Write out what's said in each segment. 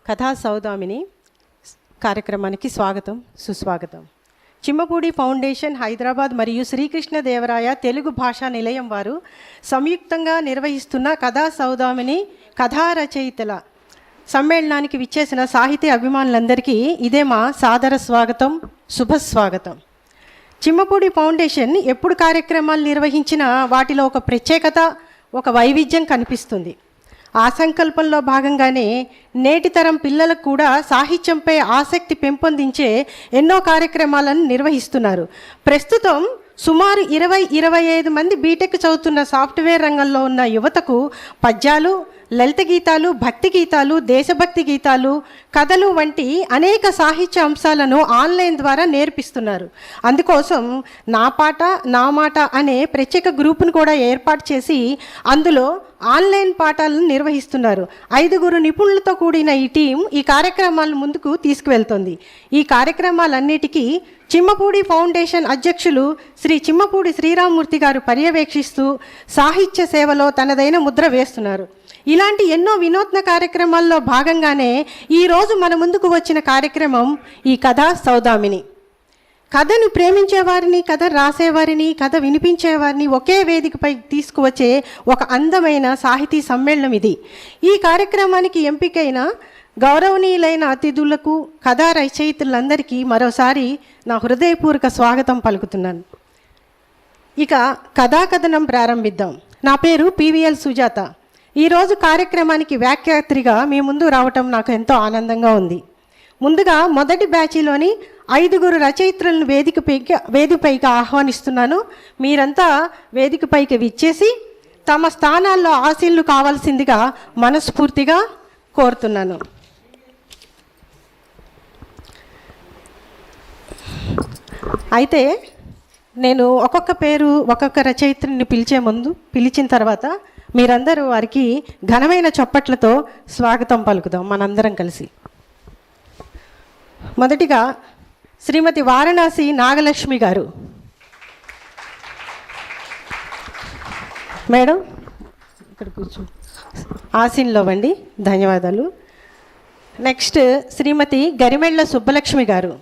కథా సౌదామిని కార్యక్రమానికి స్వాగతం, సుస్వాగతం. చిమ్మపూడి ఫౌండేషన్ హైదరాబాద్ మరియు శ్రీకృష్ణదేవరాయ తెలుగు భాషా నిలయం వారు సంయుక్తంగా నిర్వహిస్తున్న కథా సౌదామిని కథా రచయితల సమ్మేళనానికి విచ్చేసిన సాహితీ అభిమానులందరికీ ఇదే మా సాదర స్వాగతం, శుభస్వాగతం. చిమ్మపూడి ఫౌండేషన్ ఎప్పుడు కార్యక్రమాలు నిర్వహించినా వాటిలో ఒక ప్రత్యేకత, ఒక వైవిధ్యం కనిపిస్తుంది. ఆ సంకల్పంలో భాగంగానే నేటి తరం పిల్లలకు కూడా సాహిత్యంపై ఆసక్తి పెంపొందించే ఎన్నో కార్యక్రమాలను నిర్వహిస్తున్నారు. ప్రస్తుతం సుమారు 20-25 మంది బీటెక్ చదువుతున్న సాఫ్ట్వేర్ రంగంలో ఉన్న యువతకు పద్యాలు, లలిత గీతాలు, భక్తి గీతాలు, దేశభక్తి గీతాలు, కథలు వంటి అనేక సాహిత్య అంశాలను ఆన్లైన్ ద్వారా నేర్పిస్తున్నారు. అందుకోసం నా పాట నా మాట అనే ప్రత్యేక గ్రూపును కూడా ఏర్పాటు చేసి అందులో ఆన్లైన్ పాఠాలను నిర్వహిస్తున్నారు. 5 నిపుణులతో కూడిన ఈ టీం ఈ కార్యక్రమాలను ముందుకు తీసుకువెళ్తుంది. ఈ కార్యక్రమాలన్నిటికీ చిమ్మపూడి ఫౌండేషన్ అధ్యక్షులు శ్రీ చిమ్మపూడి శ్రీరామమూర్తి గారు పర్యవేక్షిస్తూ సాహిత్య సేవలో తనదైన ముద్ర వేస్తున్నారు. ఇలాంటి ఎన్నో వినూత్న కార్యక్రమాల్లో భాగంగానే ఈరోజు మన ముందుకు వచ్చిన కార్యక్రమం ఈ కథా సౌదామిని. కథను ప్రేమించేవారిని, కథ రాసేవారిని, కథ వినిపించేవారిని ఒకే వేదికపై తీసుకువచ్చే ఒక అందమైన సాహితీ సమ్మేళనం ఇది. ఈ కార్యక్రమానికి ఎంపికైన గౌరవనీయులైన అతిథులకు, కథా రచయితలందరికీ మరోసారి నా హృదయపూర్వక స్వాగతం పలుకుతున్నాను. ఇక కథాకథనం ప్రారంభిద్దాం. నా పేరు పివిఎల్ సుజాత. ఈరోజు కార్యక్రమానికి వ్యాఖ్యాత్రిగా మీ ముందు రావటం నాకు ఎంతో ఆనందంగా ఉంది. ముందుగా మొదటి బ్యాచ్లోని 5 రచయిత్రులను వేదికపైకి ఆహ్వానిస్తున్నాను. మీరంతా వేదికపైకి విచ్చేసి తమ స్థానాల్లో ఆసీనులు కావాల్సిందిగా మనస్ఫూర్తిగా కోరుతున్నాను. అయితే నేను ఒక్కొక్క పేరు, ఒక్కొక్క రచయిత్రిని పిలిచిన తర్వాత మీరందరూ వారికి ఘనమైన చప్పట్లతో స్వాగతం పలుకుదాం మనందరం కలిసి. మొదటిగా శ్రీమతి వారణాసి నాగలక్ష్మి గారు. మేడం ఇక్కడ కూర్చో, ఆసీన్లో వండి. ధన్యవాదాలు. నెక్స్ట్ శ్రీమతి గరిమెళ్ళ సుబ్బలక్ష్మి గారు.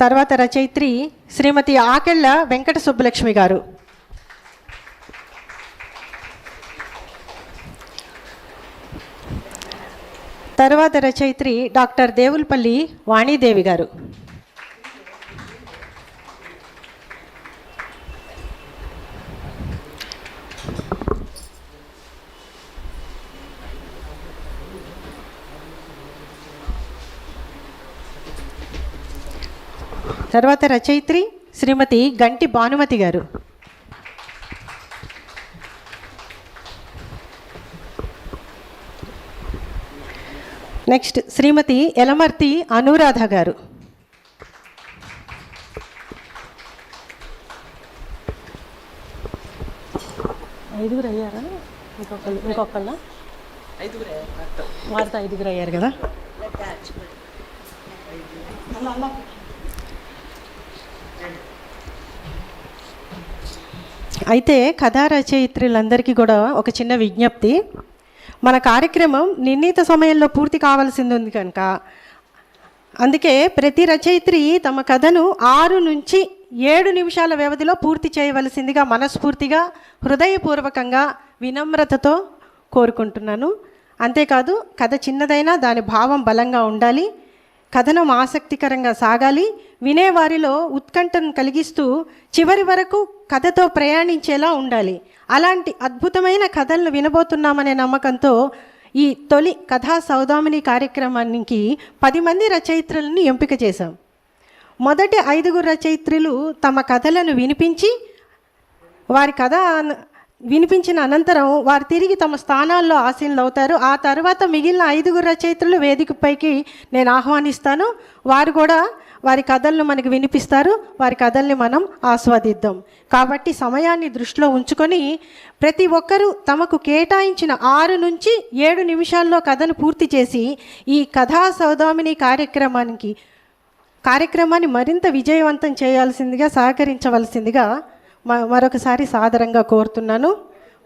తర్వాత రచయిత్రి శ్రీమతి ఆకెళ్ళ వెంకట సుబ్బలక్ష్మి గారు. తర్వాత రచయిత్రి డాక్టర్ దేవులపల్లి వాణీదేవి గారు. తర్వాత రచయిత్రి శ్రీమతి గంటి భానుమతి గారు. నెక్స్ట్ శ్రీమతి ఎలమర్తి అనురాధ గారు. ఐదుగురు అయ్యారా? ఇంకొకళ్ళ వారితో 5 అయ్యారు కదా. అయితే కథా రచయిత్రులందరికీ కూడా ఒక చిన్న విజ్ఞప్తి. మన కార్యక్రమం నిర్ణీత సమయంలో పూర్తి కావాల్సింది ఉంది కనుక అందుకే ప్రతి రచయిత్రి తమ కథను 6 నుంచి 7 నిమిషాల వ్యవధిలో పూర్తి చేయవలసిందిగా మనస్ఫూర్తిగా, హృదయపూర్వకంగా, వినమ్రతతో కోరుకుంటున్నాను. అంతేకాదు కథ చిన్నదైనా దాని భావం బలంగా ఉండాలి, కథనం ఆసక్తికరంగా సాగాలి, వినేవారిలో ఉత్కంఠను కలిగిస్తూ చివరి వరకు కథతో ప్రయాణించేలా ఉండాలి. అలాంటి అద్భుతమైన కథలను వినబోతున్నామనే నమ్మకంతో ఈ తొలి కథా సౌదామిని కార్యక్రమానికి 10 మంది రచయిత్రులను ఎంపిక చేశాం. మొదటి 5 రచయిత్రులు తమ కథలను వినిపించిన అనంతరం వారు తిరిగి తమ స్థానాల్లో ఆసీనులు అవుతారు. ఆ తర్వాత మిగిలిన 5 రచయిత్రులు వేదికపైకి నేను ఆహ్వానిస్తాను. వారు కూడా వారి కథలను మనకు వినిపిస్తారు. వారి కథల్ని మనం ఆస్వాదిద్దాం. కాబట్టి సమయాన్ని దృష్టిలో ఉంచుకొని ప్రతి ఒక్కరూ తమకు కేటాయించిన 6 నుంచి 7 నిమిషాల్లో కథను పూర్తి చేసి ఈ కథా సౌదామిని కార్యక్రమాన్ని మరింత విజయవంతం చేయాల్సిందిగా, సహకరించవలసిందిగా మరొకసారి సాదరంగా కోరుతున్నాను.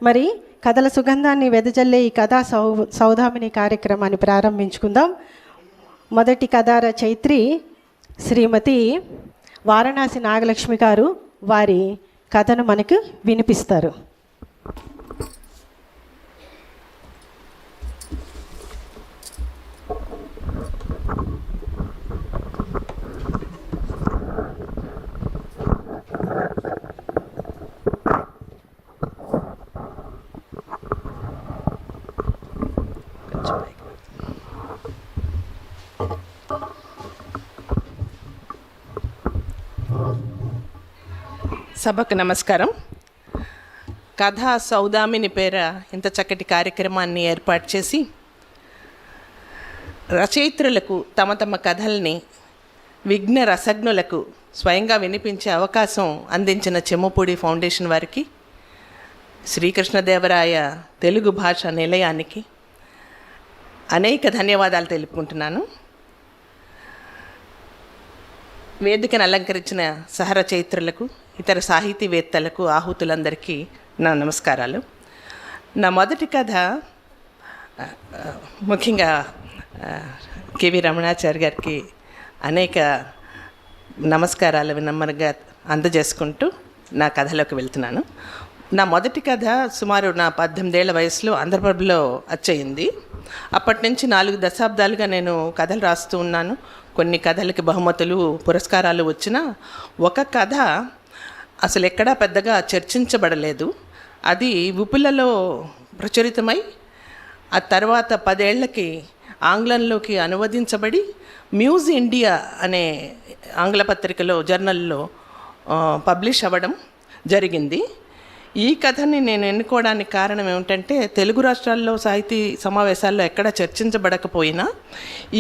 మరి కథల సుగంధాన్ని వెదజల్లే ఈ కథా సౌధామిని కార్యక్రమాన్ని ప్రారంభించుకుందాం. మొదటి కథా రచయిత్రి శ్రీమతి వారణాసి నాగలక్ష్మి గారు వారి కథను మనకు వినిపిస్తారు. సభకు నమస్కారం. కథా సౌదామిని పేర ఇంత చక్కటి కార్యక్రమాన్ని ఏర్పాటు చేసి రచయిత్రులకు తమ తమ కథల్ని విఘ్న రసజ్ఞులకు స్వయంగా వినిపించే అవకాశం అందించిన చెమ్మపూడి ఫౌండేషన్ వారికి, శ్రీకృష్ణదేవరాయ తెలుగు భాష నిలయానికి అనేక ధన్యవాదాలు తెలుపుకుంటున్నాను. వేదికను అలంకరించిన సహరచయిత్రులకు, ఇతర సాహితీవేత్తలకు, ఆహుతులందరికీ నా నమస్కారాలు. నా మొదటి కథ ముఖ్యంగా కెవి రమణాచారి గారికి అనేక నమస్కారాలు వినమ్రంగా అందజేసుకుంటూ నా కథలోకి వెళ్తున్నాను. నా మొదటి కథ సుమారు నా 18 ఏళ్ల వయసులో ఆంధ్రప్రభలో వచ్చయింది. అప్పటి నుంచి 4 దశాబ్దాలుగా నేను కథలు రాస్తూ ఉన్నాను. కొన్ని కథలకి బహుమతులు, పురస్కారాలు వచ్చినా ఒక కథ అసలు ఎక్కడా పెద్దగా చర్చించబడలేదు. అది విపులలో ప్రచురితమై ఆ తర్వాత 10 ఏళ్లకి ఆంగ్లంలోకి అనువదించబడి మ్యూజ్ ఇండియా అనే ఆంగ్ల పత్రికలో, జర్నల్లో పబ్లిష్ అవ్వడం జరిగింది. ఈ కథని నేను ఎన్నుకోవడానికి కారణం ఏమిటంటే, తెలుగు రాష్ట్రాల్లో సాహితీ సమావేశాల్లో ఎక్కడ చర్చించబడకపోయినా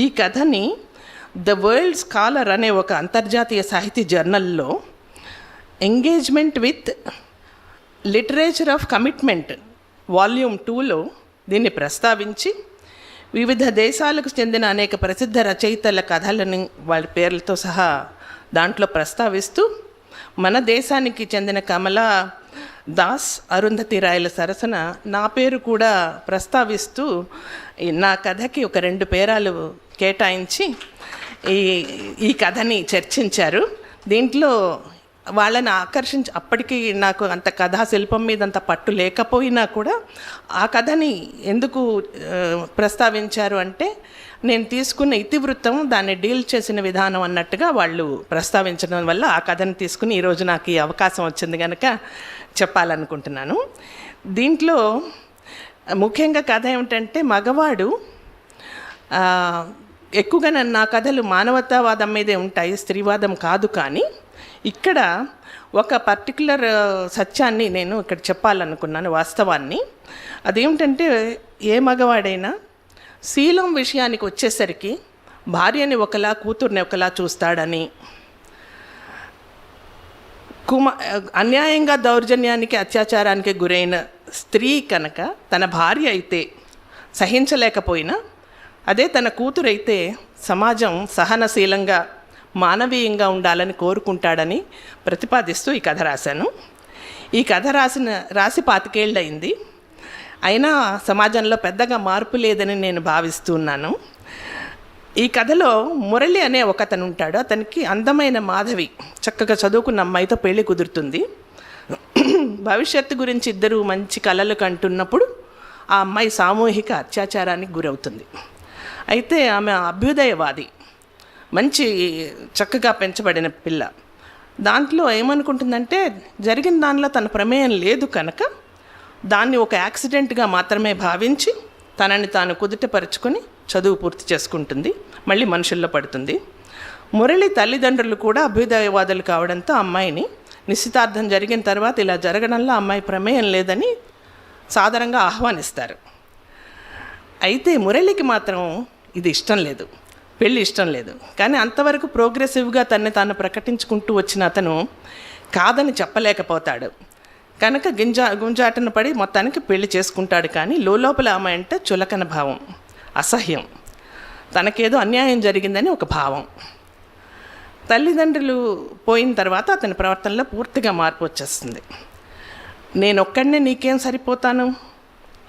ఈ కథని ద వరల్డ్ స్కాలర్ అనే ఒక అంతర్జాతీయ సాహితీ జర్నల్లో engagement with literature of commitment volume 2లో దీన్ని ప్రస్తావించి వివిధ దేశాలకు చెందిన అనేక ప్రసిద్ధ రచయితల కథలని వాళ్ళ పేర్లతో సహా దాంట్లో ప్రస్తావిస్తూ, మన దేశానికి చెందిన కమలా దాస్, అరుంధతి రాయల సరసన నా పేరు కూడా ప్రస్తావిస్తూ నా కథకి ఒక 2 పేరాలు కేటాయించి ఈ కథని చర్చించారు. దీంట్లో వాళ్ళని ఆకర్షించి, అప్పటికి నాకు అంత కథా శిల్పం మీద అంత పట్టు లేకపోయినా కూడా ఆ కథని ఎందుకు ప్రస్తావించారు అంటే, నేను తీసుకున్న ఇతివృత్తం దాన్ని డీల్ చేసిన విధానం అన్నట్టుగా వాళ్ళు ప్రస్తావించడం వల్ల ఆ కథని తీసుకుని ఈరోజు నాకు ఈ అవకాశం వచ్చింది కనుక చెప్పాలనుకుంటున్నాను. దీంట్లో ముఖ్యంగా కథ ఏమిటంటే, మగవాడు ఎక్కువగా నా కథలు మానవతావాదం మీదే ఉంటాయి, స్త్రీవాదం కాదు. కానీ ఇక్కడ ఒక పర్టికులర్ సత్యాన్ని నేను ఇక్కడ చెప్పాలనుకున్నాను, వాస్తవాన్ని. అదేమిటంటే, ఏ మగవాడైనా శీలం విషయానికి వచ్చేసరికి భార్యని ఒకలా, కూతుర్ని ఒకలా చూస్తాడని, అన్యాయంగా దౌర్జన్యానికి, అత్యాచారానికి గురైన స్త్రీ కనుక తన భార్య అయితే సహించలేకపోయినా, అదే తన కూతురైతే సమాజం సహనశీలంగా, మానవీయంగా ఉండాలని కోరుకుంటాడని ప్రతిపాదిస్తూ ఈ కథ రాశాను. ఈ కథ రాసి 25 ఏళ్ళు అయింది. అయినా సమాజంలో పెద్దగా మార్పు లేదని నేను భావిస్తున్నాను. ఈ కథలో మురళి అనే ఒకతను ఉంటాడు. అతనికి అందమైన మాధవి, చక్కగా చదువుకున్న అమ్మాయితో పెళ్లి కుదురుతుంది. భవిష్యత్తు గురించి ఇద్దరు మంచి కలలు కంటున్నప్పుడు ఆ అమ్మాయి సామూహిక అత్యాచారానికి గురవుతుంది. అయితే ఆమె అభ్యుదయవాది, మంచి చక్కగా పెంచబడిన పిల్ల. దాంట్లో ఏమనుకుంటుందంటే, జరిగిన దానిలో తన ప్రమేయం లేదు కనుక దాన్ని ఒక యాక్సిడెంట్గా మాత్రమే భావించి తనని తాను కుదుటపరుచుకొని చదువు పూర్తి చేసుకుంటుంది, మళ్ళీ మనుషుల్లో పడుతుంది. మురళి తల్లిదండ్రులు కూడా అభ్యుదయవాదులు కావడంతో అమ్మాయిని నిశ్చితార్థం జరిగిన తర్వాత ఇలా జరగడంలో అమ్మాయి ప్రమేయం లేదని సాధారణంగా ఆహ్వానిస్తారు. అయితే మురళికి మాత్రం ఇది ఇష్టం లేదు, పెళ్ళి ఇష్టం లేదు. కానీ అంతవరకు ప్రోగ్రెసివ్గా తనని తాను ప్రకటించుకుంటూ వచ్చిన అతను కాదని చెప్పలేకపోతాడు కనుక గుంజాటన పడి మొత్తానికి పెళ్లి చేసుకుంటాడు. కానీ లోపల ఆమె అంటే చులకన భావం, అసహ్యం, తనకేదో అన్యాయం జరిగిందని ఒక భావం. తల్లిదండ్రులు పోయిన తర్వాత అతని ప్రవర్తనలో పూర్తిగా మార్పు వచ్చేస్తుంది. నేనొక్కడనే నీకేం సరిపోతాను,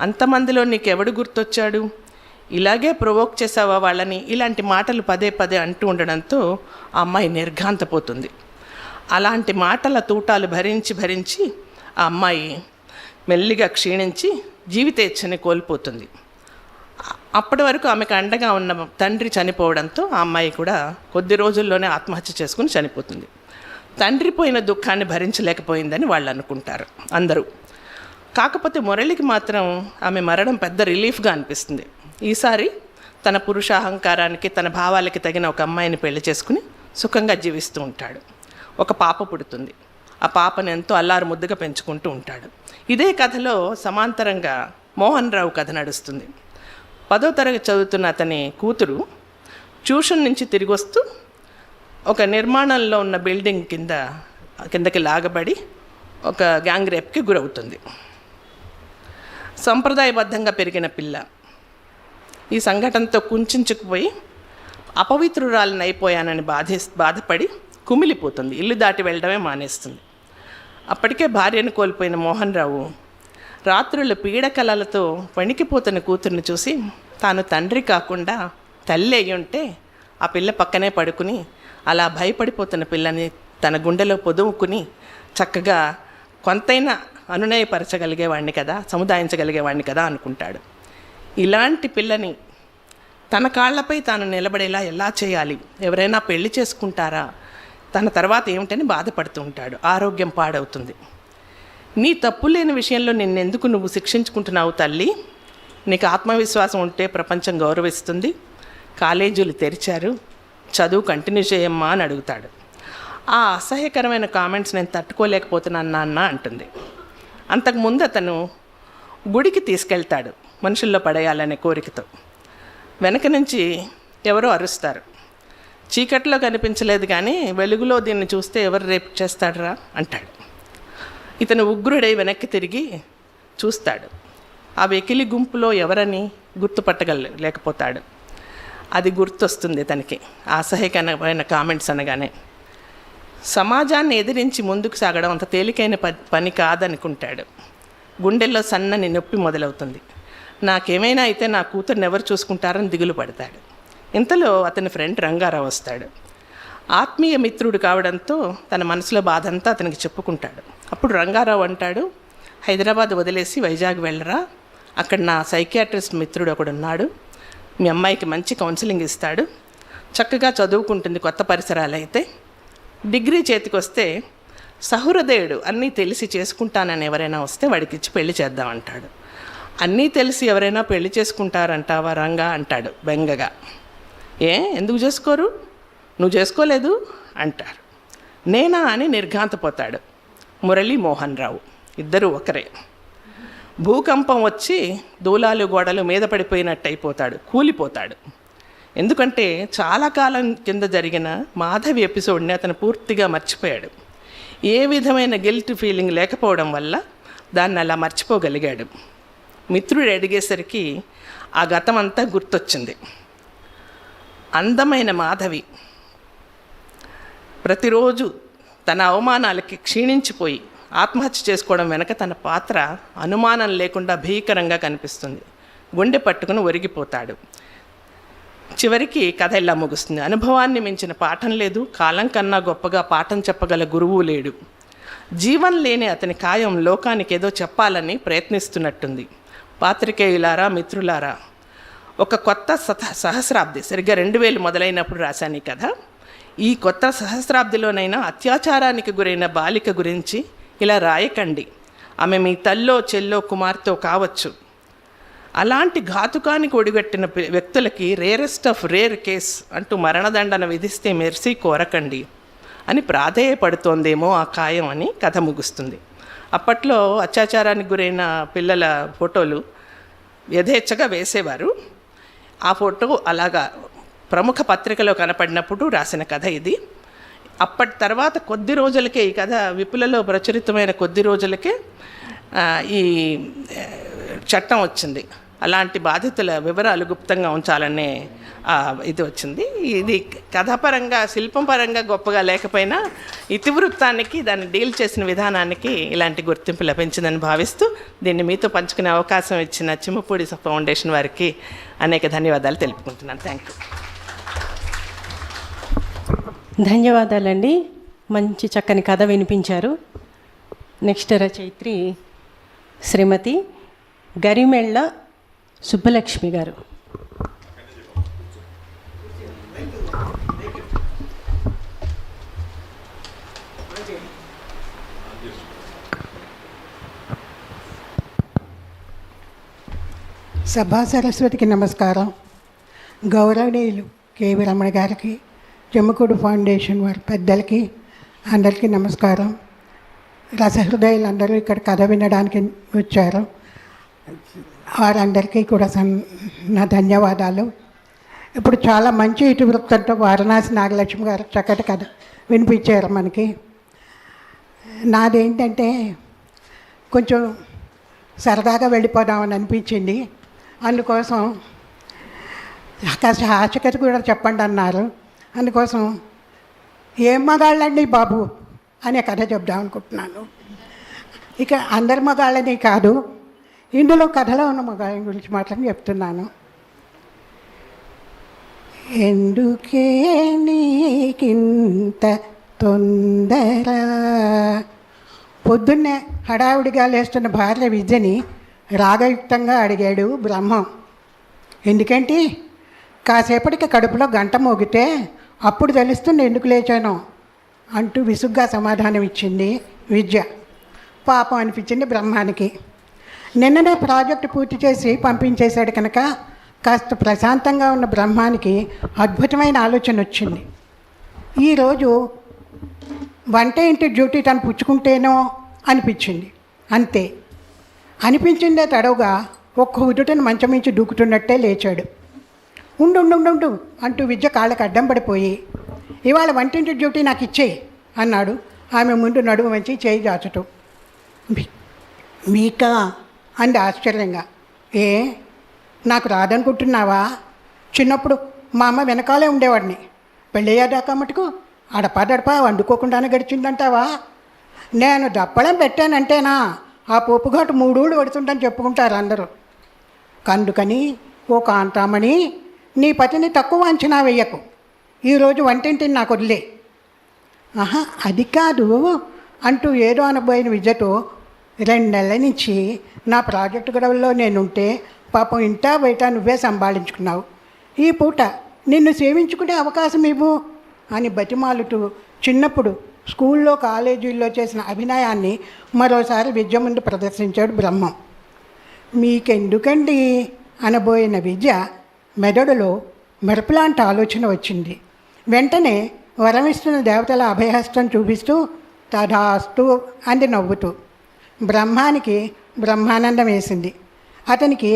అంతమందిలో నీకెవడు గుర్తొచ్చాడు, ఇలాగే ప్రొవోక్ చేసావా వాళ్ళని, ఇలాంటి మాటలు పదే పదే అంటూ ఉండడంతో ఆ అమ్మాయి నిర్ఘాంతపోతుంది. అలాంటి మాటల తూటాలు భరించి భరించి ఆ అమ్మాయి మెల్లిగా క్షీణించి జీవితేచ్ఛని కోల్పోతుంది. అప్పటి వరకు ఆమెకు అండగా ఉన్న తండ్రి చనిపోవడంతో ఆ అమ్మాయి కూడా కొద్ది రోజుల్లోనే ఆత్మహత్య చేసుకుని చనిపోతుంది. తండ్రి పోయిన దుఃఖాన్ని భరించలేకపోయిందని వాళ్ళు అనుకుంటారు అందరూ. కాకపోతే మురళికి మాత్రం ఆమె మరణం పెద్ద రిలీఫ్గా అనిపిస్తుంది. ఈసారి తన పురుషాహంకారానికి తన భావాలకి తగిన ఒక అమ్మాయిని పెళ్లి చేసుకుని సుఖంగా జీవిస్తూ ఉంటాడు. ఒక పాప పుడుతుంది. ఆ పాపను ఎంతో అల్లారు ముద్దుగా పెంచుకుంటూ ఉంటాడు. ఇదే కథలో సమాంతరంగా మోహన్ రావు కథ నడుస్తుంది. 10వ తరగతి చదువుతున్న అతని కూతురు ట్యూషన్ నుంచి తిరిగి వస్తూ ఒక నిర్మాణంలో ఉన్న బిల్డింగ్ కిందకి లాగబడి ఒక గ్యాంగ్ రేప్కి గురవుతుంది. సంప్రదాయబద్ధంగా పెరిగిన పిల్ల ఈ సంఘటనతో కుంచుకుపోయి అపవిత్రురాలను అయిపోయానని బాధపడి కుమిలిపోతుంది. ఇల్లు దాటి వెళ్ళడమే మానేస్తుంది. అప్పటికే భార్యను కోల్పోయిన మోహన్ రావు రాత్రులు పీడకలలతో వణికిపోతున్న కూతుర్ని చూసి తాను తండ్రి కాకుండా తల్లి అయి ఉంటే ఆ పిల్ల పక్కనే పడుకుని అలా భయపడిపోతున్న పిల్లని తన గుండెలో పొదువుకుని చక్కగా కొంతైనా అనునయపరచగలిగేవాడిని కదా, సముదాయించగలిగేవాడిని కదా అనుకుంటాడు. ఇలాంటి పిల్లని తన కాళ్లపై తాను నిలబడేలా ఎలా చేయాలి, ఎవరైనా పెళ్లి చేసుకుంటారా, తన తర్వాత ఏమిటని బాధపడుతూ ఉంటాడు. ఆరోగ్యం పాడవుతుంది. నీ తప్పు లేని విషయంలో నిన్నెందుకు నువ్వు శిక్షించుకుంటున్నావు తల్లి, నీకు ఆత్మవిశ్వాసం ఉంటే ప్రపంచం గౌరవిస్తుంది, కాలేజీలు తెరిచారు, చదువు కంటిన్యూ చేయమ్మా అని అడుగుతాడు. ఆ అసహ్యకరమైన కామెంట్స్ నేను తట్టుకోలేకపోతున్నాను నాన్న అంటుంది. అంతకుముందు అతను గుడికి తీసుకెళ్తాడు మనుషుల్లో పడేయాలనే కోరికతో. వెనక నుంచి ఎవరో అరుస్తారు. చీకట్లో కనిపించలేదు కానీ వెలుగులో దీన్ని చూస్తే ఎవరు రేపు చేస్తాడరా అంటాడు. ఇతను ఉగ్రుడై వెనక్కి తిరిగి చూస్తాడు. ఆ వెకిలి గుంపులో ఎవరని గుర్తుపట్టలేకపోతాడు. అది గుర్తొస్తుంది తనకి ఆ అసహ్యకరమైన కామెంట్స్ అనగానే. సమాజాన్ని ఎదిరించి ముందుకు సాగడం అంత తేలికైన పని కాదనుకుంటాడు. గుండెల్లో సన్నని నొప్పి మొదలవుతుంది. నాకేమైనా అయితే నా కూతుర్ని ఎవరు చూసుకుంటారని దిగులు పడతాడు. ఇంతలో అతని ఫ్రెండ్ రంగారావు వస్తాడు. ఆత్మీయ మిత్రుడు కావడంతో తన మనసులో బాధ అంతా అతనికి చెప్పుకుంటాడు. అప్పుడు రంగారావు అంటాడు, హైదరాబాద్ వదిలేసి వైజాగ్ వెళ్ళరా, అక్కడ నా సైకియాట్రిస్ట్ మిత్రుడు ఒకడు ఉన్నాడు, మీ అమ్మాయికి మంచి కౌన్సిలింగ్ ఇస్తాడు, చక్కగా చదువుకుంటుంది, కొత్త పరిసరాలు అయితే, డిగ్రీ చేతికి వస్తే సహృదయుడు, అన్నీ తెలిసి చేసుకుంటానని ఎవరైనా వస్తే వాడికి ఇచ్చి పెళ్లి చేద్దామంటాడు. అన్నీ తెలిసి ఎవరైనా పెళ్లి చేసుకుంటారంటావా రంగా అంటాడు బెంగగా. ఎందుకు చేసుకోరు, నువ్వు చేసుకోలేదు అంటారు. నేనా అని నిర్ఘాంతపోతాడు మురళి మోహన్ రావు. ఇద్దరూ ఒకరే. భూకంపం వచ్చి దూలాలు గోడలు మీద పడిపోయినట్టు అయిపోతాడు, కూలిపోతాడు. ఎందుకంటే చాలా కాలం కింద జరిగిన మాధవి ఎపిసోడ్ని అతను పూర్తిగా మర్చిపోయాడు. ఏ విధమైన గిల్ట్ ఫీలింగ్ లేకపోవడం వల్ల దాన్ని అలా మర్చిపోగలిగాడు. మిత్రుడు అడిగేసరికి ఆ గతమంతా గుర్తొచ్చింది. అందమైన మాధవి ప్రతిరోజు తన అవమానాలకి క్షీణించిపోయి ఆత్మహత్య చేసుకోవడం వెనక తన పాత్ర అనుమానం లేకుండా భీకరంగా కనిపిస్తుంది. గుండె పట్టుకుని ఒరిగిపోతాడు. చివరికి కథ ఇలా ముగుస్తుంది. అనుభవాన్ని మించిన పాఠం లేదు, కాలం కన్నా గొప్పగా పాఠం చెప్పగల గురువు లేడు. జీవం లేని అతని కాయం లోకానికి ఏదో చెప్పాలని ప్రయత్నిస్తున్నట్టుంది. పాత్రికేయులారా, మిత్రులారా, ఒక కొత్త సహస్రాబ్ది, సరిగ్గా 2000 మొదలైనప్పుడు రాశాను ఈ కథ. ఈ కొత్త సహస్రాబ్దిలోనైనా అత్యాచారానికి గురైన బాలిక గురించి ఇలా రాయకండి. ఆమె మీ తల్లో చెల్లో కుమార్తె కావచ్చు. అలాంటి ఘాతుకానికి ఒడిగట్టిన వ్యక్తులకి రేరెస్ట్ ఆఫ్ రేర్ కేస్ అంటూ మరణదండన విధిస్తే మెర్సీ కోరకండి అని ప్రాధేయపడుతోందేమో ఆ కాయం అని కథ ముగుస్తుంది. అప్పట్లో అత్యాచారానికి గురైన పిల్లల ఫోటోలు యథేచ్ఛగా వేసేవారు. ఆ ఫోటో అలాగా ప్రముఖ పత్రికలో కనపడినప్పుడు రాసిన కథ ఇది. అప్పటి తర్వాత కొద్ది రోజులకే ఈ కథ విపులలో ప్రచురితమైన కొద్ది రోజులకే ఈ చట్టం వచ్చింది. అలాంటి బాధితుల వివరాలు గుప్తంగా ఉంచాలనే ఇది వచ్చింది. ఇది కథాపరంగా శిల్పం పరంగా గొప్పగా లేకపోయినా ఇతివృత్తానికి దాన్ని డీల్ చేసిన విధానానికి ఇలాంటి గుర్తింపు లభించిందని భావిస్తూ దీన్ని మీతో పంచుకునే అవకాశం ఇచ్చిన చిమ్మపూడి ఫౌండేషన్ వారికి అనేక ధన్యవాదాలు తెలుపుకుంటున్నాను. Thank you. ధన్యవాదాలండి. మంచి చక్కని కథ వినిపించారు. నెక్స్ట్ రచయిత్రి శ్రీమతి గరిమెళ్ళ సుబ్బలక్ష్మి గారు. సభా సరస్వతికి నమస్కారం. గౌరవనీయులు కేవి రమణ గారికి, జమ్మకూడు ఫౌండేషన్ వారి పెద్దలకి అందరికీ నమస్కారం. రసహృదయులందరూ ఇక్కడ కథ వినడానికి వచ్చారు. వారందరికీ కూడా నా ధన్యవాదాలు. ఇప్పుడు చాలా మంచి ఇతివృత్తంతో వారణాసి నాగలక్ష్మి గారు చక్కటి కథ వినిపించారు మనకి. నాదేంటంటే కొంచెం సరదాగా వెళ్ళిపోదామని అనిపించింది. అందుకోసం కాస్త హాస్యకథ కూడా చెప్పండి అన్నారు. అందుకోసం ఏం మగాళ్ళండి బాబు అనే కథ చెప్దాం అనుకుంటున్నాను. ఇక అందరి మగాళ్ళని కాదు, ఇందులో కథలో ఉన్న మగాళ్ళ గురించి మాత్రం చెప్తున్నాను. ఎందుకే నీకింత తొందర? పొద్దున్నే హడావుడిగా లేస్తున్న భార్య విద్యని రాగయుక్తంగా అడిగాడు బ్రహ్మం. ఎందుకంటే కాసేపటికి కడుపులో గంట మోగితే అప్పుడు తెలుస్తుంది ఎందుకు లేచానో అంటూ విసుగ్గా సమాధానం ఇచ్చింది విద్య. పాపం అనిపించింది బ్రహ్మానికి. నిన్ననే ప్రాజెక్టు పూర్తి చేసి పంపించేశాడు కనుక కాస్త ప్రశాంతంగా ఉన్న బ్రహ్మానికి అద్భుతమైన ఆలోచన వచ్చింది. ఈరోజు వంట ఇంటి డ్యూటీ తను పుచ్చుకుంటేనో అనిపించింది. అంతే అనిపించిందే తడవుగా ఒక్క ఉదుటను మంచం మించి దూకుతున్నట్టే లేచాడు. ఉండు ఉండు ఉండు ఉండు అంటూ విద్య కాళ్ళకి అడ్డం పడిపోయి, ఇవాళ వంటింటి డ్యూటీ నాకు ఇచ్చేయి అన్నాడు. ఆమె ముందు నడుము వంచి చేయి దాచుతూ. మీకా అంది ఆశ్చర్యంగా. ఏ నాకు రాదనుకుంటున్నావా? చిన్నప్పుడు మా అమ్మ వెనకాలే ఉండేవాడిని. పెళ్ళయ్యేదాకా మటుకు అడపా వండుకోకుండానే గడిచిందంటావా? నేను దప్పడం పెట్టానంటేనా ఆ పోపుఘాటు 3 ఊళ్ళు పడుతుంటని చెప్పుకుంటారు అందరూ. అందుకని ఓ కాంతామణి, నీ పతిని తక్కువ అంచనా వెయ్యకు. ఈరోజు వంటింటిని నాకు వదిలే. ఆహా అది కాదు అంటూ ఏదో అనబోయిన విద్యతో, 2 నెలల నుంచి నా ప్రాజెక్టు గొడవల్లో నేనుంటే పాపం ఇంటా బయట నువ్వే సంభాళించుకున్నావు. ఈ పూట నిన్ను సేవించుకునే అవకాశం ఇవ్వు అని బతిమాలుతూ చిన్నప్పుడు స్కూల్లో కాలేజీల్లో చేసిన అభినయాన్ని మరోసారి విద్య ముందు ప్రదర్శించాడు బ్రహ్మం. మీకెందుకండి అనబోయిన విద్య మెదడులో మెరుపులాంటి ఆలోచన వచ్చింది. వెంటనే వరమిస్తున్న దేవతల అభయహస్తం చూపిస్తూ తథాస్తు అంది నవ్వుతూ. బ్రహ్మానికి బ్రహ్మానందం వేసింది. అతనికి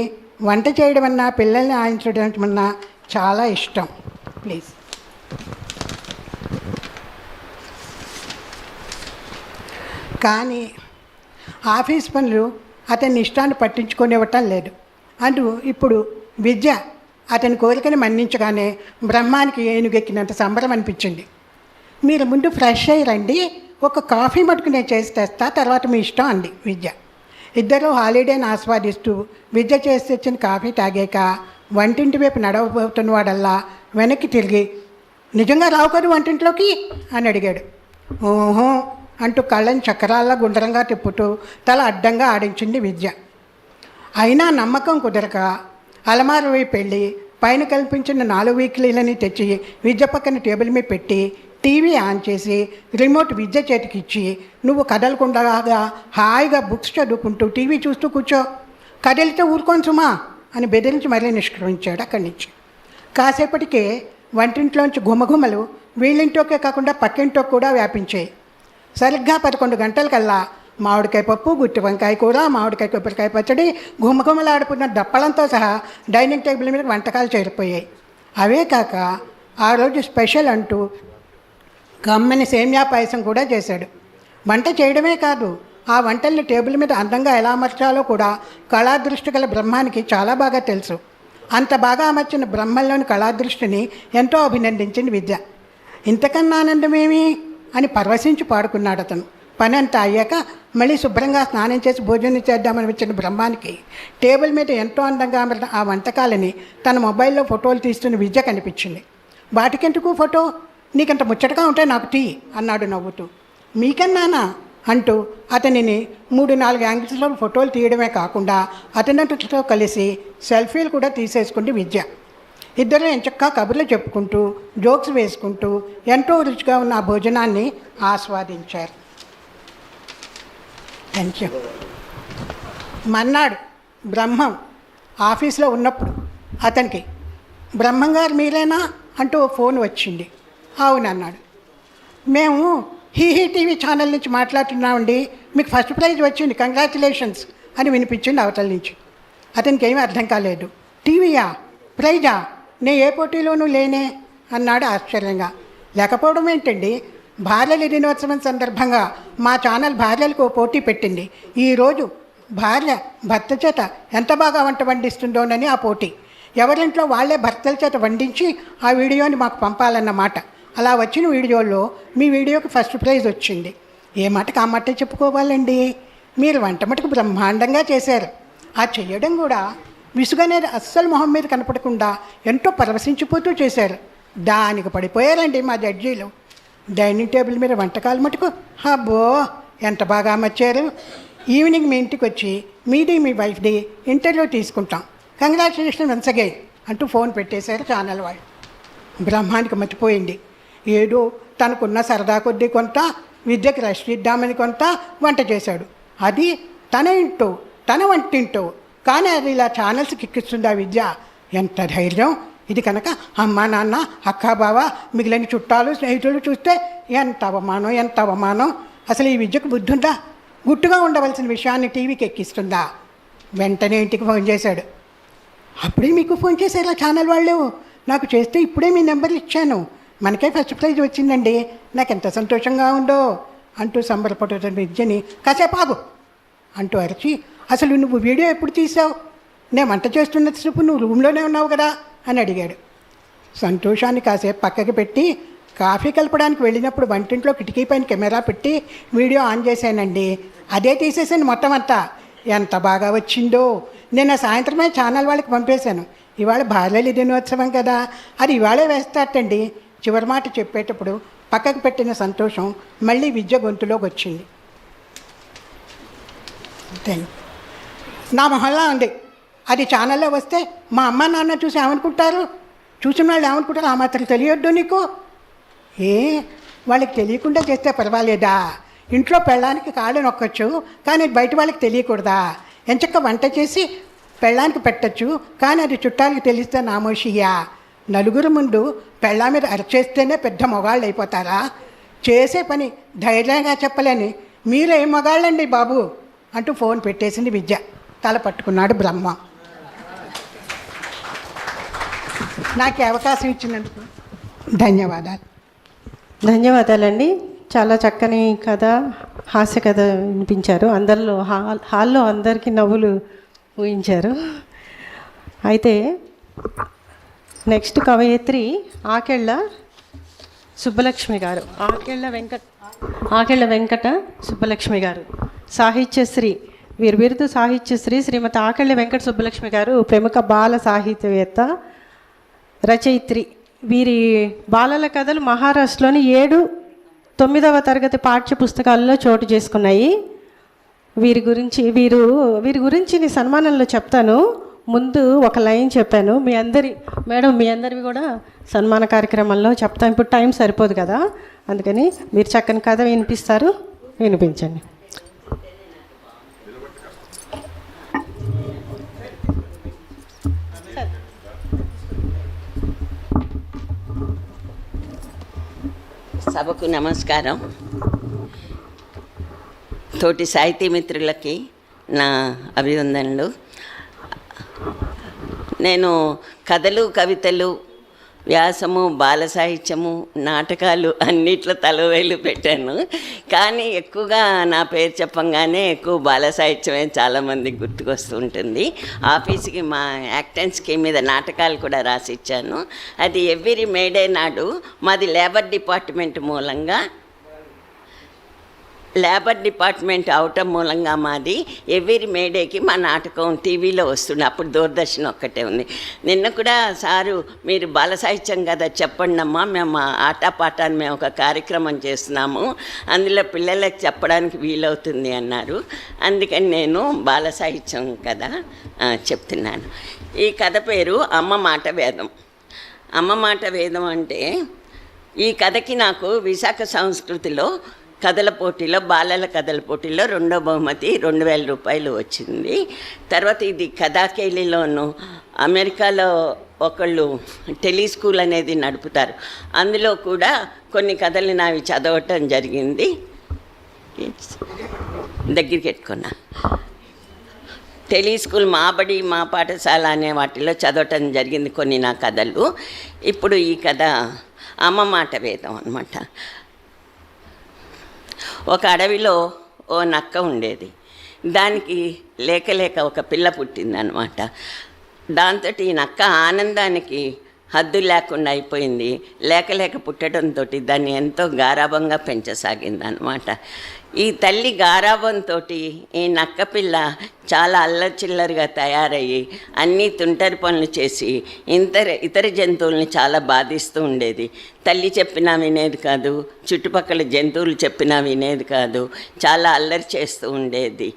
వంట చేయడం అన్నా పిల్లల్ని ఆయించడం అన్నా చాలా ఇష్టం. ప్లీజ్. కానీ ఆఫీస్ పనులు అతని ఇష్టాన్ని పట్టించుకునేవటం లేదు. అంటూ ఇప్పుడు విద్య అతని కోరికని మన్నించగానే బ్రహ్మానికి ఏనుగెక్కినంత సంబరం అనిపించింది. మీరు ముందు ఫ్రెష్ అయ్యి రండి, ఒక కాఫీ మటుకు నేను చేసి తెస్తా, తర్వాత మీ ఇష్టం అంది విద్య. ఇద్దరూ హాలిడేని ఆస్వాదిస్తూ విద్య చేసి తెచ్చిన కాఫీ తాగాక వంటింటి వైపు నడవబోతున్న వాడల్లా వెనక్కి తిరిగి, నిజంగా రావు కదా వంటింట్లోకి అని అడిగాడు. ఓహో అంటూ కళ్ళని చక్రాల్లా గుండ్రంగా తిప్పుతూ తల అడ్డంగా ఆడించింది విద్య. అయినా నమ్మకం కుదరక అలమారు వైపు వెళ్ళి పైన కల్పించిన 4 వీక్లీలని తెచ్చి విద్య పక్కన టేబుల్ మీద పెట్టి టీవీ ఆన్ చేసి రిమోట్ విద్య చేతికి ఇచ్చి, నువ్వు కదలకుండా హాయిగా బుక్స్ చదువుకుంటూ టీవీ చూస్తూ కూర్చో, కదిలితే ఊరుకోను సుమా అని బెదిరించి మరీ నిష్క్రమించాడు అక్కడి నుంచి. కాసేపటికే వంటింట్లోంచి గుమగుమలు వీళ్ళింటోకే కాకుండా పక్కింటో కూడా వ్యాపించాయి. సరిగ్గా 11 గంటలకల్లా మామిడికాయ పప్పు, గుత్తి వంకాయ కూర, మామిడికాయ కొబ్బరికాయ పచ్చడి, గుమగుమలాడుకున్న దప్పలంతో సహా డైనింగ్ టేబుల్ మీద వంటకాలు చేరిపోయాయి. అవే కాక ఆ రోజు స్పెషల్ అంటూ కమ్మని సేమియా పాయసం కూడా చేశాడు. వంట చేయడమే కాదు, ఆ వంటల్ని టేబుల్ మీద అందంగా ఎలా అమర్చాలో కూడా కళాదృష్టి గల బ్రహ్మానికి చాలా బాగా తెలుసు. అంత బాగా అమర్చిన బ్రహ్మంలోని కళాదృష్టిని ఎంతో అభినందించింది విద్య. ఇంతకన్నా ఆనందమేమి అని పరవశించి పాడుకున్నాడు అతను. పని అంతా అయ్యాక మళ్ళీ శుభ్రంగా స్నానం చేసి భోజనం చేద్దామని వచ్చిన బ్రహ్మానికి టేబుల్ మీద ఎంతో అందంగా అమరిన ఆ వంటకాలని తన మొబైల్లో ఫోటోలు తీస్తున్న విద్య కనిపించింది. వాటికెందుకు ఫోటో, నీకంత ముచ్చటగా ఉంటే నాకు తీ అన్నాడు నవ్వుతూ. మీకన్నానా అంటూ అతనిని 3-4 యాంగిల్స్లో ఫోటోలు తీయడమే కాకుండా అతనితో కలిసి సెల్ఫీలు కూడా తీసేసుకుంది విద్య. ఇద్దరు ఎంచక్కా కబుర్లు చెప్పుకుంటూ జోక్స్ వేసుకుంటూ ఎంతో రుచిగా ఉన్న ఆ భోజనాన్ని ఆస్వాదించారు. Thank you. మన్నాడు బ్రహ్మం ఆఫీస్లో ఉన్నప్పుడు అతనికి బ్రహ్మం గారు మీరేనా అంటూ ఫోన్ వచ్చింది. అవునన్నాడు. మేము హీ టీవీ ఛానల్ నుంచి మాట్లాడుతున్నామండి, మీకు ఫస్ట్ ప్రైజ్ వచ్చింది, కంగ్రాచులేషన్స్ అని వినిపించింది అవతల నుంచి. అతనికి ఏమీ అర్థం కాలేదు. టీవీయా, ప్రైజా, నే ఏ పోటీలోనూ లేనే అన్నాడు ఆశ్చర్యంగా. లేకపోవడం ఏంటండి, భార్యల దినోత్సవం సందర్భంగా మా ఛానల్ భార్యలకు పోటీ పెట్టింది. ఈరోజు భార్య భర్త చేత ఎంత బాగా వంట వండిస్తుందోనని ఆ పోటీ. ఎవరింట్లో వాళ్ళే భర్తల చేత వండించి ఆ వీడియోని మాకు పంపాలన్నమాట. అలా వచ్చిన వీడియోలో మీ వీడియోకి ఫస్ట్ ప్రైజ్ వచ్చింది. ఏ మాటకు ఆ మాట చెప్పుకోవాలండి. మీరు వంట మటుకు బ్రహ్మాండంగా చేశారు. ఆ చెయ్యడం కూడా విసుగనేది అస్సలు మొహం మీద కనపడకుండా ఎంతో పరవశించిపోతూ చేశారు. దానికి పడిపోయారండి మా జడ్జీలు. డైనింగ్ టేబుల్ మీద వంటకాలు మటుకు అబ్బో ఎంత బాగా అమర్చారు. ఈవినింగ్ మీ ఇంటికి వచ్చి మీది మీ వైఫ్ది ఇంటర్వ్యూ తీసుకుంటాం, కంగ్రాచులేషన్ వన్స్ అగైన్ అంటూ ఫోన్ పెట్టేశారు ఛానల్ వాళ్ళు. బ్రహ్మానికి మర్చిపోయింది. ఏదో తనకున్న సరదా కొద్దీ కొంత, విద్యకి రెస్ట్ ఇద్దామని కొంత వంట చేశాడు. అది తన ఇంటో తన వంటింటో, కానీ అది ఇలా ఛానల్స్కి ఎక్కిస్తుంది ఆ విద్య. ఎంత ధైర్యం! ఇది కనుక అమ్మ నాన్న అక్క బావ మిగిలిన చుట్టాలు స్నేహితులు చూస్తే ఎంత అవమానం, ఎంత అవమానం. అసలు ఈ విద్యకు బుద్ధి ఉందా? గుట్టుగా ఉండవలసిన విషయాన్ని టీవీకి ఎక్కిస్తుందా? వెంటనే ఇంటికి ఫోన్ చేశాడు. అప్పుడే మీకు ఫోన్ చేశారా ఛానల్ వాళ్ళు? నాకు చేస్తే ఇప్పుడే మీ నెంబర్లు ఇచ్చాను, మనకే ఫస్ట్ ప్రైజ్ వచ్చిందండి, నాకు ఎంత సంతోషంగా ఉందో అంటూ సంబరపడుతున్న విద్యని కాసేపు ఆగు అంటూ అరిచి, అసలు నువ్వు వీడియో ఎప్పుడు తీసావు? నేను వంట చేస్తున్నసేపు నువ్వు రూమ్లోనే ఉన్నావు కదా అని అడిగాడు. సంతోషాన్ని కాసేపు పక్కకి పెట్టి కాఫీ కలపడానికి వెళ్ళినప్పుడు వంటింట్లో కిటికీ పైన కెమెరా పెట్టి వీడియో ఆన్ చేశానండి, అదే తీసేసాను మొత్తం అంతా. ఎంత బాగా వచ్చిందో. నేను సాయంత్రమే ఛానల్ వాళ్ళకి పంపేశాను. ఇవాళ భార్యల దినోత్సవం కదా, అది ఇవాళే వేస్తాటండి. చివరి మాట చెప్పేటప్పుడు పక్కకు పెట్టిన సంతోషం మళ్ళీ విద్య గొంతులోకి వచ్చింది. నా మొహల్లా ఉంది. అది ఛానల్లో వస్తే మా అమ్మ నాన్న చూసి ఏమనుకుంటారు? చూసిన వాళ్ళు ఏమనుకుంటారు? ఆ మాత్రం తెలియొద్దు నీకు? ఏ వాళ్ళకి తెలియకుండా చేస్తే పర్వాలేదా? ఇంట్లో పెళ్ళానికి కాళ్ళు నొక్కొచ్చు, కానీ బయట వాళ్ళకి తెలియకూడదా? ఎంచక్క వంట చేసి పెళ్ళానికి పెట్టచ్చు, కానీ అది చుట్టాలకి తెలిస్తే నామోషియా? నలుగురు ముందు పెళ్ళా మీద అరిచేస్తేనే పెద్ద మొగాళ్ళు అయిపోతారా? చేసే పని ధైర్యంగా చెప్పలేని మీరేం మొగాళ్ళండి బాబు అంటూ ఫోన్ పెట్టేసింది విద్య. తల పట్టుకున్నాడు బ్రహ్మ. నాకు అవకాశం ఇచ్చినందుకు ధన్యవాదాలు. ధన్యవాదాలండి. చాలా చక్కని కథ, హాస్య కథ వినిపించారు. అందరిలో హాల్లో అందరికీ నవ్వులు ఊహించారు. అయితే నెక్స్ట్ కవయిత్రి ఆకెళ్ళ సుబ్బలక్ష్మి గారు. ఆకెళ్ళ వెంకట సుబ్బలక్ష్మి గారు సాహిత్యశ్రీ. వీరి బిరుదు సాహిత్యశ్రీ. శ్రీమతి ఆకెళ్ళ వెంకట సుబ్బలక్ష్మి గారు ప్రముఖ బాల సాహిత్యవేత్త, రచయిత్రి. వీరి బాలల కథలు మహారాష్ట్రలోని 7, 9వ తరగతి పాఠ్య పుస్తకాల్లో చోటు చేసుకున్నాయి. వీరి గురించి నేను సన్మానంలో చెప్తాను. ముందు ఒక లైన్ చెప్పాను. మీ అందరివి కూడా సన్మాన కార్యక్రమంలో చెప్తాను. ఇప్పుడు టైం సరిపోదు కదా, అందుకని మీరు చక్కని కథ వినిపిస్తారు, వినిపించండి. సభకు నమస్కారం. తోటి సాహితీ మిత్రులకి నా అభివందనలు. నేను కథలు, కవితలు వ్యాసము, బాల సాహిత్యము, నాటకాలు అన్నిట్లో తలవేలు పెట్టాను. కానీ ఎక్కువగా నా పేరు చెప్పంగానే ఎక్కువ బాల సాహిత్యమే చాలామందికి గుర్తుకొస్తూ ఉంటుంది. ఆఫీస్కి మా యాక్టెన్స్కి మీద నాటకాలు కూడా రాసిచ్చాను. అది ఎవ్రీ మేడే నాడు మాది లేబర్ డిపార్ట్మెంట్ అవటం మూలంగా మాది ఎవ్రీ మేడేకి మా నాటకం టీవీలో వస్తుంది. అప్పుడు దూరదర్శన్ ఒక్కటే ఉంది. నిన్న కూడా సారు మీరు బాల సాహిత్యం కదా చెప్పండి అమ్మా, మేము ఆటపాఠాన్ని మేము ఒక కార్యక్రమం చేస్తున్నాము, అందులో పిల్లలకు చెప్పడానికి వీలవుతుంది అన్నారు. అందుకని నేను బాల సాహిత్యం కథ చెప్తున్నాను. ఈ కథ పేరు అమ్మ మాట వేదం. అమ్మ మాట వేదం అంటే ఈ కథకి నాకు విశాఖ సంస్కృతిలో కథల పోటీలో, బాలల కథల పోటీలో 2వ బహుమతి 2000 రూపాయలు వచ్చింది. తర్వాత ఇది కథాకేలిలోను అమెరికాలో ఒకళ్ళు టెలిస్కూల్ అనేది నడుపుతారు. అందులో కూడా కొన్ని కథలు నావి చదవటం జరిగింది. దగ్గరికి పెట్టుకున్నా. టెలిస్కూల్, మా బడి, మా పాఠశాల అనే వాటిలో చదవటం జరిగింది కొన్ని నా కథలు. ఇప్పుడు ఈ కథ అమ్మ మాట వేదం అన్నమాట. ఒక అడవిలో ఓ నక్క ఉండేది. దానికి లేక ఒక పిల్ల పుట్టిందనమాట. దాంతో ఈ నక్క ఆనందానికి హద్దు లేకుండా అయిపోయింది. లేక పుట్టడంతో దాన్ని ఎంతో గారాబంగా పెంచసాగింది అనమాట. ఈ తల్లి గారాబంతో ఈ నక్క పిల్ల చాలా అల్లచిల్లరిగా తయారయ్యి అన్నీ తుంటరి పనులు చేసి ఇతర జంతువుల్ని చాలా బాధిస్తూ ఉండేది. తల్లి చెప్పినా వినేది కాదు, చుట్టుపక్కల జంతువులు చెప్పినా వినేది కాదు, చాలా అల్లరి చేస్తూ ఉండేది.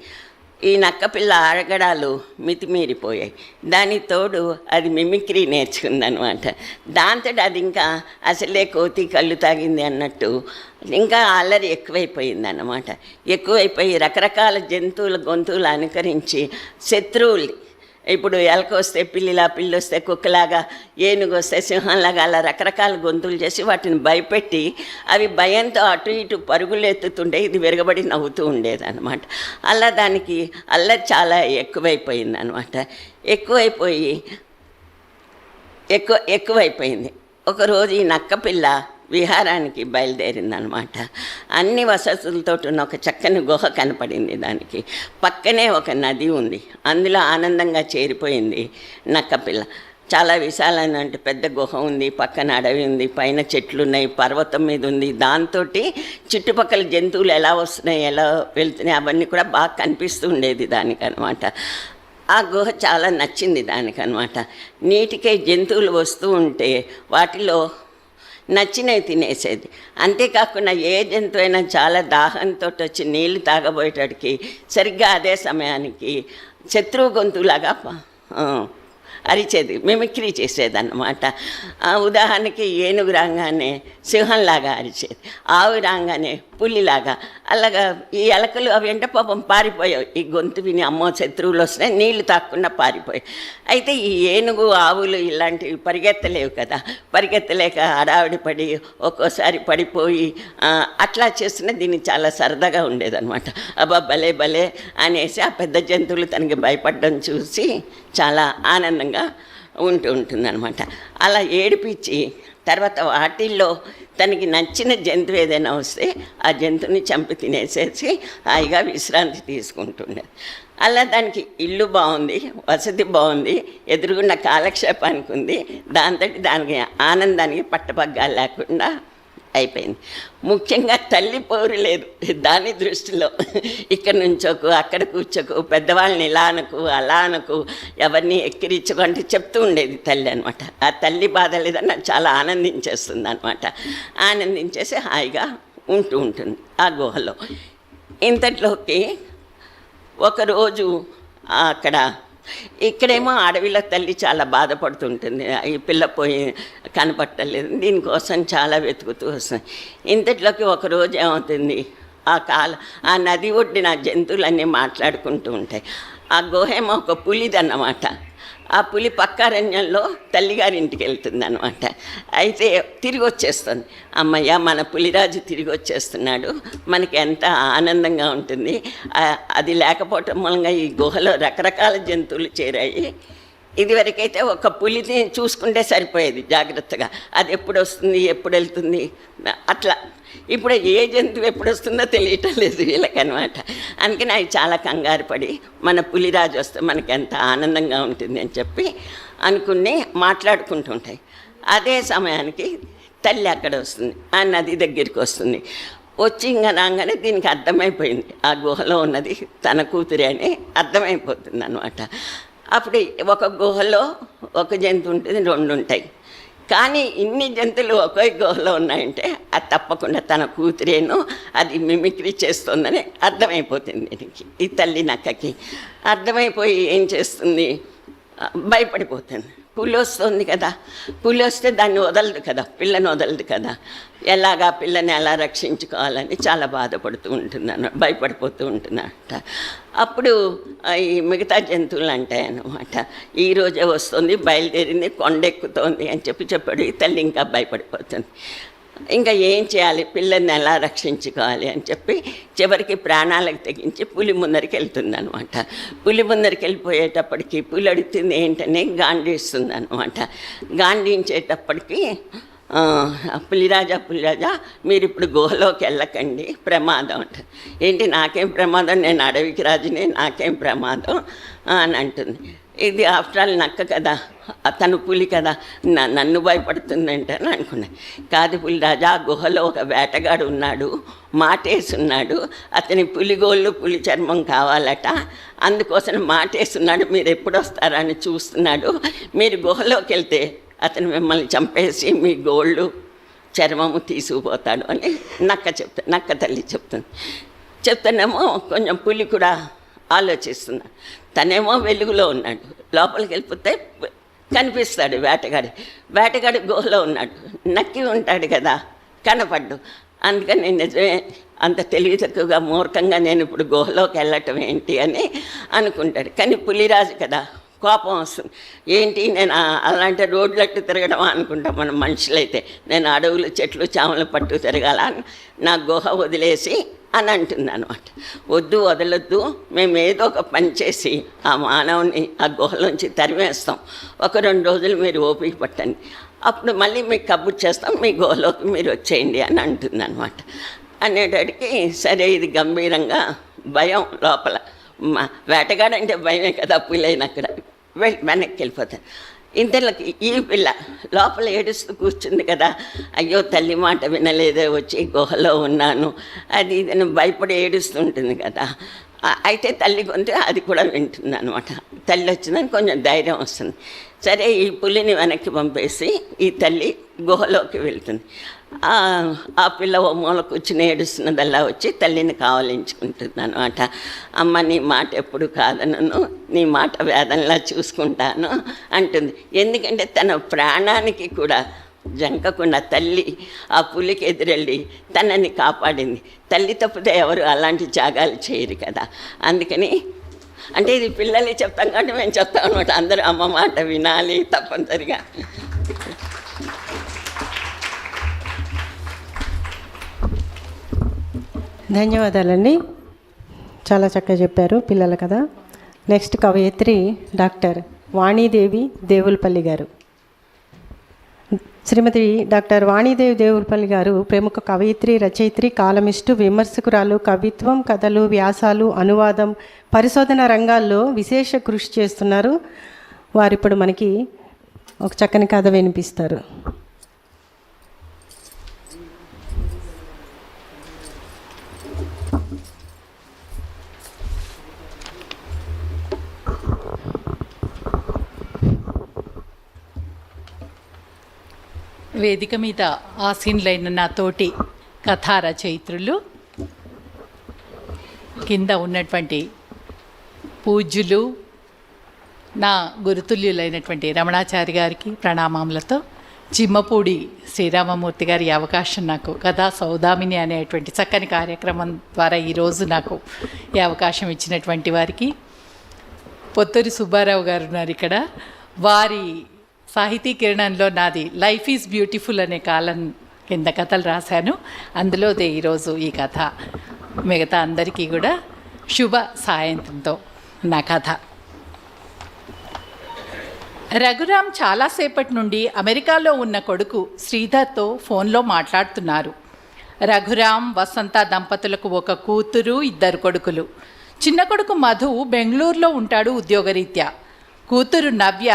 ఈ నక్కపిల్ల ఆడగడాలు మితిమీరిపోయాయి. దానికి తోడు అది మిమిక్రీ నేర్చుకుందనమాట. దాంతో అది ఇంకా అసలే కోతి కళ్ళు తాగింది అన్నట్టు ఇంకా అల్లరి ఎక్కువైపోయింది అన్నమాట. ఎక్కువైపోయి రకరకాల జంతువుల గొంతువులు అనుకరించి శత్రువులు, ఇప్పుడు ఎలకొస్తే పిల్లిలా, పిల్లి వస్తే కుక్కలాగా, ఏనుగు వస్తే సింహంలాగా అలా రకరకాల గొంతులు చేసి వాటిని భయపెట్టి అవి భయంతో అటు ఇటు పరుగులు ఎత్తుతుండే ఇది విరగబడి నవ్వుతూ ఉండేది అనమాట. అలా దానికి అల్లరి చాలా ఎక్కువైపోయింది అనమాట. ఎక్కువైపోయింది. ఒకరోజు ఈ నక్కపిల్ల విహారానికి బయలుదేరిందనమాట. అన్ని వసతులతో ఉన్న ఒక చక్కని గుహ కనపడింది దానికి. పక్కనే ఒక నది ఉంది. అందులో ఆనందంగా చేరిపోయింది నక్కపిల్ల. చాలా విశాలమైన అంటే పెద్ద గుహ ఉంది, పక్కన అడవి ఉంది, పైన చెట్లు ఉన్నాయి, పర్వతం మీద ఉంది. దాంతో చుట్టుపక్కల జంతువులు ఎలా వస్తున్నాయి, ఎలా వెళ్తున్నాయి అవన్నీ కూడా బాగా కనిపిస్తూ ఉండేది దానికనమాట. ఆ గుహ చాలా నచ్చింది దానికనమాట. నీటికై జంతువులు వస్తూ ఉంటే వాటిలో నచ్చినవి తినేసేది. అంతేకాకుండా ఏ జంతువు అయినా చాలా దాహంతో వచ్చి నీళ్ళు తాగబోయేటడికి సరిగ్గా అదే సమయానికి శత్రువు గొంతులాగా అరిచేది, మిమిక్రీ చేసేదన్నమాట. ఉదాహరణకి ఏనుగు రాగానే సింహంలాగా అరిచేది, ఆవు రాగానే పులిలాగా. అలాగా ఈ ఎలకలు అవి వెంట పాపం పారిపోయావు. ఈ గొంతు విని అమ్మో శత్రువులు వస్తున్నాయి, నీళ్లు తాకుండా పారిపోయాయి. అయితే ఈ ఏనుగు, ఆవులు ఇలాంటివి పరిగెత్తలేవు కదా. పరిగెత్తలేక హడావిడి పడి ఒక్కోసారి పడిపోయి అట్లా చేస్తున్న దీన్ని చాలా సరదాగా ఉండేదన్నమాట. అబ్బా భలే భలే అనేసి ఆ పెద్ద జంతువులు తనకి భయపడడం చూసి చాలా ఆనందంగా ఉంటుందన్నమాట. అలా ఏడిపించి తర్వాత వాటిల్లో తనకి నచ్చిన జంతువు ఏదైనా వస్తే ఆ జంతువుని చంపి తినేసేసి హాయిగా విశ్రాంతి తీసుకుంటుండేది. అలా దానికి ఇల్లు బాగుంది, వసతి బాగుంది, ఎదురుగున్న కాలక్షేపానికి ఉంది. దాంతో దానికి ఆనందానికి పట్టపగ్గాలు లేకుండా అయిపోయింది. ముఖ్యంగా తల్లి పౌరు లేదు దాని దృష్టిలో. ఇక్కడ నుంచోకు, అక్కడ కూర్చోకు, పెద్దవాళ్ళని ఇలా అనుకు, అలా అనుకు, ఎవరిని ఎక్కిరించుకు అంటే చెప్తూ ఉండేది తల్లి అనమాట. ఆ తల్లి బాధ లేదని నాకు చాలా ఆనందించేస్తుంది అనమాట. ఆనందించేసి హాయిగా ఉంటుంది ఆ గుహలో. ఇంతట్లోకి ఒకరోజు ఇక్కడేమో అడవిలో తల్లి చాలా బాధపడుతుంటుంది. ఈ పిల్ల పోయి కనపట్టలేదు, దీనికోసం చాలా వెతుకుతూ వస్తుంది. ఇంతట్లోకి ఒకరోజు ఏమవుతుంది, ఆ నది ఒడ్డిన జంతువులన్నీ మాట్లాడుకుంటూ ఉంటాయి. ఆ గుహేమో ఒక పులిదన్నమాట. ఆ పులి పక్కారణ్యంలో తల్లిగారి ఇంటికి వెళ్తుంది అనమాట. అయితే తిరిగి వచ్చేస్తుంది. అమ్మయ్య మన పులిరాజు తిరిగి వచ్చేస్తున్నాడు, మనకి ఎంత ఆనందంగా ఉంటుంది. అది లేకపోవటం మూలంగా ఈ గుహలో రకరకాల జంతువులు చేరాయి. ఇదివరకైతే ఒక పులిని చూసుకుంటే సరిపోయేది జాగ్రత్తగా, అది ఎప్పుడు వస్తుంది ఎప్పుడు వెళ్తుంది అట్లా. ఇప్పుడు ఏ జంతువు ఎప్పుడు వస్తుందో తెలియటం లేదు వీళ్ళకనమాట. అందుకని అవి చాలా కంగారు పడి మన పులిరాజు వస్తే మనకి ఎంత ఆనందంగా ఉంటుంది అని చెప్పి అనుకుని మాట్లాడుకుంటుంటాయి. అదే సమయానికి తల్లి అక్కడ వస్తుంది, ఆ నది దగ్గరికి వస్తుంది. వచ్చి ఇంకా రాగానే దీనికి అర్థమైపోయింది ఆ గుహలో ఉన్నది తన కూతురే అని అర్థమైపోతుంది అనమాట. అప్పుడు ఒక గుహలో ఒక జంతువు ఉంటుంది, 2 ఉంటాయి. కానీ ఇన్ని జంతువులు ఒకే గుహలో ఉన్నాయంటే అది తప్పకుండా తన కూతురేను అది మిమిక్రీ చేస్తుందని అర్థమైపోతుంది దీనికి. ఈ తల్లి నక్కకి అర్థమైపోయి ఏం చేస్తుంది, భయపడిపోతుంది. పులి వస్తుంది కదా, పులి వస్తే దాన్ని వదలదు కదా, పిల్లని వదలదు కదా, ఎలాగా పిల్లని ఎలా రక్షించుకోవాలని చాలా బాధపడుతూ ఉంటున్నాను, భయపడిపోతూ ఉంటున్నట్ట. అప్పుడు ఈ మిగతా జంతువులు అంటాయి అన్నమాట, ఈరోజే వస్తుంది, బయలుదేరింది, కొండెక్కుతోంది అని చెప్పాడు. ఈ తల్లి ఇంకా భయపడిపోతుంది. ఇంకా ఏం చేయాలి, పిల్లల్ని ఎలా రక్షించుకోవాలి అని చెప్పి చివరికి ప్రాణాలకు తెగించి పులి ముందరికి వెళ్తుంది అనమాట. పులి ముందరికి వెళ్ళిపోయేటప్పటికి పులి అడుగుతుంది ఏంటనే గాంధీస్తుంది అనమాట. గాంధీంచేటప్పటికి పులిరాజా మీరు ఇప్పుడు గుహలోకి వెళ్ళకండి, ప్రమాదం అంట. ఏంటి నాకేం ప్రమాదం, నేను అడవికి రాజునే, నాకేం ప్రమాదం అని అంటుంది. ఇది ఆఫ్టర్ ఆల్ నక్క కదా, తను పులి కదా, నన్ను భయపడుతుందంటే అని అనుకున్నాను. కాదు పులిరాజా, ఆ గుహలో ఒక వేటగాడు ఉన్నాడు, మాటేసున్నాడు, అతని పులిగోళ్ళు పులి చర్మం కావాలట, అందుకోసం మాటేస్తున్నాడు, మీరు ఎప్పుడు వస్తారని చూస్తున్నాడు, మీరు గుహలోకి వెళ్తే అతను మిమ్మల్ని చంపేసి మీ గోళ్ళు చర్మము తీసుకుపోతాడు అని నక్క తల్లి చెప్తానేమో కొంచెం పులి కూడా ఆలోచిస్తున్నాడు. తనేమో వెలుగులో ఉన్నాడు, లోపలికి వెళ్ళిపోతే కనిపిస్తాడు వేటగాడు గుహలో ఉన్నాడు, నక్కి ఉంటాడు కదా, కనపడ్డు. అందుకని నిజమే అంత తెలివి తక్కువగా మూర్ఖంగా నేను ఇప్పుడు గుహలోకి వెళ్ళటం ఏంటి అని అనుకుంటాడు. కానీ పులిరాజు కదా, కోపం వస్తుంది. ఏంటి నేను అలాంటి రోడ్లట్టు తిరగడం అనుకుంటాం మనం మనుషులైతే, నేను అడవులు చెట్లు చామలు పట్టు తిరగాల, నా గుహ వదిలేసి అని అంటుంది అనమాట. వదలొద్దు, మేము ఏదో ఒక పని చేసి ఆ మానవుని ఆ గుహలోంచి తరిమేస్తాం, 1-2 రోజులు మీరు ఓపిక పట్టండి, అప్పుడు మళ్ళీ మీకు కబుర్ చేస్తాం, మీ గుహలోకి మీరు వచ్చేయండి అని అంటుంది అనమాట. అనేటడికి సరే, ఇది గంభీరంగా భయం లోపల, వేటగాడంటే భయమే కదా, పులైన అక్కడ వెనక్కి వెళ్ళిపోతాను. ఇంతలోకి ఈ పిల్ల లోపల ఏడుస్తూ కూర్చుంది కదా, అయ్యో తల్లి మాట వినలేదే, వచ్చి గుహలో ఉన్నాను అది ఇది భయపడి ఏడుస్తుంటుంది కదా. అయితే తల్లి కొంటే అది కూడా వింటుంది అనమాట. తల్లి వచ్చిందని కొంచెం ధైర్యం వస్తుంది. సరే, ఈ పులిని వెనక్కి పంపేసి ఈ తల్లి గుహలోకి వెళ్తుంది. ఆ పిల్ల ఓ మూల కూర్చుని ఏడుస్తున్నదల్లా వచ్చి తల్లిని కావలించుకుంటుంది అనమాట. అమ్మ, నీ మాట ఎప్పుడు కాదనను, నీ మాట వేదంలా చూసుకుంటాను అంటుంది. ఎందుకంటే తన ప్రాణానికి కూడా జంకకుండా తల్లి ఆ పులికి ఎదురెళ్ళి తనని కాపాడింది. తల్లి తప్పితే ఎవరు అలాంటి త్యాగాలు చేయరు కదా. అందుకని అంటే ఇది పిల్లలే చెప్తాం కాబట్టి మేము చెప్తాం అనమాట. అందరూ అమ్మ మాట వినాలి తప్పనిసరిగా. ధన్యవాదాలండి, చాలా చక్కగా చెప్పారు పిల్లల కదా. నెక్స్ట్ కవయిత్రి డాక్టర్ వాణీదేవి దేవులపల్లి గారు. శ్రీమతి డాక్టర్ వాణీదేవి దేవులపల్లి గారు ప్రముఖ కవయిత్రి, రచయిత్రి, కాలమిస్టు, విమర్శకురాలు, కవిత్వం, కథలు, వ్యాసాలు, అనువాదం, పరిశోధన రంగాల్లో విశేష కృషి చేస్తున్నారు. వారు ఇప్పుడు మనకి ఒక చక్కని కథ వినిపిస్తారు. వేదిక మీద ఆసీనులైన నా తోటి కథా రచయిత్రులు, కింద ఉన్నటువంటి పూజ్యులు, నా గురుతుల్యులైనటువంటి రమణాచారి గారికి ప్రణామములతో, చిమ్మపూడి శ్రీరామమూర్తి గారి అవకాశం నాకు కథా సౌదామిని అనేటువంటి చక్కని కార్యక్రమం ద్వారా ఈరోజు నాకు ఈ అవకాశం ఇచ్చినటువంటి వారికి, పొత్తూరి సుబ్బారావు గారు ఉన్నారు ఇక్కడ, వారి సాహితీ కిరణంలో నాది లైఫ్ ఈజ్ బ్యూటిఫుల్ అనే కాలం కింద కథలు రాశాను. అందులోదే ఈరోజు ఈ కథ. మిగతా అందరికీ కూడా శుభ సాయంత్రంతో నా కథ. రఘురామ్ చాలాసేపటి నుండి అమెరికాలో ఉన్న కొడుకు శ్రీధర్తో ఫోన్లో మాట్లాడుతున్నారు. రఘురామ్, వసంత దంపతులకు ఒక కూతురు, 2 కొడుకులు. చిన్న కొడుకు మధు బెంగళూరులో ఉంటాడు ఉద్యోగరీత్యా. కూతురు నవ్య,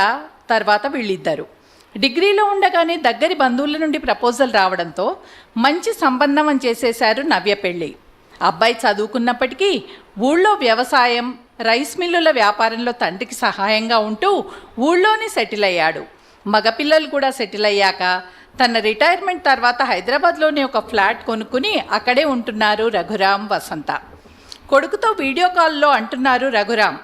తర్వాత వీళ్ళిద్దరు. డిగ్రీలో ఉండగానే దగ్గరి బంధువుల నుండి ప్రపోజల్ రావడంతో మంచి సంబంధం అని చేసేశారు నవ్య పెళ్ళి. అబ్బాయి చదువుకున్నప్పటికీ ఊళ్ళో వ్యవసాయం, రైస్ మిల్లుల వ్యాపారంలో తండ్రికి సహాయంగా ఉంటూ ఊళ్ళోనే సెటిల్ అయ్యాడు. మగపిల్లలు కూడా సెటిల్ అయ్యాక తన రిటైర్మెంట్ తర్వాత హైదరాబాద్లోనే ఒక ఫ్లాట్ కొనుక్కుని అక్కడే ఉంటున్నారు రఘురామ్, వసంత. కొడుకుతో వీడియో కాల్లో అంటున్నారు రఘురామ్,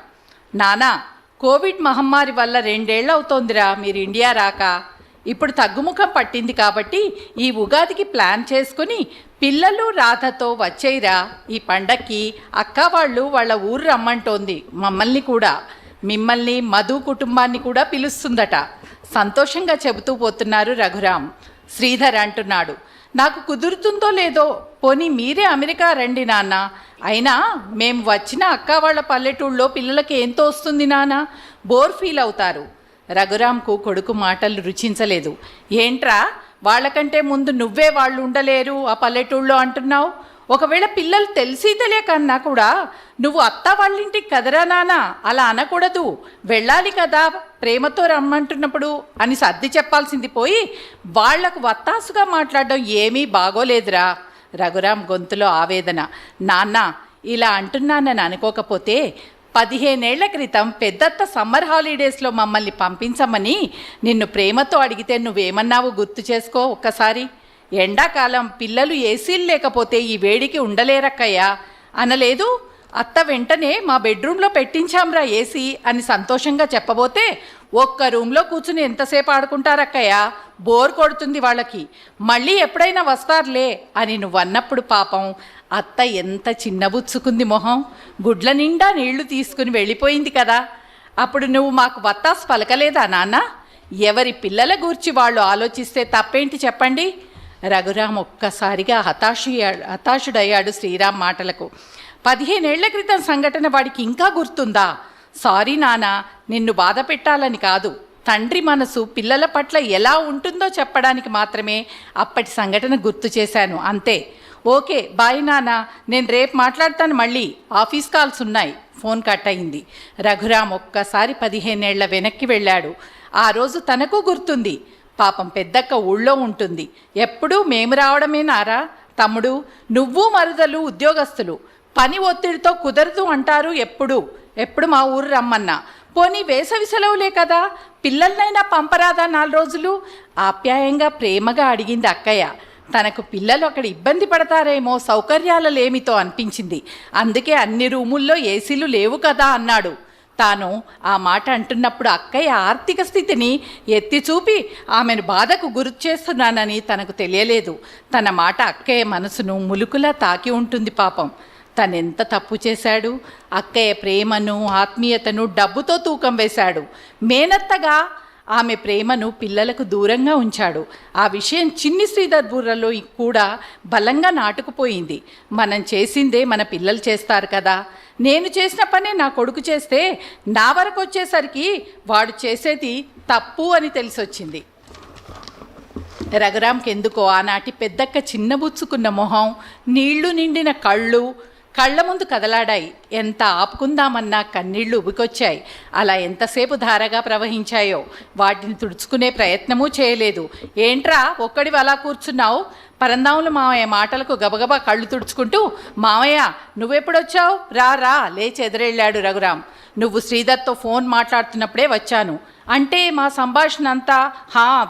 నానా కోవిడ్ మహమ్మారి వల్ల 2 ఏళ్ళు అవుతోందిరా మీరు ఇండియా రాక. ఇప్పుడు తగ్గుముఖం పట్టింది కాబట్టి ఈ ఉగాదికి ప్లాన్ చేసుకుని పిల్లలు రాధతో వచ్చేయిరా, ఈ పండక్కి అక్క వాళ్ళు వాళ్ళ ఊరు రమ్మంటోంది, మమ్మల్ని కూడా, మిమ్మల్ని మధు కుటుంబాన్ని కూడా పిలుస్తుందట. సంతోషంగా చెబుతూ పోతున్నారు రఘురామ్. శ్రీధర్ అంటున్నాడు, నాకు కుదురుతుందో లేదో, పోనీ మీరే అమెరికా రండి నాన్న. అయినా మేము వచ్చిన అక్క వాళ్ళ పల్లెటూళ్ళలో పిల్లలకి ఎంతో వస్తుంది నాన్న, బోర్ ఫీల్ అవుతారు. రఘురామ్కు కొడుకు మాటలు రుచించలేదు. ఏంట్రా వాళ్ళకంటే ముందు నువ్వే వాళ్ళు ఉండలేరు ఆ పల్లెటూళ్ళలో అంటున్నావు? ఒకవేళ పిల్లలు తెలిసి తెలియకన్నా కూడా నువ్వు అత్త వాళ్ళింటికి కదరా నానా, అలా అనకూడదు, వెళ్ళాలి కదా ప్రేమతో రమ్మంటున్నప్పుడు అని సర్ది చెప్పాల్సింది పోయి వాళ్లకు వత్తాసుగా మాట్లాడడం ఏమీ బాగోలేదురా. రఘురామ్ గొంతులో ఆవేదన. నాన్న ఇలా అంటున్నానని అనుకోకపోతే 15 ఏళ్ల క్రితం పెద్దత్త సమ్మర్ హాలిడేస్లో మమ్మల్ని పంపించమని నిన్ను ప్రేమతో అడిగితే నువ్వేమన్నావు గుర్తు చేసుకో ఒక్కసారి. ఎండాకాలం పిల్లలు ఏసీలు లేకపోతే ఈ వేడికి ఉండలేరక్కయ్యా అనలేదు? అత్త వెంటనే మా బెడ్రూమ్లో పెట్టించాంరా ఏసీ అని సంతోషంగా చెప్పబోతే ఒక్క రూమ్లో కూర్చుని ఎంతసేపు ఆడుకుంటారక్కయ్యా, బోర్ కొడుతుంది వాళ్ళకి, మళ్ళీ ఎప్పుడైనా వస్తారులే అని నువ్వన్నప్పుడు పాపం అత్త ఎంత చిన్నబుచ్చుకుంది మొహం, గుడ్ల నిండా నీళ్లు తీసుకుని వెళ్ళిపోయింది కదా. అప్పుడు నువ్వు మాకు వత్తాసు పలకలేదా నాన్న? ఎవరి పిల్లల గూర్చి వాళ్ళు ఆలోచిస్తే తప్పేంటి చెప్పండి. రఘురామ్ ఒక్కసారిగా హతాశుడయ్యాడు శ్రీరామ్ మాటలకు. 15 ఏళ్ల క్రితం సంఘటన వాడికి ఇంకా గుర్తుందా? సారీ నాన్న, నిన్ను బాధ పెట్టాలని కాదు, తండ్రి మనసు పిల్లల పట్ల ఎలా ఉంటుందో చెప్పడానికి మాత్రమే అప్పటి సంఘటన గుర్తు చేశాను అంతే. ఓకే బాయ్ నాన్న, నేను రేపు మాట్లాడతాను, మళ్ళీ ఆఫీస్ కాల్స్ ఉన్నాయి. ఫోన్ కట్ అయింది. రఘురామ్ ఒక్కసారి 15 ఏళ్ల వెనక్కి వెళ్ళాడు. ఆ రోజు తనకు గుర్తుంది. పాపం పెద్దక్క ఊళ్ళో ఉంటుంది, ఎప్పుడూ మేము రావడమేనారా తమ్ముడు, నువ్వు మరుదలు ఉద్యోగస్తులు, పని ఒత్తిడితో కుదరదు అంటారు. ఎప్పుడు మా ఊరు రమ్మన్నా, పోనీ వేసవి సెలవులే కదా పిల్లలనైనా పంపరాదా 4 రోజులు? ఆప్యాయంగా ప్రేమగా అడిగింది అక్కయ్య. తనకు పిల్లలు అక్కడ ఇబ్బంది పడతారేమో సౌకర్యాలలేమితో అనిపించింది. అందుకే అన్ని రూముల్లో ఏసీలు లేవు కదా అన్నాడు. తాను ఆ మాట అంటున్నప్పుడు అక్కయ్య ఆర్థిక స్థితిని ఎత్తి చూపి ఆమెను బాధకు గురి చేస్తున్నానని తనకు తెలియలేదు. తన మాట అక్కయ్య మనసును ములుకులా తాకి ఉంటుంది పాపం. తనెంత తప్పు చేశాడు? అక్కయ్య ప్రేమను, ఆత్మీయతను డబ్బుతో తూకం వేశాడు. మేనత్తగా ఆమె ప్రేమను పిల్లలకు దూరంగా ఉంచాడు. ఆ విషయం చిన్ని శ్రీధర్ బుర్రలో కూడా బలంగా నాటుకుపోయింది. మనం చేసిందే మన పిల్లలు చేస్తారు కదా, నేను చేసిన పనే నా కొడుకు చేస్తే నా వరకు వచ్చేసరికి వాడు చేసేది తప్పు అని తెలిసొచ్చింది. రఘురామ్కి ఎందుకో ఆనాటి పెద్దక్క చిన్నబుచ్చుకున్న మొహం, నీళ్లు నిండిన కళ్ళ ముందు కదలాడాయి. ఎంత ఆపుకుందామన్నా కన్నీళ్లు ఉబికొచ్చాయి. అలా ఎంతసేపు ధారగా ప్రవహించాయో వాటిని తుడుచుకునే ప్రయత్నమూ చేయలేదు. ఏంట్రా ఒక్కడివి అలా కూర్చున్నావు? పరందాములు మామయ్య మాటలకు గబగబా కళ్ళు తుడుచుకుంటూ, మామయ్య నువ్వెప్పుడొచ్చావు? రా లేచి ఎదురెళ్ళాడు రఘురామ్. నువ్వు శ్రీధర్తో ఫోన్ మాట్లాడుతున్నప్పుడే వచ్చాను. అంటే మా సంభాషణ అంతా?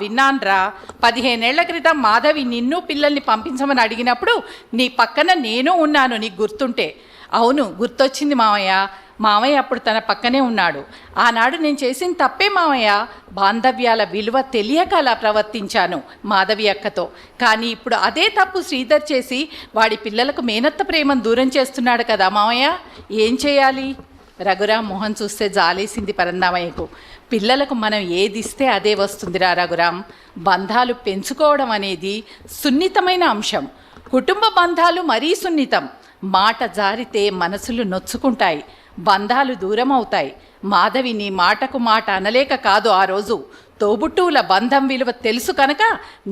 విన్నాన్రా. 15 ఏళ్ల క్రితం మాధవి నిన్ను పిల్లల్ని పంపించమని అడిగినప్పుడు నీ పక్కన నేను ఉన్నాను, నీకు గుర్తుంటే. అవును గుర్తొచ్చింది మామయ్య అప్పుడు తన పక్కనే ఉన్నాడు. ఆనాడు నేను చేసిన తప్పే మామయ్య, బాంధవ్యాల విలువ తెలియక అలా ప్రవర్తించాను మాధవి అక్కతో. కానీ ఇప్పుడు అదే తప్పు శ్రీధర్ చేసి వాడి పిల్లలకు మేనత్త ప్రేమను దూరం చేస్తున్నాడు కదా మామయ్య, ఏం చేయాలి? రఘురామ్ మొహం చూస్తే జాలేసింది పరందామయ్యకు. పిల్లలకు మనం ఏదిస్తే అదే వస్తుందిరా రఘురామ్. బంధాలు పెంచుకోవడం అనేది సున్నితమైన అంశం. కుటుంబ బంధాలు మరీ సున్నితం. మాట జారితే మనసులు నొచ్చుకుంటాయి. బంధాలు దూరం అవుతాయి. మాధవి నీ మాటకు మాట అనలేక కాదు ఆ రోజు. తోబుట్టువుల బంధం విలువ తెలుసు కనుక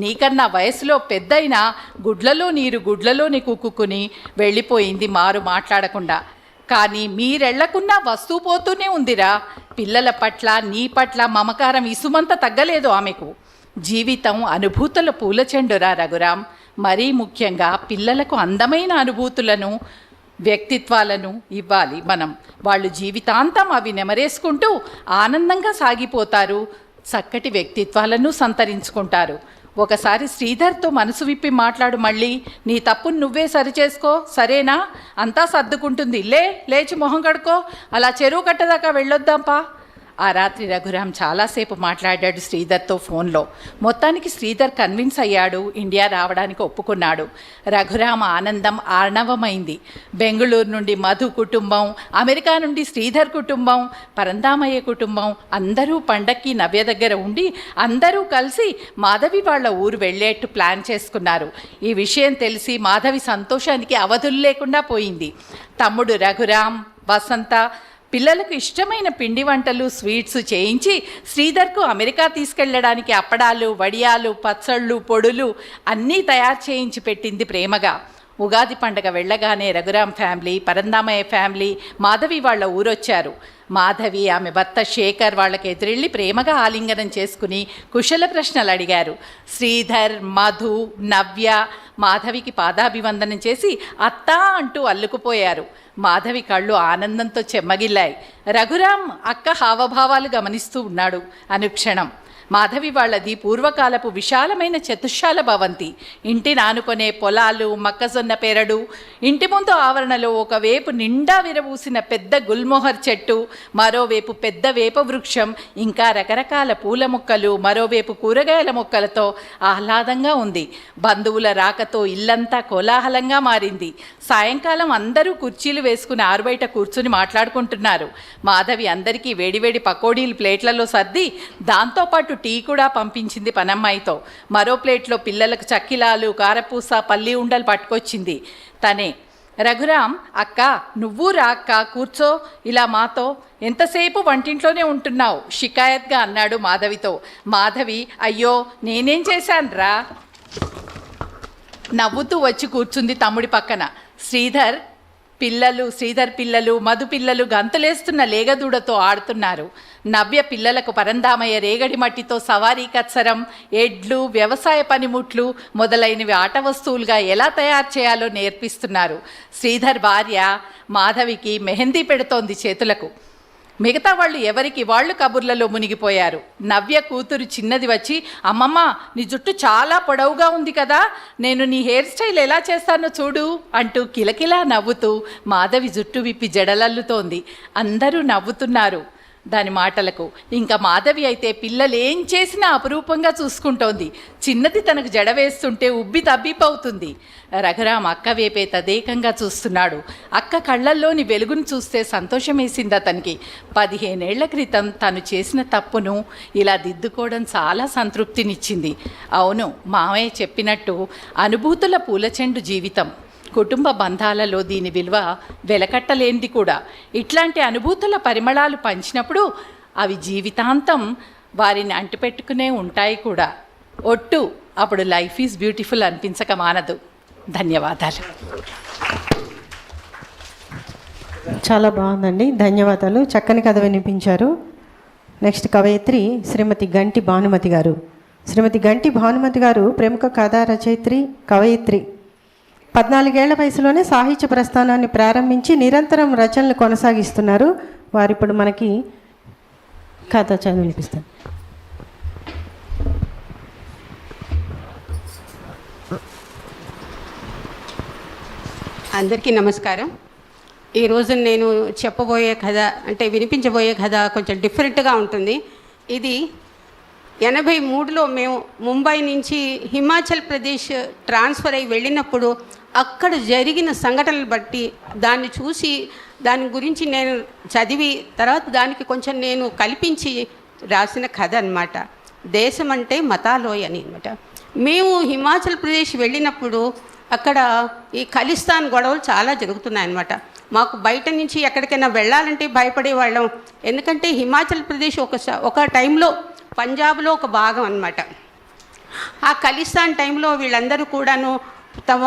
నీకన్నా వయసులో పెద్దయినా గుడ్లలో నీరు గుడ్లలోని కుక్కుని వెళ్ళిపోయింది మారు మాట్లాడకుండా. కానీ మీరెళ్లకున్నా వస్తూ పోతూనే ఉందిరా. పిల్లల పట్ల నీ పట్ల మమకారం ఇసుమంత తగ్గలేదు ఆమెకు. జీవితం అనుభూతుల పూలచెండురా రఘురాం. మరీ ముఖ్యంగా పిల్లలకు అందమైన అనుభూతులను వ్యక్తిత్వాలను ఇవ్వాలి మనం. వాళ్ళు జీవితాంతం అవి నెమరేసుకుంటూ ఆనందంగా సాగిపోతారు, చక్కటి వ్యక్తిత్వాలను సంతరించుకుంటారు. ఒకసారి శ్రీధర్తో మనసు విప్పి మాట్లాడు. మళ్ళీ నీ తప్పును నువ్వే సరిచేసుకో, సరేనా? అంతా సర్దుకుంటుంది. లేచి మొహం కడుకో, అలా చెరువు కట్టదాకా వెళ్ళొద్దాంపా. ఆ రాత్రి రఘురాం చాలాసేపు మాట్లాడాడు శ్రీధర్తో ఫోన్లో. మొత్తానికి శ్రీధర్ కన్విన్స్ అయ్యాడు, ఇండియా రావడానికి ఒప్పుకున్నాడు. రఘురాం ఆనందం ఆర్ణవమైంది. బెంగళూరు నుండి మధు కుటుంబం, అమెరికా నుండి శ్రీధర్ కుటుంబం, పరందామయ్య కుటుంబం అందరూ పండక్కి నవ్య దగ్గర ఉండి అందరూ కలిసి మాధవి వాళ్ళ ఊరు వెళ్ళేట్టు ప్లాన్ చేసుకున్నారు. ఈ విషయం తెలిసి మాధవి సంతోషానికి అవధులు లేకుండా పోయింది. తమ్ముడు రఘురాం, వసంత పిల్లలకు ఇష్టమైన పిండి వంటలు, స్వీట్స్ చేయించి శ్రీధర్కు అమెరికా తీసుకెళ్లడానికి అప్పడాలు, వడియాలు, పచ్చళ్ళు, పొడులు అన్నీ తయారు చేయించి పెట్టింది ప్రేమగా. ఉగాది పండగ వెళ్ళగానే రఘురాం ఫ్యామిలీ, పరందామయ్య ఫ్యామిలీ మాధవి వాళ్ళ ఊరొచ్చారు. మాధవి, ఆమె భర్త శేఖర్ వాళ్ళకి ఎదురెళ్ళి ప్రేమగా ఆలింగనం చేసుకుని కుశల ప్రశ్నలు అడిగారు. శ్రీధర్, మధు, నవ్య మాధవికి పాదాభివందనం చేసి అత్తా అంటూ అల్లుకుపోయారు. మాధవి కళ్ళు ఆనందంతో చెమ్మగిల్లాయి. రఘురాం అక్క హావభావాలు గమనిస్తూ ఉన్నాడు అనుక్షణం. మాధవి వాళ్ళది పూర్వకాలపు విశాలమైన చతుశాల భవంతి. ఇంటిని ఆనుకునే పొలాలు, మొక్కజొన్న పెరడు, ఇంటి ముందు ఆవరణలో ఒకవైపు నిండా విరబూసిన పెద్ద గుల్మోహర్ చెట్టు, మరోవైపు పెద్ద వేప వృక్షం, ఇంకా రకరకాల పూల మొక్కలు, మరోవైపు కూరగాయల మొక్కలతో ఆహ్లాదంగా ఉంది. బంధువుల రాకతో ఇల్లంతా కోలాహలంగా మారింది. సాయంకాలం అందరూ కుర్చీలు వేసుకుని ఆరుబయట కూర్చుని మాట్లాడుకుంటున్నారు. మాధవి అందరికీ వేడివేడి పకోడీలు ప్లేట్లలో సర్ది దాంతోపాటు టీ కూడా పంపించింది పనమ్మాయితో. మరో ప్లేట్లో పిల్లలకు చక్కిలాలు, కారపూస, పల్లి ఉండలు పట్టుకొచ్చింది తనే. రఘురాం, అక్క నువ్వు రా అక్క, కూర్చో ఇలా మాతో, ఎంతసేపు వంటింట్లోనే ఉంటున్నావు షికాయత్గా అన్నాడు మాధవితో. మాధవి, అయ్యో నేనేం చేశానురా నవ్వుతూ వచ్చి కూర్చుంది తమ్ముడి పక్కన. శ్రీధర్ పిల్లలు, మధు పిల్లలు గంతులేస్తున్న లేగదూడతో ఆడుతున్నారు. నవ్య పిల్లలకు పరందామయ్య రేగడి మట్టితో సవారీ కత్సరం, ఎడ్లు, వ్యవసాయ పనిముట్లు మొదలైనవి ఆట వస్తువులుగా ఎలా తయారు చేయాలో నేర్పిస్తున్నారు. శ్రీధర్ భార్య మాధవికి మెహందీ పెడుతోంది చేతులకు. మిగతా వాళ్ళు ఎవరికి వాళ్ళు కబుర్లలో మునిగిపోయారు. నవ్య కూతురు చిన్నది వచ్చి, అమ్మమ్మ నీ జుట్టు చాలా పొడవుగా ఉంది కదా, నేను నీ హెయిర్ స్టైల్ ఎలా చేస్తానో చూడు అంటూ కిలకిలా నవ్వుతూ మాధవి జుట్టు విప్పి జడలల్లుతోంది. అందరూ నవ్వుతున్నారు దాని మాటలకు. ఇంకా మాధవి అయితే పిల్లలు ఏం చేసినా అపురూపంగా చూసుకుంటోంది. చిన్నది తనకు జడ వేస్తుంటే ఉబ్బి తబ్బిపోతుంది. రఘురాం అక్క వేపే తదేకంగా చూస్తున్నాడు. అక్క కళ్ళల్లోని వెలుగును చూస్తే సంతోషం వేసింది అతనికి. 15 ఏళ్ల క్రితం తను చేసిన తప్పును ఇలా దిద్దుకోవడం చాలా సంతృప్తినిచ్చింది. అవును, మామయ్య చెప్పినట్టు అనుభూతుల పూలచెండు జీవితం. కుటుంబ బంధాలలో దీని విలువ వెలకట్టలేనిది కూడా. ఇట్లాంటి అనుభూతుల పరిమళాలు పంచినప్పుడు అవి జీవితాంతం వారిని అంటిపెట్టుకునే ఉంటాయి కూడా. ఒట్టు అప్పుడు లైఫ్ ఈజ్ బ్యూటిఫుల్ అనిపించక మానదు. ధన్యవాదాలు. చాలా బాగుందండి, ధన్యవాదాలు. చక్కని కథ వినిపించారు. నెక్స్ట్ కవయిత్రి శ్రీమతి గంటి భానుమతి గారు. శ్రీమతి గంటి భానుమతి గారు ప్రముఖ కథా రచయిత్రి, కవయిత్రి. 14 ఏళ్ల వయసులోనే సాహిత్య ప్రస్థానాన్ని ప్రారంభించి నిరంతరం రచనలు కొనసాగిస్తున్నారు. వారు ఇప్పుడు మనకి కథ చదివి వినిపిస్తారు. అందరికీ నమస్కారం. ఈరోజు నేను చెప్పబోయే కథ అంటే వినిపించబోయే కథ కొంచెం డిఫరెంట్గా ఉంటుంది. ఇది 83లో మేము ముంబై నుంచి హిమాచల్ ప్రదేశ్ ట్రాన్స్ఫర్ అయి వెళ్ళినప్పుడు అక్కడ జరిగిన సంఘటనలు బట్టి దాన్ని చూసి దాని గురించి నేను చదివి తర్వాత దానికి కొంచెం నేను కల్పించి రాసిన కథ అన్నమాట. దేశం అంటే మతాలోయ అని అనమాట. మేము హిమాచల్ ప్రదేశ్ వెళ్ళినప్పుడు అక్కడ ఈ ఖలిస్తాన్ గొడవలు చాలా జరుగుతున్నాయన్నమాట. మాకు బయట నుంచి ఎక్కడికైనా వెళ్ళాలంటే భయపడేవాళ్ళం. ఎందుకంటే హిమాచల్ ప్రదేశ్ ఒక టైంలో పంజాబ్లో ఒక భాగం అన్నమాట. ఆ ఖలిస్తాన్ టైంలో వీళ్ళందరూ కూడాను తమ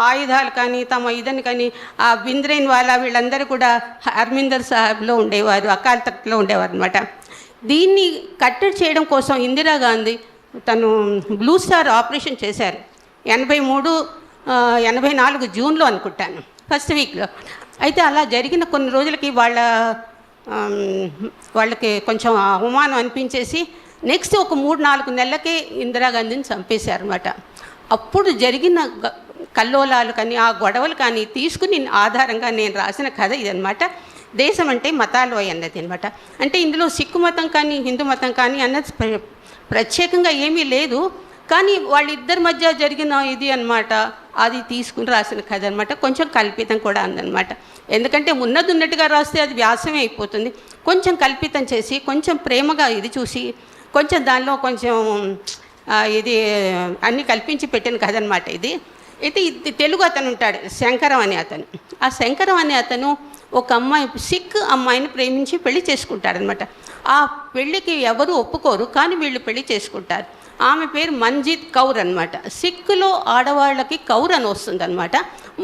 ఆయుధాలు కానీ తమ ఇదని కానీ ఆ బింద్రేన్ వాళ్ళ వీళ్ళందరూ కూడా హర్మిందర్ సాహెబ్లో ఉండేవారు, అకాల్ తఖ్త్లో ఉండేవారు అనమాట. దీన్ని కట్టడి చేయడం కోసం ఇందిరాగాంధీ తను బ్లూ స్టార్ ఆపరేషన్ చేశారు. 84 జూన్లో అనుకుంటాను, ఫస్ట్ వీక్లో. అయితే అలా జరిగిన కొన్ని రోజులకి వాళ్ళకి కొంచెం అవమానం అనిపించేసి నెక్స్ట్ ఒక 3-4 నెలలకే ఇందిరాగాంధీని చంపేశారు అనమాట. అప్పుడు జరిగిన కల్లోలాలు కానీ ఆ గొడవలు కానీ తీసుకుని ఆధారంగా నేను రాసిన కథ ఇదనమాట. దేశం అంటే మతాలు అన్నది అనమాట. అంటే ఇందులో సిక్కు మతం కానీ హిందూ మతం కానీ అన్నది ప్రత్యేకంగా ఏమీ లేదు, కానీ వాళ్ళిద్దరి మధ్య జరిగిన ఇది అనమాట. అది తీసుకుని రాసిన కథ అనమాట. కొంచెం కల్పితం కూడా అందనమాట. ఎందుకంటే ఉన్నట్టుగా రాస్తే అది వ్యాసమే అయిపోతుంది. కొంచెం కల్పితం చేసి కొంచెం ప్రేమగా ఇది చూసి కొంచెం దానిలో కొంచెం ఇది అన్నీ కల్పించి పెట్టిన కథ అనమాట ఇది. అయితే ఇది తెలుగు అతను ఉంటాడు, శంకరం అనే అతను. ఆ శంకరం అనే అతను ఒక అమ్మాయి, సిక్ అమ్మాయిని ప్రేమించి పెళ్లి చేసుకుంటాడనమాట. ఆ పెళ్ళికి ఎవరు ఒప్పుకోరు, కానీ వీళ్ళు పెళ్లి చేసుకుంటారు. ఆమె పేరు మంజీత్ కౌర్ అనమాట. సిక్కులో ఆడవాళ్ళకి కౌర్ అని వస్తుంది అనమాట,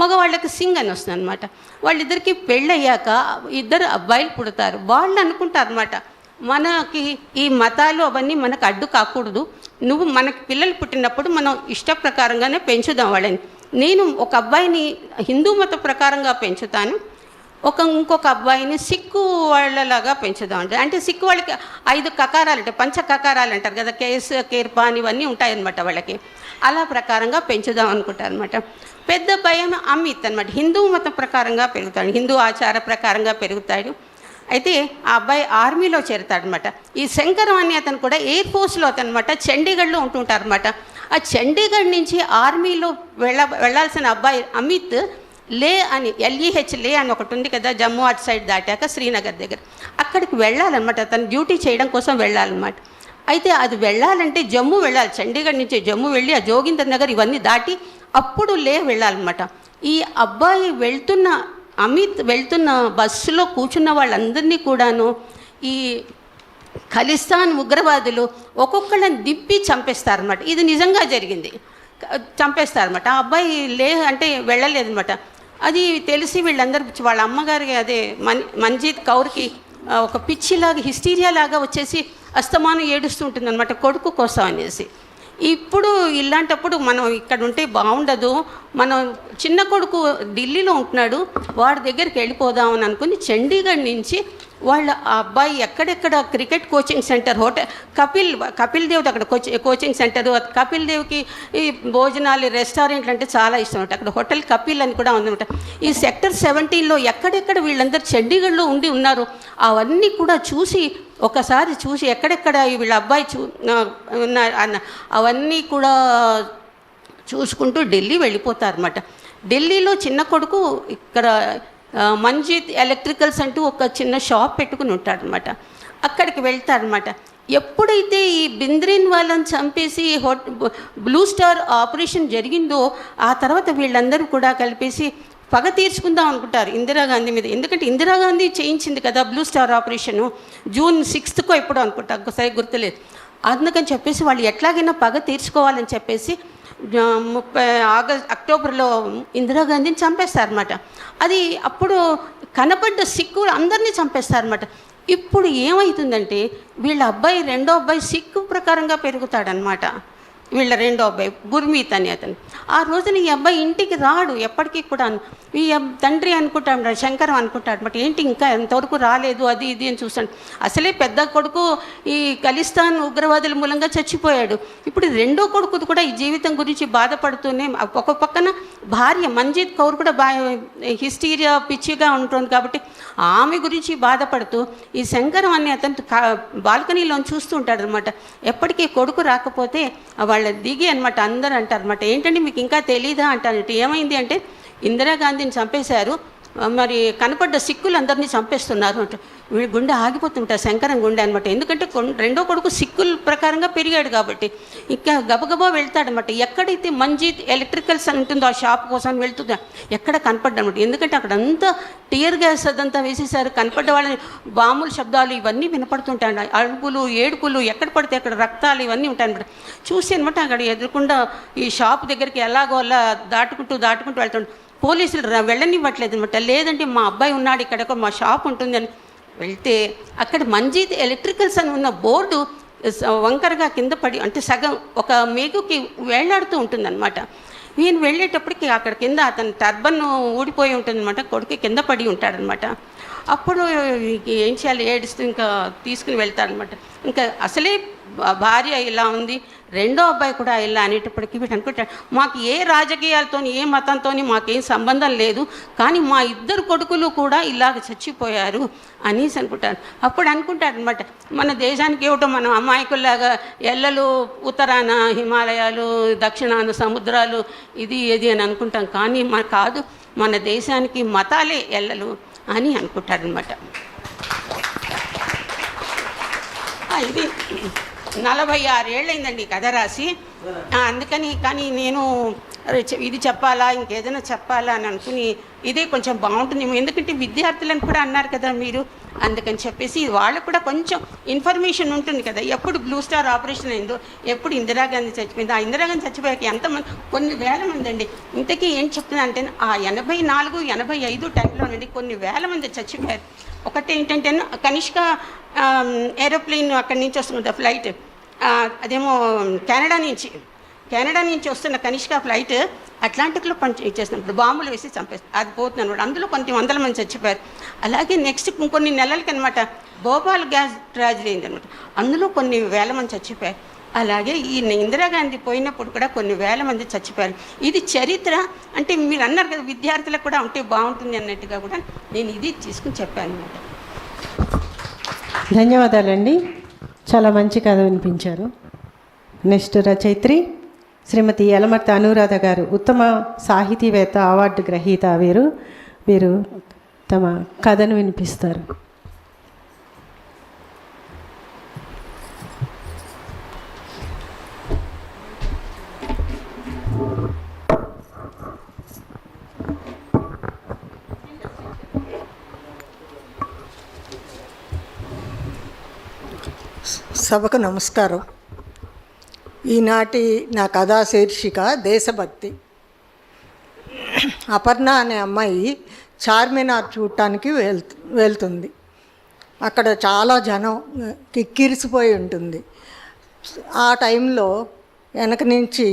మగవాళ్ళకి సింగ్ అని వస్తుంది అనమాట. వాళ్ళిద్దరికి పెళ్ళయ్యాక 2 అబ్బాయిలు పుడతారు. వాళ్ళు అనుకుంటారు అనమాట, మనకి ఈ మతాలు అవన్నీ మనకు అడ్డు కాకూడదు, నువ్వు మనకి పిల్లలు పుట్టినప్పుడు మనం ఇష్ట ప్రకారంగానే పెంచుదాం వాళ్ళని. నేను ఒక అబ్బాయిని హిందూ మత ప్రకారంగా పెంచుతాను, ఇంకొక అబ్బాయిని సిక్కు వాళ్ళలాగా పెంచుదాం అంటే సిక్కు వాళ్ళకి 5 కకారాలు అంటే పంచ కకారాలు అంటారు కదా, కేస్ కేర్పాన్ ఇవన్నీ ఉంటాయన్నమాట వాళ్ళకి. అలా ప్రకారంగా పెంచుదాం అనుకుంటారు అనమాట. పెద్ద అబ్బాయి అమిత్ అనమాట, హిందూ మతం ప్రకారంగా పెరుగుతాడు, హిందూ ఆచార ప్రకారంగా పెరుగుతాడు. అయితే ఆ అబ్బాయి ఆర్మీలో చేరుతాడనమాట. ఈ శంకరం అని అతను కూడా ఎయిర్ ఫోర్స్లో అతనమాట చండీగఢ్లో ఉంటుంటారనమాట. ఆ చండీగఢ్ నుంచి ఆర్మీలో వెళ్ళాల్సిన అబ్బాయి అమిత్ లే అని LEH లే అని ఒకటి ఉంది కదా, జమ్మూ అటు సైడ్ దాటాక శ్రీనగర్ దగ్గర, అక్కడికి వెళ్ళాలన్నమాట. తను డ్యూటీ చేయడం కోసం వెళ్ళాలన్నమాట. అయితే అది వెళ్ళాలంటే జమ్మూ వెళ్ళాలి, చండీగఢ్ నుంచి జమ్మూ వెళ్ళి ఆ జోగిందర్ నగర్ ఇవన్నీ దాటి అప్పుడు లే వెళ్ళాలన్నమాట. ఈ అబ్బాయి అమిత్ వెళ్తున్న బస్సులో కూర్చున్న వాళ్ళందరినీ కూడాను ఈ ఖలిస్తాన్ ఉగ్రవాదులు ఒక్కొక్కళ్ళని దింపి చంపేస్తారన్నమాట. ఇది నిజంగా జరిగింది, చంపేస్తారన్నమాట. ఆ అబ్బాయి అంటే వెళ్ళలేదన్నమాట. అది తెలిసి వీళ్ళందరూ వాళ్ళ అమ్మగారికి అదే మంజీత్ కౌర్కి ఒక పిచ్చిలాగా హిస్టీరియా లాగా వచ్చేసి అస్తమానం ఏడుస్తూ ఉంటుందన్నమాట కొడుకు కోసం అనేసి. ఇప్పుడు ఇలాంటప్పుడు మనం ఇక్కడ ఉంటే బాగుండదు, మనం చిన్న కొడుకు ఢిల్లీలో ఉంటున్నాడు, వాడి దగ్గరికి వెళ్ళిపోదామని అనుకుని చండీగఢ్ నుంచి వాళ్ళ ఆ అబ్బాయి ఎక్కడెక్కడ క్రికెట్ కోచింగ్ సెంటర్, కపిల్ దేవ్ది అక్కడ కోచింగ్ సెంటరు, కపిల్ దేవ్కి ఈ భోజనాలు రెస్టారెంట్లు అంటే చాలా ఇష్టం అనమాట. అక్కడ హోటల్ కపిల్ అని కూడా ఉందన్నమాట. ఈ సెక్టర్ 17లో ఎక్కడెక్కడ వీళ్ళందరూ చండీగఢ్లో ఉన్నారు అవన్నీ కూడా ఒకసారి చూసి ఎక్కడెక్కడ వీళ్ళ అబ్బాయి అవన్నీ కూడా చూసుకుంటూ ఢిల్లీ వెళ్ళిపోతారన్నమాట. ఢిల్లీలో చిన్న కొడుకు ఇక్కడ మంజీత్ ఎలక్ట్రికల్స్ అంటూ ఒక చిన్న షాప్ పెట్టుకుని ఉంటాడనమాట. అక్కడికి వెళ్తాడనమాట. ఎప్పుడైతే ఈ బింద్రేన్ వాళ్ళని చంపేసి బ్లూ స్టార్ ఆపరేషన్ జరిగిందో ఆ తర్వాత వీళ్ళందరూ కూడా కలిపేసి పగ తీర్చుకుందాం అనుకుంటారు ఇందిరాగాంధీ మీద. ఎందుకంటే ఇందిరాగాంధీ చేయించింది కదా బ్లూ స్టార్ ఆపరేషను, జూన్ 6థ్కో ఎప్పుడో అనుకుంటా, ఒకసారి గుర్తులేదు. అందుకని చెప్పేసి వాళ్ళు ఎట్లాగైనా పగ తీర్చుకోవాలని చెప్పేసి అక్టోబర్లో ఇందిరాగాంధీని చంపేస్తారన్నమాట. అది అప్పుడు కనపడ్డ సిక్కులు అందరినీ చంపేస్తారన్నమాట. ఇప్పుడు ఏమవుతుందంటే వీళ్ళ అబ్బాయి రెండో అబ్బాయి సిక్కు ప్రకారంగా పెరుగుతాడనమాట. వీళ్ళ రెండో అబ్బాయి గుర్మీత్ అని అతను. ఆ రోజున ఈ అబ్బాయి ఇంటికి రాడు ఎప్పటికీ కూడా. ఈ తండ్రి అనుకుంటాడు, శంకరం అనుకుంటాడు అనమాట, ఏంటి ఇంకా ఎంతవరకు రాలేదు అది ఇది అని చూస్తాడు. అసలే పెద్ద కొడుకు ఈ ఖలిస్తాన్ ఉగ్రవాదుల మూలంగా చచ్చిపోయాడు. ఇప్పుడు రెండో కొడుకు కూడా ఈ జీవితం గురించి బాధపడుతూనే ఒక పక్కన భార్య మంజీత్ కౌర్ కూడా హిస్టీరియా పిచ్చిగా ఉంటుంది కాబట్టి ఆమె గురించి బాధపడుతూ ఈ శంకరం అనే అతను బాల్కనీలో చూస్తూ ఉంటాడు అనమాట. ఎప్పటికీ కొడుకు రాకపోతే వాళ్ళ దిగి అనమాట అందరూ అంటారు అనమాట, ఏంటంటే మీకు ఇంకా తెలీదా అంటారు. ఏమైంది అంటే ఇందిరాగాంధీని చంపేశారు, మరి కనపడ్డ సిక్కులందరినీ చంపేస్తున్నారు అంటే వీడి గుండె ఆగిపోతుంటారు, శంకరం గుండె అనమాట. ఎందుకంటే రెండో కొడుకు సిక్కుల ప్రకారంగా పెరిగాడు కాబట్టి ఇంకా గబగబా వెళ్తాడనమాట. ఎక్కడైతే మంజీత్ ఎలక్ట్రికల్స్ అని ఉంటుందో ఆ షాప్ కోసం వెళ్తుందా ఎక్కడ కనపడ్డనమాట. ఎందుకంటే అక్కడ అంతా టియర్ గ్యాస్ అదంతా వేసేసారు. కనపడ్డ వాళ్ళని బాంబుల శబ్దాలు ఇవన్నీ వినపడుతుంటాయి, అడుగులు ఏడుపులు, ఎక్కడ పడితే అక్కడ రక్తాలు ఇవన్నీ ఉంటాయన్నమాట. చూసి అనమాట అక్కడ ఎదురుకుండా ఈ షాప్ దగ్గరికి ఎలాగో అలా దాటుకుంటూ వెళ్తుంటాడు. పోలీసులు వెళ్ళనివ్వట్లేదు అనమాట. లేదంటే మా అబ్బాయి ఉన్నాడు ఇక్కడ, మా షాప్ ఉంటుందని వెళ్తే అక్కడ మంజీత్ ఎలక్ట్రికల్స్ అని ఉన్న బోర్డు వంకరగా కింద పడి అంటే సగం ఒక మేకుకి వేలాడుతూ ఉంటుందన్నమాట. ఈయన వెళ్ళేటప్పటికి అక్కడ కింద అతని టర్బన్ ఊడిపోయి ఉంటుందన్నమాట, కొడుకు కింద పడి ఉంటాడనమాట. అప్పుడు ఏం చేయాలి ఏడుస్తూ ఇంకా తీసుకుని వెళ్తారనమాట. ఇంకా అసలే భార్య ఇలా ఉంది, రెండో అబ్బాయి కూడా ఇలా అనేటప్పటికీ వీడు అనుకుంటాడు మాకు ఏ రాజకీయాలతో ఏ మతంతో మాకేం సంబంధం లేదు, కానీ మా ఇద్దరు కొడుకులు కూడా ఇలాగ చచ్చిపోయారు అనేసి అనుకుంటారు. అప్పుడు అనుకుంటారనమాట మన దేశానికి ఏమిటో మనం అమాయకుల్లాగా ఎల్లలు ఉత్తరాన హిమాలయాలు, దక్షిణాన సముద్రాలు, ఇది ఏది అని అనుకుంటాం, కానీ కాదు మన దేశానికి మతాలే ఎల్లలు అని అనుకుంటారనమాట. ఇది 46 ఏళ్ళైందండి కథ రాసి. అందుకని కానీ నేను ఇది చెప్పాలా ఇంకేదైనా చెప్పాలా అని అనుకుని ఇదే కొంచెం బాగుంటుందేమో, ఎందుకంటే విద్యార్థులను కూడా అన్నారు కదా మీరు, అందుకని చెప్పేసి వాళ్ళకు కూడా కొంచెం ఇన్ఫర్మేషన్ ఉంటుంది కదా. ఎప్పుడు బ్లూ స్టార్ ఆపరేషన్ అయిందో, ఎప్పుడు ఇందిరాగాంధీ చచ్చిపోయిందో, ఆ ఇందిరాగాంధీ చచ్చిపోయాక ఎంతమంది కొన్ని వేల మంది అండి. ఇంతకీ ఏం చెప్తున్నా అంటే ఆ 84, 85 టైంలోనండి కొన్ని వేల మంది చచ్చిపోయారు. ఒకటి ఏంటంటే కనిష్క ఏరోప్లేన్ అక్కడి నుంచి వస్తుంది ఫ్లైట్, అదేమో కెనడా నుంచి వస్తున్న కనిష్క ఫ్లైట్ అట్లాంటిక్లో ఇచ్చేసినప్పుడు బాంబులు వేసి చంపేస్తారు, అది పోతుంది అనమాట. అందులో కొన్ని వందల మంది చచ్చిపోయారు. అలాగే నెక్స్ట్ కొన్ని నెలలకి అనమాట భోపాల్ గ్యాస్ ట్రాజడీ అయిందనమాట, అందులో కొన్ని వేల మంది చచ్చిపోయారు. అలాగే ఈ ఇందిరాగాంధీ పోయినప్పుడు కూడా కొన్ని వేల మంది చచ్చిపోయారు. ఇది చరిత్ర. అంటే మీరు అన్నారు కదా విద్యార్థులకు కూడా ఉంటే బాగుంటుంది అన్నట్టుగా కూడా నేను ఇది తీసుకుని చెప్పాను అనమాట. ధన్యవాదాలండి, చాలా మంచి కథ వినిపించారు. నెక్స్ట్ రచయిత్రి శ్రీమతి యలమర్తి అనురాధ గారు, ఉత్తమ సాహితీవేత్త అవార్డు గ్రహీత వీరు తమ కథను వినిపిస్తారు. సభకు నమస్కారం. ఈనాటి నా కథా శీర్షిక దేశభక్తి. అపర్ణ అనే అమ్మాయి చార్మినార్ చూడటానికి వెళ్తుంది. అక్కడ చాలా జనం కిక్కిరిసిపోయి ఉంటుంది. ఆ టైంలో వెనక నుంచి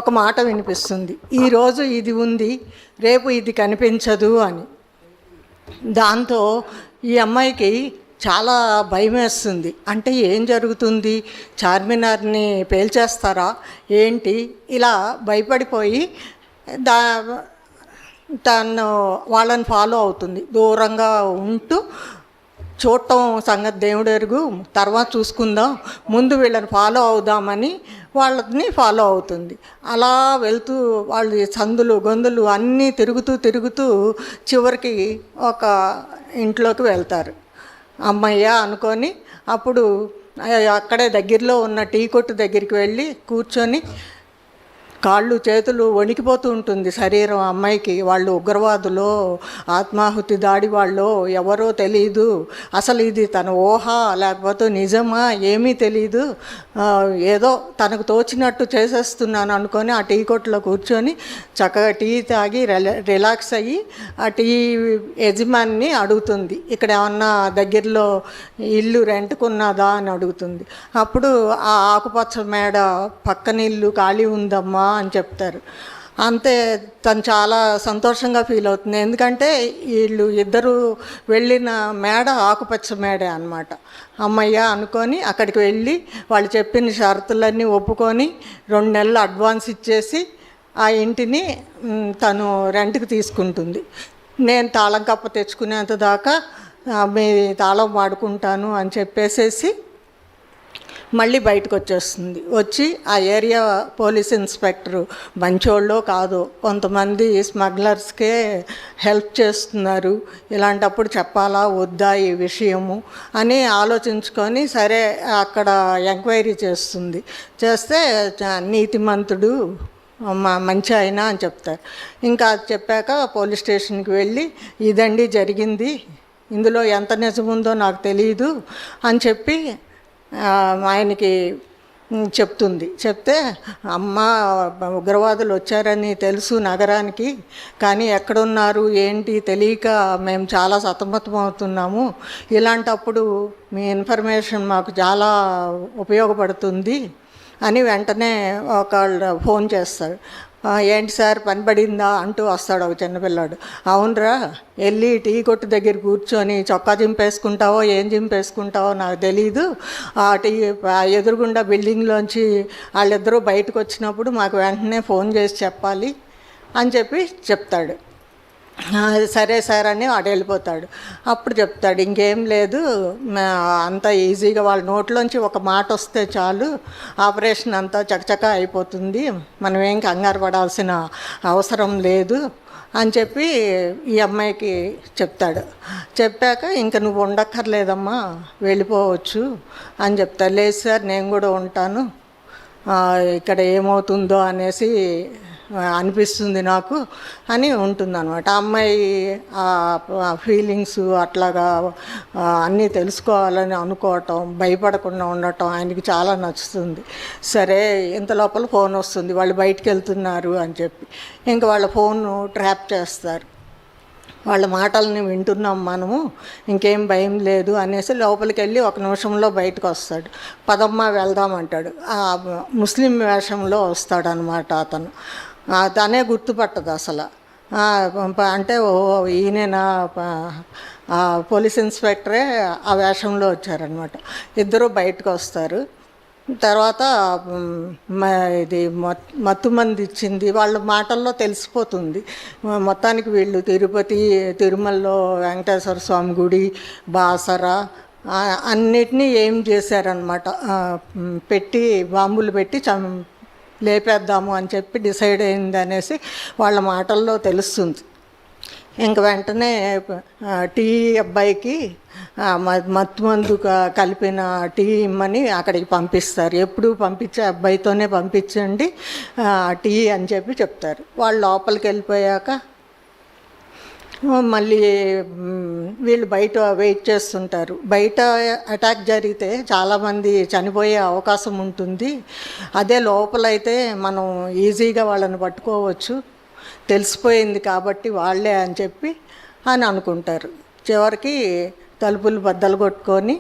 ఒక మాట వినిపిస్తుంది, ఈరోజు ఇది ఉంది రేపు ఇది కనిపించదు అని. దాంతో ఈ అమ్మాయికి చాలా భయం వేస్తుంది. అంటే ఏం జరుగుతుంది, చార్మినార్ని పేల్చేస్తారా ఏంటి, ఇలా భయపడిపోయి తను వాళ్ళని ఫాలో అవుతుంది. దూరంగా ఉంటూ చూడటం సంగతి దేవుడు ఎరుగు, తర్వాత చూసుకుందాం, ముందు వీళ్ళని ఫాలో అవుదామని వాళ్ళని ఫాలో అవుతుంది. అలా వెళ్తూ వాళ్ళు సందులు గొంతులు అన్నీ తిరుగుతూ చివరికి ఒక ఇంట్లోకి వెళ్తారు. అమ్మయ్య అనుకొని అప్పుడు అక్కడే దగ్గరలో ఉన్న టీ కొట్టు దగ్గరికి వెళ్ళి కూర్చొని కాళ్ళు చేతులు వణికిపోతూ ఉంటుంది శరీరం అమ్మాయికి. వాళ్ళు ఉగ్రవాదులో ఆత్మాహుతి దాడి వాళ్ళు ఎవరో తెలీదు, అసలు ఇది తన ఊహ లేకపోతే నిజమా ఏమీ తెలీదు, ఏదో తనకు తోచినట్టు చేసేస్తున్నాను అనుకొని ఆ టీ కొట్టులో కూర్చొని చక్కగా టీ తాగి రిలాక్స్ అయ్యి ఆ టీ యజమాని అడుగుతుంది, ఇక్కడ ఏమన్నా దగ్గరలో ఇల్లు రెంట్కున్నదా అని అడుగుతుంది. అప్పుడు ఆ ఆకుపచ్చ మేడ పక్కన ఇల్లు ఖాళీ ఉందమ్మా అని చెప్తారు. అంతే, తను చాలా సంతోషంగా ఫీల్ అవుతుంది. ఎందుకంటే వీళ్ళు ఇద్దరు వెళ్ళిన మేడ ఆకుపచ్చ మేడే అన్నమాట. అమ్మయ్య అనుకొని అక్కడికి వెళ్ళి వాళ్ళు చెప్పిన షరతులన్నీ ఒప్పుకొని 2 నెలలు అడ్వాన్స్ ఇచ్చేసి ఆ ఇంటిని తను రెంట్కి తీసుకుంటుంది. నేను తాళం కప్ప తెచ్చుకునేంత దాకా మీ తాళం వాడుకుంటాను అని చెప్పేసేసి మళ్ళీ బయటకు వచ్చేస్తుంది. వచ్చి ఆ ఏరియా పోలీస్ ఇన్స్పెక్టరు మంచోళ్ళో కాదో, కొంతమంది స్మగ్లర్స్కే హెల్ప్ చేస్తున్నారు, ఇలాంటప్పుడు చెప్పాలా వద్దా ఈ విషయము అని ఆలోచించుకొని సరే అక్కడ ఎంక్వైరీ చేస్తుంది. చేస్తే నీతిమంతుడు మంచి ఆయన అని చెప్తారు. ఇంకా అది చెప్పాక పోలీస్ స్టేషన్కి వెళ్ళి ఇదండి జరిగింది, ఇందులో ఎంత నిజముందో నాకు తెలియదు అని చెప్పి ఆయనకి చెప్తుంది. చెప్తే అమ్మ ఉగ్రవాదులు వచ్చారని తెలుసు నగరానికి, కానీ ఎక్కడున్నారు ఏంటి తెలియక మేము చాలా సతమతం అవుతున్నాము, ఇలాంటప్పుడు మీ ఇన్ఫర్మేషన్ మాకు చాలా ఉపయోగపడుతుంది అని వెంటనే ఒకళ్ళు ఫోన్ చేస్తాడు. ఏంటి సార్ పని పడిందా అంటూ వస్తాడు ఒక చిన్నపిల్లాడు. అవునరా, వెళ్ళి టీ కొట్టు దగ్గర కూర్చొని చొక్కా చింపేసుకుంటావో ఏం చింపేసుకుంటావో నాకు తెలీదు, ఎదురుగుండా బిల్డింగ్లోంచి వాళ్ళిద్దరూ బయటకు వచ్చినప్పుడు మాకు వెంటనే ఫోన్ చేసి చెప్పాలి అని చెప్పి చెప్తాడు. సరే సార్ అని వాడు వెళ్ళిపోతాడు. అప్పుడు చెప్తాడు ఇంకేం లేదు, అంత ఈజీగా వాళ్ళ నోట్లోంచి ఒక మాట వస్తే చాలు ఆపరేషన్ అంతా చకచకా అయిపోతుంది, మనం ఏం కంగారు పడాల్సిన అవసరం లేదు అని చెప్పి ఈ అమ్మాయికి చెప్తాడు. చెప్పాక ఇంక నువ్వు ఉండక్కర్లేదమ్మా వెళ్ళిపోవచ్చు అని చెప్తాడు. లేదు సార్ నేను కూడా ఉంటాను, ఇక్కడ ఏమవుతుందో అనేసి అనిపిస్తుంది నాకు అని ఉంటుందన్నమాట. అమ్మాయి ఫీలింగ్స్ అట్లాగా అన్నీ తెలుసుకోవాలని అనుకోవటం, భయపడకుండా ఉండటం ఆయనకి చాలా నచ్చుతుంది. సరే ఇంత లోపల ఫోన్ వస్తుంది, వాళ్ళు బయటికి వెళ్తున్నారు అని చెప్పి ఇంకా వాళ్ళ ఫోన్ను ట్రాప్ చేస్తారు. వాళ్ళ మాటల్ని వింటున్నాం మనము, ఇంకేం భయం లేదు అనేసి లోపలికి వెళ్ళి ఒక నిమిషంలో బయటకు వస్తాడు. పదమ్మ వెళ్దామంటాడు. ముస్లిం వేషంలో వస్తాడనమాట అతను. తనే గుర్తుపట్టదు అసలు. అంటే ఓ ఈయన పోలీస్ ఇన్స్పెక్టరే ఆ వేషంలో వచ్చారనమాట. ఇద్దరు బయటకు వస్తారు. తర్వాత ఇది మత్తుమంది ఇచ్చింది వాళ్ళ మాటల్లో తెలిసిపోతుంది. మొత్తానికి వీళ్ళు తిరుమలలో వెంకటేశ్వర స్వామి గుడి, బాసర అన్నిటినీ ఏం చేశారనమాట, పెట్టి బాంబులు పెట్టి లేపేద్దాము అని చెప్పి డిసైడ్ అయింది అనేసి వాళ్ళ మాటల్లో తెలుస్తుంది. ఇంక వెంటనే టీ అబ్బాయికి మత్తుమందు కలిపిన టీ ఇమ్మని అక్కడికి పంపిస్తారు. ఎప్పుడు పంపించే అబ్బాయితోనే పంపించండి టీ అని చెప్పి చెప్తారు. వాళ్ళు లోపలికి వెళ్ళిపోయాక మళ్ళీ వీళ్ళు బయట వెయిట్ చేస్తుంటారు. బయట అటాక్ జరిగితే చాలామంది చనిపోయే అవకాశం ఉంటుంది, అదే లోపలైతే మనం ఈజీగా వాళ్ళని పట్టుకోవచ్చు, తెలిసిపోయింది కాబట్టి వాళ్ళే అని చెప్పి అని అనుకుంటారు. చివరికి తలుపులు బద్దలు కొట్టుకొని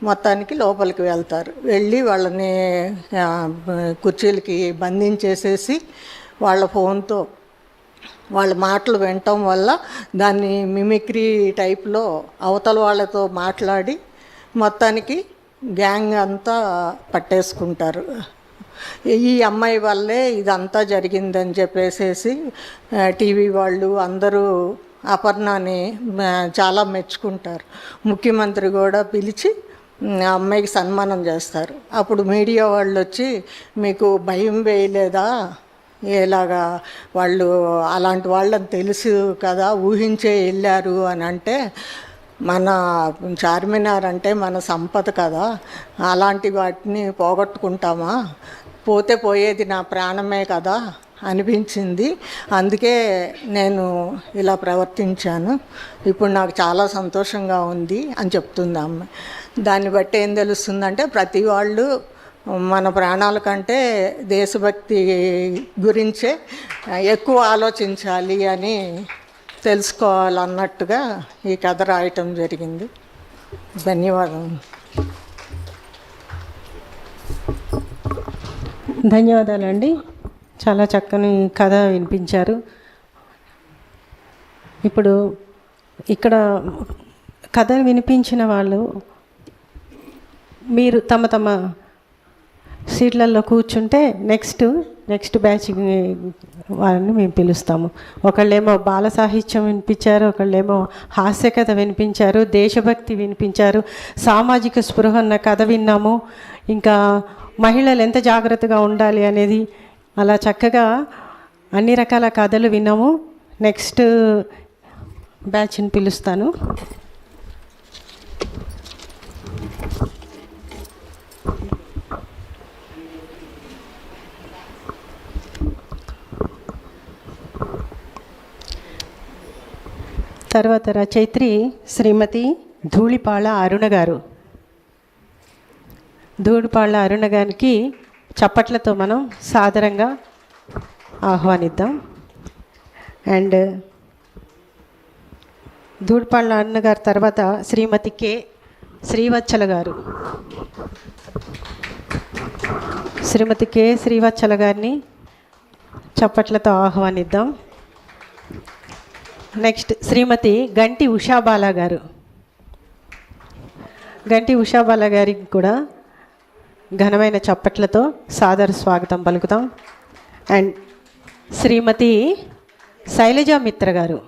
మొత్తానికి లోపలికి వెళ్తారు. వెళ్ళి వాళ్ళని కుర్చీలకి బంధించేసేసి వాళ్ళ ఫోన్తో వాళ్ళ మాటలు వినటం వల్ల దాన్ని మిమిక్రీ టైప్లో అవతల వాళ్ళతో మాట్లాడి మొత్తానికి గ్యాంగ్ అంతా పట్టేసుకుంటారు. ఈ అమ్మాయి వల్లే ఇదంతా జరిగిందని చెప్పేసేసి టీవీ వాళ్ళు అందరూ అపర్ణని చాలా మెచ్చుకుంటారు. ముఖ్యమంత్రి కూడా పిలిచి ఆ అమ్మాయికి సన్మానం చేస్తారు. అప్పుడు మీడియా వాళ్ళు వచ్చి మీకు భయం వేయలేదా, ఎలాగా వాళ్ళు అలాంటి వాళ్ళని తెలుసు కదా ఊహించే వెళ్ళారు అని అంటే, మన చార్మినార్ అంటే మన సంపద కదా, అలాంటి వాటిని పోగొట్టుకుంటామా, పోతే పోయేది నా ప్రాణమే కదా అనిపించింది, అందుకే నేను ఇలా ప్రవర్తించాను, ఇప్పుడు నాకు చాలా సంతోషంగా ఉంది అని చెప్తుంది అమ్మాయి. దాన్ని బట్టి ఏం తెలుస్తుందంటే ప్రతి వాళ్ళు మన ప్రాణాల కంటే దేశభక్తి గురించే ఎక్కువ ఆలోచించాలి అని తెలుసుకోవాలన్నట్టుగా ఈ కథ రాయటం జరిగింది. ధన్యవాదాలు. ధన్యవాదాలండి. చాలా చక్కని కథ వినిపించారు. ఇప్పుడు ఇక్కడ కథ వినిపించిన వాళ్ళు మీరు తమ తమ సీట్లలో కూర్చుంటే నెక్స్ట్ నెక్స్ట్ బ్యాచ్ వారిని మేము పిలుస్తాము. ఒకళ్ళేమో బాల సాహిత్యం వినిపించారు, ఒకళ్ళేమో హాస్య కథ వినిపించారు, దేశభక్తి వినిపించారు, సామాజిక స్పృహ ఉన్న కథ విన్నాము, ఇంకా మహిళలు ఎంత జాగ్రత్తగా ఉండాలి అనేది అలా చక్కగా అన్ని రకాల కథలు విన్నాము. నెక్స్ట్ బ్యాచ్ని పిలుస్తాను. తర్వాత రచయిత్రి శ్రీమతి ధూళిపాళ అరుణ గారు. ధూళిపాళ అరుణ గారికి చప్పట్లతో మనం సాదరంగా ఆహ్వానిద్దాం. అండ్ ధూళిపాళ అరుణ గారి తర్వాత శ్రీమతి కె శ్రీవత్సల గారు. శ్రీమతి కె శ్రీవత్సల గారిని చప్పట్లతో ఆహ్వానిద్దాం. నెక్స్ట్ శ్రీమతి గంటి ఉషాబాల గారు. గంటి ఉషాబాల గారికి కూడా ఘనమైన చప్పట్లతో సాదర స్వాగతం పలుకుతాం. అండ్ శ్రీమతి శైలజా మిత్ర గారు.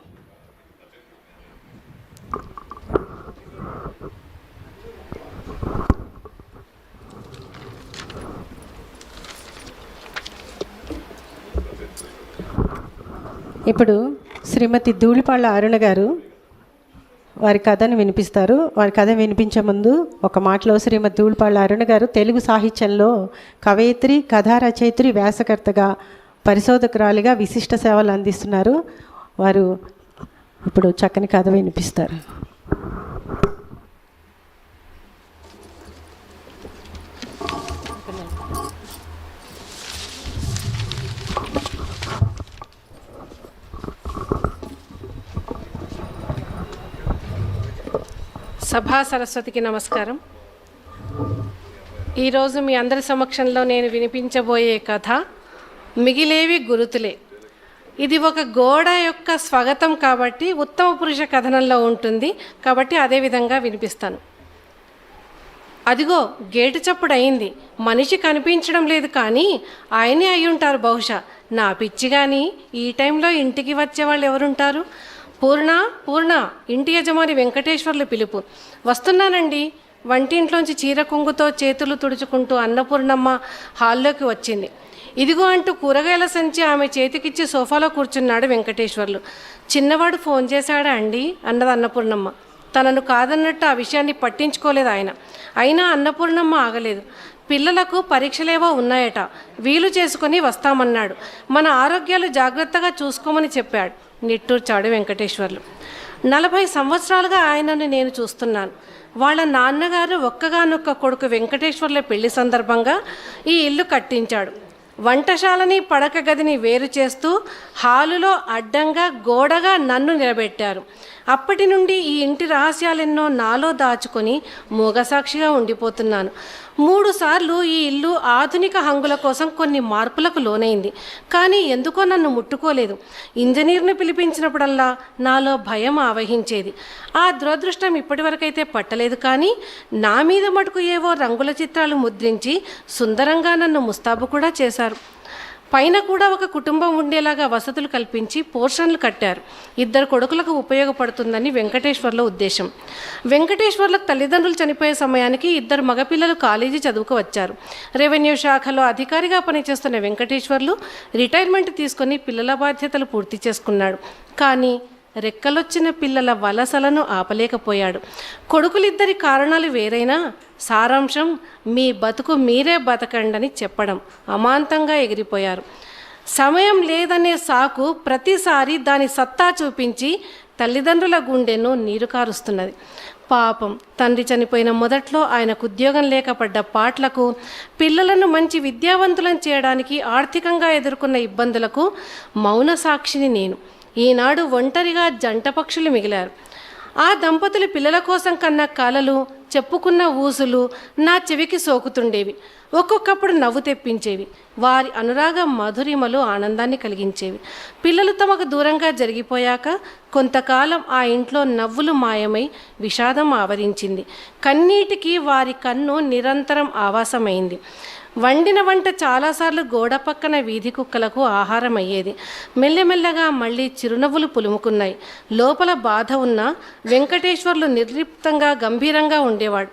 ఇప్పుడు శ్రీమతి ధూళిపాళ్ళ అరుణ గారు వారి కథను వినిపిస్తారు. వారి కథ వినిపించే ముందు ఒక మాటలో శ్రీమతి ధూళిపాళ్ళ అరుణ గారు తెలుగు సాహిత్యంలో కవయిత్రి, కథా రచయిత్రి, వ్యాసకర్తగా, పరిశోధకురాలిగా విశిష్ట సేవలు అందిస్తున్నారు. వారు ఇప్పుడు చక్కని కథ వినిపిస్తారు. సభా సరస్వతికి నమస్కారం. ఈరోజు మీ అందరి సమక్షంలో నేను వినిపించబోయే కథ మిగిలేవి గురుతులే. ఇది ఒక గోడ యొక్క స్వాగతం కాబట్టి ఉత్తమ పురుష కథనంలో ఉంటుంది కాబట్టి అదే విధంగా వినిపిస్తాను. అదిగో గేటు చప్పుడు అయింది. మనిషి కనిపించడం లేదు కానీ ఆయనే అయి ఉంటారు బహుశా. నా పిచ్చి కానీ ఈ టైంలో ఇంటికి వచ్చేవాళ్ళు ఎవరుంటారు? పూర్ణ, పూర్ణ, ఇంటి యజమాని వెంకటేశ్వర్లు పిలుపు. వస్తున్నానండి. వంటింట్లోంచి చీర కొంగుతో చేతులు తుడుచుకుంటూ అన్నపూర్ణమ్మ హాల్లోకి వచ్చింది. ఇదిగో అంటూ కూరగాయల సంచి ఆమె చేతికిచ్చి సోఫాలో కూర్చున్నాడు వెంకటేశ్వర్లు. చిన్నవాడు ఫోన్ చేశాడా అండి అన్నది అన్నపూర్ణమ్మ. తనను కాదన్నట్టు ఆ విషయాన్ని పట్టించుకోలేదు ఆయన. అయినా అన్నపూర్ణమ్మ ఆగలేదు. పిల్లలకు పరీక్షలేవో ఉన్నాయట, వీలు చేసుకొని వస్తామన్నాడు. మన ఆరోగ్యాలు జాగ్రత్తగా చూసుకోమని చెప్పాడు. నిట్టూర్చాడు వెంకటేశ్వర్లు. 40 సంవత్సరాలుగా ఆయనను నేను చూస్తున్నాను. వాళ్ళ నాన్నగారు ఒక్కగానొక్క కొడుకు వెంకటేశ్వర్ల పెళ్లి సందర్భంగా ఈ ఇల్లు కట్టించాడు. వంటశాలని పడక గదిని వేరు చేస్తూ హాలులో అడ్డంగా గోడగా నన్ను నిలబెట్టారు. అప్పటి నుండి ఈ ఇంటి రహస్యాలెన్నో నాలో దాచుకొని మూగసాక్షిగా ఉండిపోతున్నాను. 3 సార్లు ఈ ఇల్లు ఆధునిక హంగుల కోసం కొన్ని మార్పులకు లోనైంది. కానీ ఎందుకో నన్ను ముట్టుకోలేదు. ఇంజనీర్ను పిలిపించినప్పుడల్లా నాలో భయం ఆవహించేది. ఆ దురదృష్టం ఇప్పటివరకైతే పట్టలేదు. కానీ నా మీద మటుకు ఏవో రంగుల చిత్రాలు ముద్రించి సుందరంగా నన్ను ముస్తాబు కూడా చేశారు. పైన కూడా ఒక కుటుంబం ఉండేలాగా వసతులు కల్పించి పోర్షన్లు కట్టారు. 2 కొడుకులకు ఉపయోగపడుతుందని వెంకటేశ్వర్ల ఉద్దేశం. వెంకటేశ్వర్లకు తల్లిదండ్రులు చనిపోయే సమయానికి 2 మగపిల్లలు కాలేజీ చదువుకు వచ్చారు. రెవెన్యూ శాఖలో అధికారిగా పనిచేస్తున్న వెంకటేశ్వర్లు రిటైర్మెంట్ తీసుకొని పిల్లల బాధ్యతలు పూర్తి చేసుకున్నాడు. కానీ రెక్కలొచ్చిన పిల్లల వలసలను ఆపలేకపోయాడు. కొడుకులిద్దరి కారణాలు వేరైనా సారాంశం మీ బతుకు మీరే బతకండని చెప్పడం. అమాంతంగా ఎగిరిపోయారు. సమయం లేదనే సాకు ప్రతిసారి దాని సత్తా చూపించి తల్లిదండ్రుల గుండెను నీరు కారుస్తున్నది. పాపం తండ్రి చనిపోయిన మొదట్లో ఆయనకు ఉద్యోగం లేకపడ్డ పాట్లకు, పిల్లలను మంచి విద్యావంతులను చేయడానికి ఆర్థికంగా ఎదుర్కొన్న ఇబ్బందులకు మౌన సాక్షిని నేను. ఈనాడు ఒంటరిగా జంట పక్షులు మిగిలారు. ఆ దంపతులు పిల్లల కోసం కన్న కలలు, చెప్పుకున్న ఊసులు నా చెవికి సోకుతుండేవి. ఒక్కొక్కప్పుడు నవ్వు తెప్పించేవి. వారి అనురాగ మధురిమలు ఆనందాన్ని కలిగించేవి. పిల్లలు తమకు దూరంగా జరిగిపోయాక కొంతకాలం ఆ ఇంట్లో నవ్వులు మాయమై విషాదం ఆవరించింది. కన్నీటికి వారి కన్ను నిరంతరం ఆవాసమైంది. వండిన వంట చాలాసార్లు గోడ పక్కన వీధి కుక్కలకు ఆహారం అయ్యేది. మెల్లమెల్లగా మళ్ళీ చిరునవ్వులు పులుముకున్నాయి. లోపల బాధ ఉన్న వెంకటేశ్వర్లు నిర్లిప్తంగా గంభీరంగా ఉండేవాడు.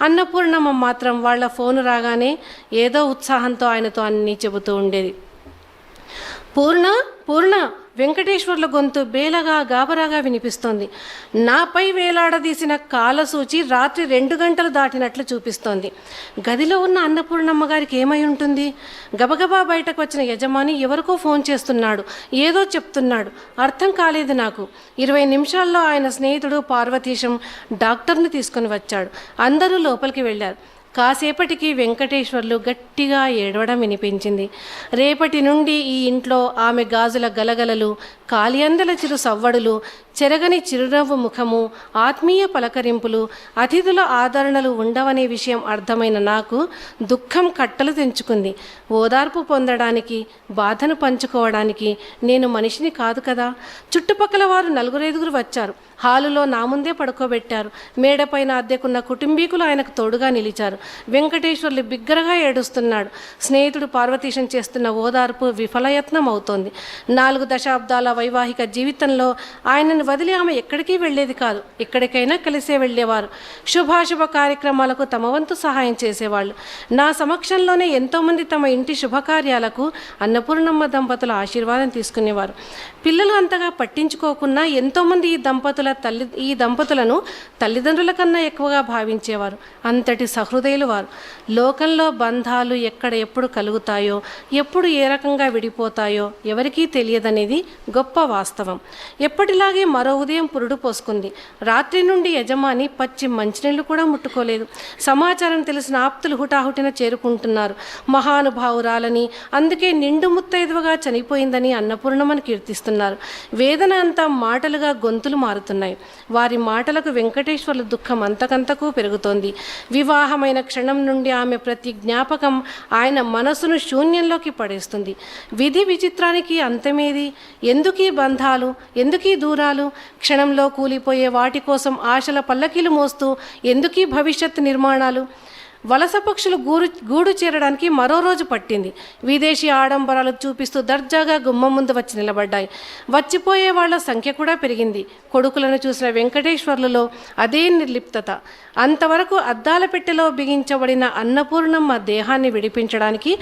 అన్నపూర్ణమ్మ మాత్రం వాళ్ళ ఫోను రాగానే ఏదో ఉత్సాహంతో ఆయనతో అన్నీ చెబుతూ ఉండేది. పూర్ణ పూర్ణ వెంకటేశ్వర్ల గొంతు బేలగా గాబరాగా వినిపిస్తోంది. నాపై వేలాడదీసిన కాలసూచి రాత్రి 2 గంటలు దాటినట్లు చూపిస్తోంది. గదిలో ఉన్న అన్నపూర్ణమ్మ గారికి ఏమై ఉంటుంది? గబగబా బయటకు వచ్చిన యజమాని ఎవరికో ఫోన్ చేస్తున్నాడు, ఏదో చెప్తున్నాడు. అర్థం కాలేదు నాకు. 20 నిమిషాల్లో ఆయన స్నేహితుడు పార్వతీశం డాక్టర్ని తీసుకుని వచ్చాడు. అందరూ లోపలికి వెళ్ళారు. కాసేపటికి వెంకటేశ్వర్లు గట్టిగా ఏడవడం వినిపించింది. రేపటి నుండి ఈ ఇంట్లో ఆమె గాజుల గలగలలు, కాలియందల చిరు సవ్వడులు, చెరగని చిరునవ్వు ముఖము, ఆత్మీయ పలకరింపులు, అతిథుల ఆదరణలు ఉండవనే విషయం అర్థమైన నాకు దుఃఖం కట్టలు తెంచుకుంది. ఓదార్పు పొందడానికి, బాధను పంచుకోవడానికి నేను మనిషిని కాదు కదా. చుట్టుపక్కల వారు 4-5 వచ్చారు. హాలులో నా ముందే పడుకోబెట్టారు. మేడపైన అద్దెకున్న కుటుంబీకులు ఆయనకు తోడుగా నిలిచారు. వెంకటేశ్వర్లు బిగ్గరగా ఏడుస్తున్నాడు. స్నేహితుడు పార్వతీశం చేస్తున్న ఓదార్పు విఫలయత్నం అవుతోంది. 4 దశాబ్దాల వైవాహిక జీవితంలో ఆయనను వదిలి ఆమె ఎక్కడికి వెళ్ళేది కాదు. ఎక్కడికైనా కలిసే వెళ్ళేవారు. శుభాశుభ కార్యక్రమాలకు తమ వంతు సహాయం చేసేవాళ్ళు. నా సమక్షంలోనే ఎంతోమంది తమ ఇంటి శుభకార్యాలకు అన్నపూర్ణమ్మ దంపతుల ఆశీర్వాదం తీసుకునేవారు. పిల్లలు అంతగా పట్టించుకోకున్నా ఎంతోమంది ఈ దంపతులను తల్లిదండ్రుల కన్నా ఎక్కువగా భావించేవారు. అంతటి సహృదయులు వారు. లోకంలో బంధాలు ఎక్కడ ఎప్పుడు కలుగుతాయో, ఎప్పుడు ఏ రకంగా విడిపోతాయో ఎవరికీ తెలియదనేది గొప్ప వాస్తవం. ఎప్పటిలాగే మరో ఉదయం పురుడు పోసుకుంది. రాత్రి నుండి యజమాని పచ్చి మంచినీళ్లు కూడా ముట్టుకోలేదు. సమాచారం తెలిసిన ఆప్తులు హుటాహుటిన చేరుకుంటున్నారు. మహానుభావురాలని, అందుకే నిండు ముత్తైదువగా చనిపోయిందని అన్నపూర్ణమ్మను కీర్తిస్తున్నారు. వేదన అంతా మాటలుగా గొంతులు మారుతున్నాయి. వారి మాటలకు వెంకటేశ్వర్ల దుఃఖం అంతకంతకు పెరుగుతోంది. వివాహమైన క్షణం నుండి ఆమె ప్రతి జ్ఞాపకం ఆయన మనసును శూన్యంలోకి పడేస్తుంది. విధి విచిత్రానికి అంతమేది? ఎందుకీ బంధాలు, ఎందుకీ దూరాలు? క్షణంలో కూలిపోయే వాటి కోసం ఆశల పల్లకీలు మోస్తూ ఎందుకీ భవిష్యత్తు నిర్మాణాలు? వలస పక్షులు గూడు చేరడానికి మరో రోజు పట్టింది. విదేశీ ఆడంబరాలు చూపిస్తూ దర్జాగా గుమ్మం ముందు వచ్చి నిలబడ్డాయి. వచ్చిపోయే వాళ్ల సంఖ్య కూడా పెరిగింది. కొడుకులను చూసిన వెంకటేశ్వర్లలో అదే నిర్లిప్తత. అంతవరకు అద్దాల పెట్టెలో బిగించబడిన అన్నపూర్ణమ్మ దేహాన్ని విడిపించడానికి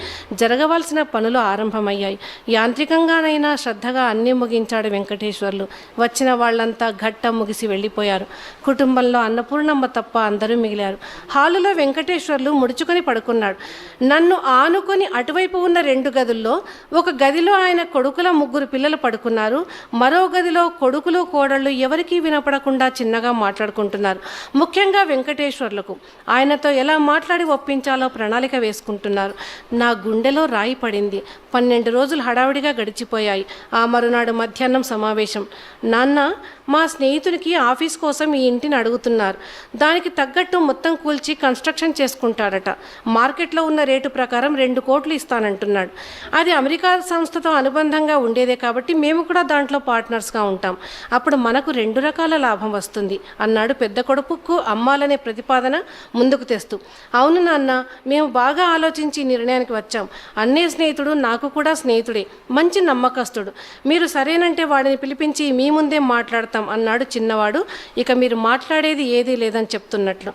జరగవలసిన పనులు ఆరంభమయ్యాయి. యాంత్రికంగానైనా శ్రద్ధగా అన్నీ ముగించాడు వెంకటేశ్వర్లు. వచ్చిన వాళ్ళంతా ఘట్టం ముగిసి వెళ్ళిపోయారు. కుటుంబంలో అన్నపూర్ణమ్మ తప్ప అందరూ మిగిలారు. హాలులో వెంకటేశ్వర్లు ముడుచుకొని పడుకున్నాడు. నన్ను ఆనుకొని అటువైపు ఉన్న 2 గదుల్లో ఒక గదిలో ఆయన కొడుకుల 3 పిల్లలు పడుకున్నారు. మరో గదిలో కొడుకులు కోడళ్ళు ఎవరికీ వినపడకుండా చిన్నగా మాట్లాడుకుంటున్నారు. ముఖ్యంగా వెంకటేశ్వర్లకు ఆయనతో ఎలా మాట్లాడి ఒప్పించాలో ప్రణాళిక వేసుకుంటున్నారు. నా గుండెలో రాయి పడింది. 12 రోజులు హడావిడిగా గడిచిపోయాయి. ఆ మరునాడు మధ్యాహ్నం సమావేశం. నాన్న, మా స్నేహితునికి ఆఫీస్ కోసం ఈ ఇంటిని అడుగుతున్నారు. దానికి తగ్గట్టు మొత్తం కూల్చి కన్స్ట్రక్షన్ చేసుకుంటాడట. మార్కెట్లో ఉన్న రేటు ప్రకారం 2 కోట్లు ఇస్తానంటున్నాడు. అది అమెరికా సంస్థతో అనుబంధంగా ఉండేదే కాబట్టి మేము కూడా దాంట్లో పార్ట్నర్స్గా ఉంటాం. అప్పుడు మనకు 2 రకాల లాభం వస్తుంది అన్నాడు పెద్ద కొడుకుకు అమ్మాలనే ప్రతిపాదన ముందుకు తెస్తూ. అవును నాన్న, మేము బాగా ఆలోచించి నిర్ణయానికి వచ్చాం. అన్నే స్నేహితుడు నాకు కూడా స్నేహితుడే, మంచి నమ్మకస్తుడు. మీరు సరేనంటే వాడిని పిలిపించి మీ ముందే మాట్లాడతాం అన్నాడు చిన్నవాడు. ఇక మీరు మాట్లాడేది ఏదీ లేదని చెప్తున్నట్లు.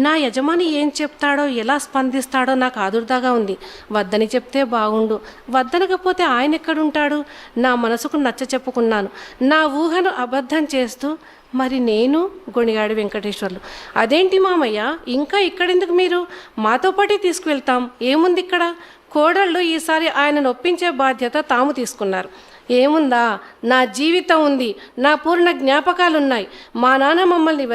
నా యజమాని ఏం చెప్తాడో, ఎలా స్పందిస్తాడో నాకు ఆదుర్దాగా ఉంది. వద్దని చెప్తే బాగుండు, వద్దనకపోతే ఆయన ఎక్కడుంటాడు? నా మనసుకు నచ్చ చెప్పుకున్నాను. నా ఊహను అబద్ధం చేస్తూ మరి నేను గొణిగాడు వెంకటేశ్వర్లు. అదేంటి మామయ్య, ఇంకా ఇక్కడెందుకు? మీరు మాతో పాటే తీసుకువెళ్తాం, ఏముంది ఇక్కడ? కోడళ్ళు ఈసారి ఆయనను ఒప్పించే బాధ్యత తాము తీసుకున్నారు. ఏముందా, నా జీవితం ఉంది, నా పూర్ణ జ్ఞాపకాలున్నాయి. మా నాన్న మమ్మల్ని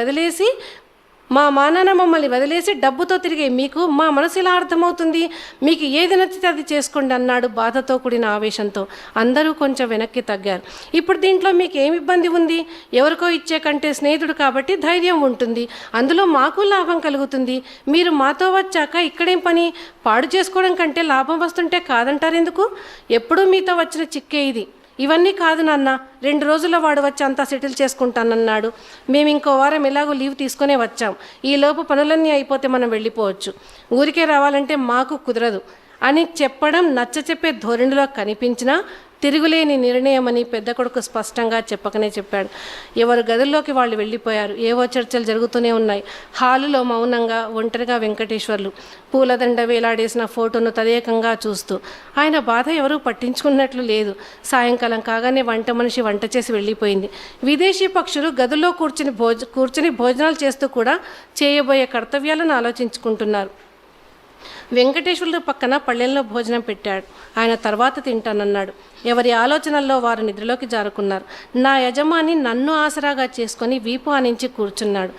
వదిలేసి డబ్బుతో తిరిగే మీకు మా మనసు ఎలా అర్థమవుతుంది? మీకు ఏది నచ్చితే అది చేసుకోండి అన్నాడు బాధతో కూడిన ఆవేశంతో. అందరూ కొంచెం వెనక్కి తగ్గారు. ఇప్పుడు దీంట్లో మీకు ఏమి ఇబ్బంది ఉంది? ఎవరికో ఇచ్చే కంటే స్నేహితుడు కాబట్టి ధైర్యం ఉంటుంది. అందులో మాకు లాభం కలుగుతుంది. మీరు మాతో వచ్చాక ఇక్కడేం పని? పాడు చేసుకోవడం కంటే లాభం వస్తుంటే కాదంటారెందుకు? ఎప్పుడూ మీతో వచ్చిన చిక్కే ఇది. ఇవన్నీ కాదు నాన్న, 2 రోజుల్లో వాడు వచ్చి అంతా సెటిల్ చేసుకుంటానన్నాడు. మేము ఇంకో వారం ఎలాగో లీవ్ తీసుకునే వచ్చాం. ఈలోపు పనులన్నీ అయిపోతే మనం వెళ్ళిపోవచ్చు. ఊరికే రావాలంటే మాకు కుదరదు. అని చెప్పడం నచ్చచెప్పే ధోరణిలో కనిపించినా తిరుగులేని నిర్ణయమని పెద్ద కొడుకు స్పష్టంగా చెప్పకనే చెప్పాడు. ఎవరు గదుల్లోకి వాళ్ళు వెళ్ళిపోయారు. ఏవో చర్చలు జరుగుతూనే ఉన్నాయి. హాలులో మౌనంగా ఒంటరిగా వెంకటేశ్వర్లు పూలదండ వేలాడేసిన ఫోటోను తదేకంగా చూస్తూ. ఆయన బాధ ఎవరూ పట్టించుకున్నట్లు లేదు. సాయంకాలం కాగానే వంట మనిషి వంట చేసి వెళ్ళిపోయింది. విదేశీ పక్షులు గదుల్లో కూర్చుని భోజనాలు చేస్తూ కూడా చేయబోయే కర్తవ్యాలను ఆలోచించుకుంటున్నారు. వెంకటేశ్వరుడు పక్కన పళ్ళెల్లో భోజనం పెట్టాడు. ఆయన తర్వాత తింటానన్నాడు. ఎవరి ఆలోచనల్లో వారు నిద్రలోకి జారుకున్నారు. నా యజమాని నన్ను ఆసరాగా చేసుకొని వీపు ఆనించి కూర్చున్నాడు.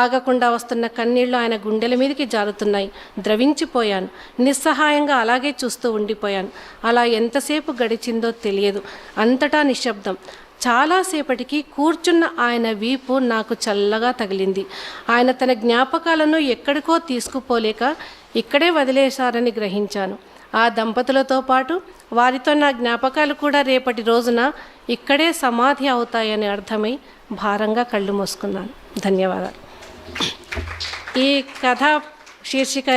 ఆగకుండా వస్తున్న కన్నీళ్లు ఆయన గుండెల మీదకి జారుతున్నాయి. ద్రవించిపోయాను. నిస్సహాయంగా అలాగే చూస్తూ ఉండిపోయాను. అలా ఎంతసేపు గడిచిందో తెలియదు. అంతటా నిశ్శబ్దం. చాలాసేపటికి కూర్చున్న ఆయన వీపు నాకు చల్లగా తగిలింది. ఆయన తన జ్ఞాపకాలను ఎక్కడికో తీసుకుపోలేక ఇక్కడే వదిలేశారని గ్రహించాను. ఆ దంపతులతో పాటు వారితో నా జ్ఞాపకాలు కూడా రేపటి రోజున ఇక్కడే సమాధి అవుతాయని అర్థమై భారంగా కళ్ళు మూసుకున్నాను. ధన్యవాదాలు. ఈ కథ శీర్షిక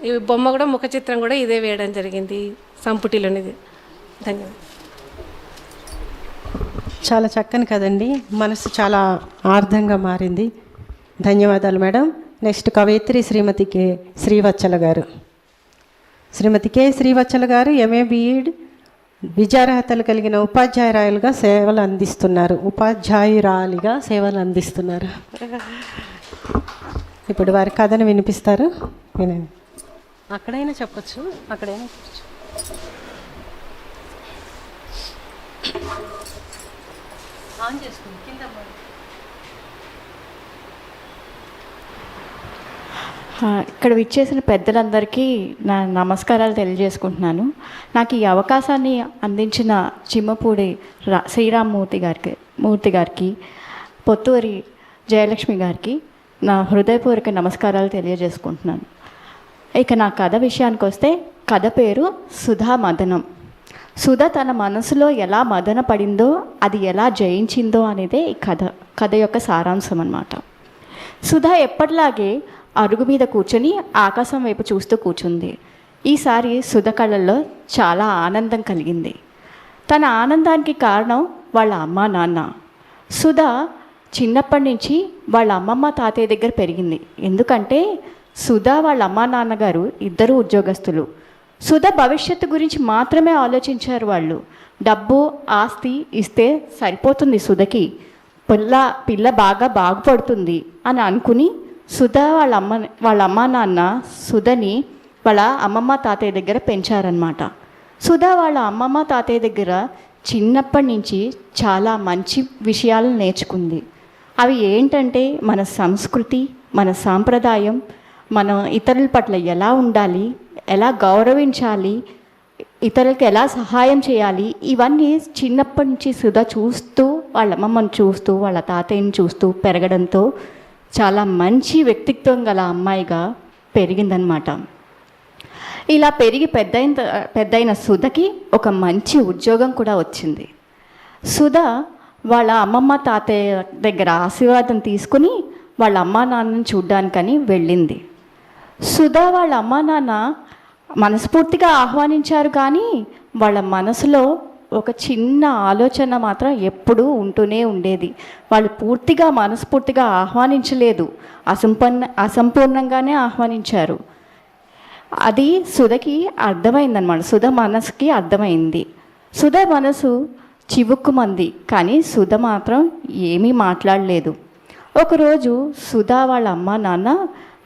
ఈ బొమ్మ కూడా ముఖ చిత్రం కూడా ఇదే వేయడం జరిగింది సంపుటిలోనిది. ధన్యవాదాలు. చాలా చక్కని కదండి. మనసు చాలా ఆర్ద్రంగా మారింది. ధన్యవాదాలు మేడం. నెక్స్ట్ కవయిత్రి శ్రీమతి కె శ్రీవత్సల గారు. శ్రీమతి కె శ్రీవత్సల గారు ఎంఏ బిఎడ్ విద్యార్హతలు కలిగిన ఉపాధ్యాయురాలిగా సేవలు అందిస్తున్నారు. ఇప్పుడు వారి కథను వినిపిస్తారు. వినండి. అక్కడైనా చెప్పచ్చు, అక్కడైనా చెప్పచ్చు. ఆన్ చేసుకోండి కింద. ఇక్కడ విచ్చేసిన పెద్దలందరికీ నా నమస్కారాలు తెలియజేసుకుంటున్నాను. నాకు ఈ అవకాశాన్ని అందించిన చిమ్మపూడి శ్రీరామ్మూర్తి గారికి పొత్తూరి జయలక్ష్మి గారికి నా హృదయపూర్వక నమస్కారాలు తెలియజేసుకుంటున్నాను. ఇక నా కథ విషయానికి వస్తే, కథ పేరు సుధా మదనం. సుధ తన మనసులో ఎలా మదన పడిందో, అది ఎలా జయించిందో అనేదే ఈ కథ యొక్క సారాంశం అన్నమాట. సుధ ఎప్పటిలాగే అరుగు మీద కూర్చొని ఆకాశం వైపు చూస్తూ కూర్చుంది. ఈసారి సుధ కళ్ళల్లో చాలా ఆనందం కలిగింది. తన ఆనందానికి కారణం వాళ్ళ అమ్మ నాన్న. సుధ చిన్నప్పటి నుంచి వాళ్ళ అమ్మమ్మ తాతయ్య దగ్గర పెరిగింది. ఎందుకంటే సుధ వాళ్ళ అమ్మ నాన్నగారు ఇద్దరు ఉద్యోగస్తులు. సుధ భవిష్యత్తు గురించి మాత్రమే ఆలోచించారు వాళ్ళు. డబ్బు ఆస్తి ఇస్తే సరిపోతుంది సుధకి, పిల్ల బాగా బాగుపడుతుంది అని అనుకుని సుధ వాళ్ళ అమ్మ నాన్న సుధని వాళ్ళ అమ్మమ్మ తాతయ్య దగ్గర పెంచారనమాట. సుధ వాళ్ళ అమ్మమ్మ తాతయ్య దగ్గర చిన్నప్పటి నుంచి చాలా మంచి విషయాలు నేర్చుకుంది. అవి ఏంటంటే మన సంస్కృతి, మన సాంప్రదాయం, మనం ఇతరుల పట్ల ఎలా ఉండాలి, ఎలా గౌరవించాలి, ఇతరులకు ఎలా సహాయం చేయాలి, ఇవన్నీ చిన్నప్పటి నుంచి సుధ చూస్తూ వాళ్ళ అమ్మమ్మని చూస్తూ వాళ్ళ తాతయ్యని చూస్తూ పెరగడంతో చాలా మంచి వ్యక్తిత్వం గల అమ్మాయిగా పెరిగిందనమాట. ఇలా పెరిగి పెద్దయిన సుధకి ఒక మంచి ఉద్యోగం కూడా వచ్చింది. సుధ వాళ్ళ అమ్మమ్మ తాతయ్య దగ్గర ఆశీర్వాదం తీసుకుని వాళ్ళ అమ్మా నాన్నని చూడ్డానికని వెళ్ళింది. సుధ వాళ్ళ అమ్మా నాన్న మనస్ఫూర్తిగా ఆహ్వానించారు, కానీ వాళ్ళ మనసులో ఒక చిన్న ఆలోచన మాత్రం ఎప్పుడూ ఉంటూనే ఉండేది. వాళ్ళు మనస్ఫూర్తిగా ఆహ్వానించలేదు, అసంపూర్ణంగానే ఆహ్వానించారు. అది సుధకి అర్థమైందనమాట. సుధ మనసుకి అర్థమైంది. సుధ మనసు చివుక్కుమంది, కానీ సుధ మాత్రం ఏమీ మాట్లాడలేదు. ఒకరోజు సుధ వాళ్ళ అమ్మ నాన్న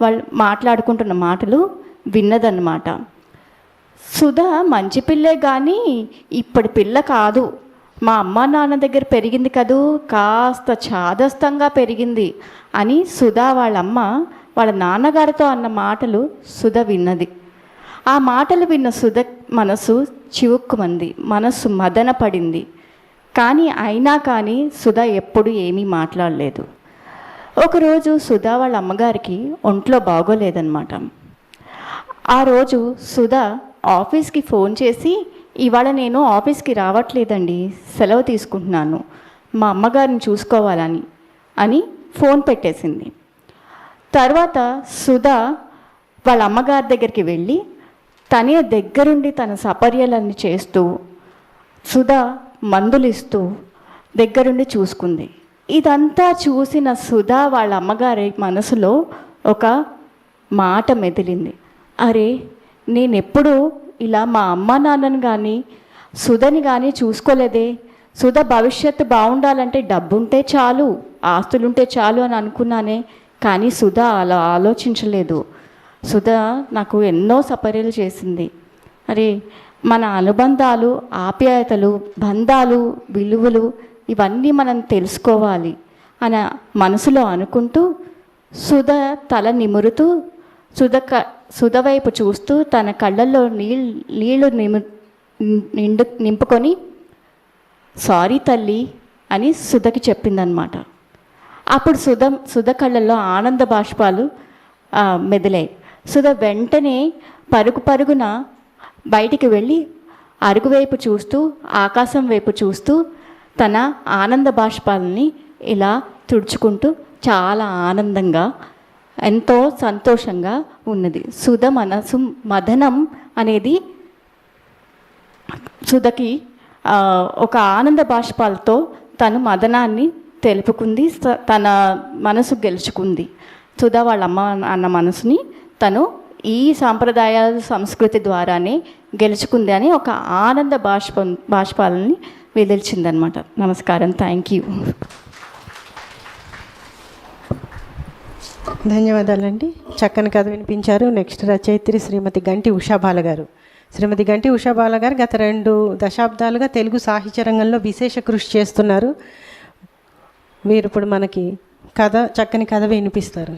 వాళ్ళు మాట్లాడుకుంటున్న మాటలు విన్నదన్నమాట. సుధ మంచి పిల్లే కానీ ఇప్పటి పిల్ల కాదు, మా అమ్మ నాన్న దగ్గర పెరిగింది కదూ, కాస్త చాదస్తంగా పెరిగింది అని సుధ వాళ్ళమ్మ వాళ్ళ నాన్నగారితో అన్న మాటలు సుధ విన్నది. ఆ మాటలు విన్న సుధ మనసు చివుక్కుమంది, మనసు మదన పడింది. అయినా కానీ సుధ ఎప్పుడు ఏమీ మాట్లాడలేదు. ఒకరోజు సుధ వాళ్ళ అమ్మగారికి ఒంట్లో బాగోలేదన్నమాట. ఆ రోజు సుధ ఆఫీస్కి ఫోన్ చేసి, ఇవాళ నేను ఆఫీస్కి రావట్లేదండి, సెలవు తీసుకుంటున్నాను, మా అమ్మగారిని చూసుకోవాలని ఫోన్ పెట్టేసింది. తర్వాత సుధ వాళ్ళ అమ్మగారి దగ్గరికి వెళ్ళి తనే దగ్గరుండి తన సపర్యలన్నీ చేస్తూ సుధా మందులు ఇస్తూ దగ్గరుండి చూసుకుంది. ఇదంతా చూసిన సుధా వాళ్ళ అమ్మగారి మనసులో ఒక మాట మెదిలింది. అరే, నేనెప్పుడు ఇలా మా అమ్మ నాన్నని కానీ సుధని కానీ చూసుకోలేదే. సుధ భవిష్యత్తు బాగుండాలంటే డబ్బుంటే చాలు, ఆస్తులుంటే చాలు అని అనుకున్నానే. కానీ సుధ అలా ఆలోచించలేదు. సుధ నాకు ఎన్నో సపర్యలు చేసింది. అరే, మన అనుబంధాలు, ఆప్యాయతలు, బంధాలు, విలువలు ఇవన్నీ మనం తెలుసుకోవాలి అని మనసులో అనుకుంటూ సుధ తల నిమురుతూ సుధ వైపు చూస్తూ తన కళ్ళల్లో నీళ్లు నింపుకొని సారీ తల్లి అని సుధకి చెప్పిందనమాట. అప్పుడు సుధ కళ్ళల్లో ఆనంద బాష్పాలు మెదిలాయి. సుధ వెంటనే పరుగున బయటికి వెళ్ళి అరుగు వైపు చూస్తూ ఆకాశం వైపు చూస్తూ తన ఆనంద బాష్పాలని ఇలా తుడుచుకుంటూ చాలా ఆనందంగా ఎంతో సంతోషంగా ఉన్నది. సుధ మనసు మదనం అనేది సుధకి ఒక ఆనంద బాష్పాలతో తను మదనాన్ని తెలుపుకుంది, తన మనసు గెలుచుకుంది. సుధ వాళ్ళ అమ్మ అన్న మనసుని తను ఈ సాంప్రదాయ సంస్కృతి ద్వారానే గెలుచుకుంది అని ఒక ఆనంద బాష్పాలని వెలిచిందనమాట. నమస్కారం, థ్యాంక్ యూ. ధన్యవాదాలండి. చక్కని కథ వినిపించారు. నెక్స్ట్ రచయిత్రి శ్రీమతి గంటి ఉషాబాల గారు. శ్రీమతి గంటి ఉషాబాల గారు గత 2 దశాబ్దాలుగా తెలుగు సాహిత్య రంగంలో విశేష కృషి చేస్తున్నారు. మీరు ఇప్పుడు మనకి చక్కని కథ వినిపిస్తారు.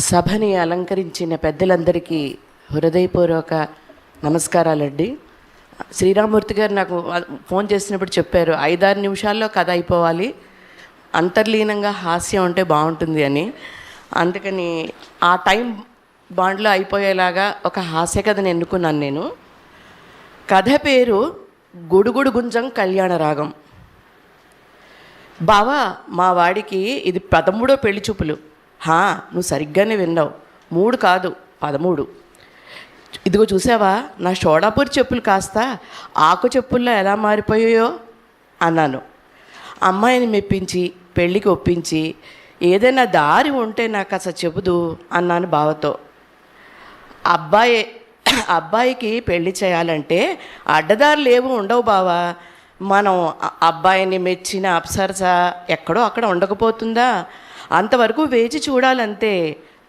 సభని అలంకరించిన పెద్దలందరికీ హృదయపూర్వక నమస్కారాలండి. శ్రీరామూర్తి గారు నాకు ఫోన్ చేసినప్పుడు చెప్పారు 5-6 నిమిషాల్లో కథ అయిపోవాలి, అంతర్లీనంగా హాస్యం ఉంటే బాగుంటుంది అని. అందుకని ఆ టైం బాండ్లో అయిపోయేలాగా ఒక హాస్య కథని ఎన్నుకున్నాను నేను. కథ పేరు గుడుగుడు గుంజం కళ్యాణ రాగం. బావా, మా వాడికి ఇది 13వ పెళ్లి చూపులు. నువ్వు సరిగ్గానే విన్నావు, 3 కాదు 13. ఇదిగో చూసావా, నా షోడాపూర్ చెప్పులు కాస్త ఆకు చెప్పుల్లో ఎలా మారిపోయాయో అన్నాను. అమ్మాయిని మెప్పించి పెళ్ళికి ఒప్పించి ఏదైనా దారి ఉంటే నాకు అసలు చెబుదు అన్నాను బావతో. అబ్బాయికి పెళ్లి చేయాలంటే అడ్డదారులు ఏవో ఉండవు బావా. మనం అబ్బాయిని మెచ్చిన అప్సరస ఎక్కడో అక్కడ ఉండకపోతుందా? అంతవరకు వేచి చూడాలంతే.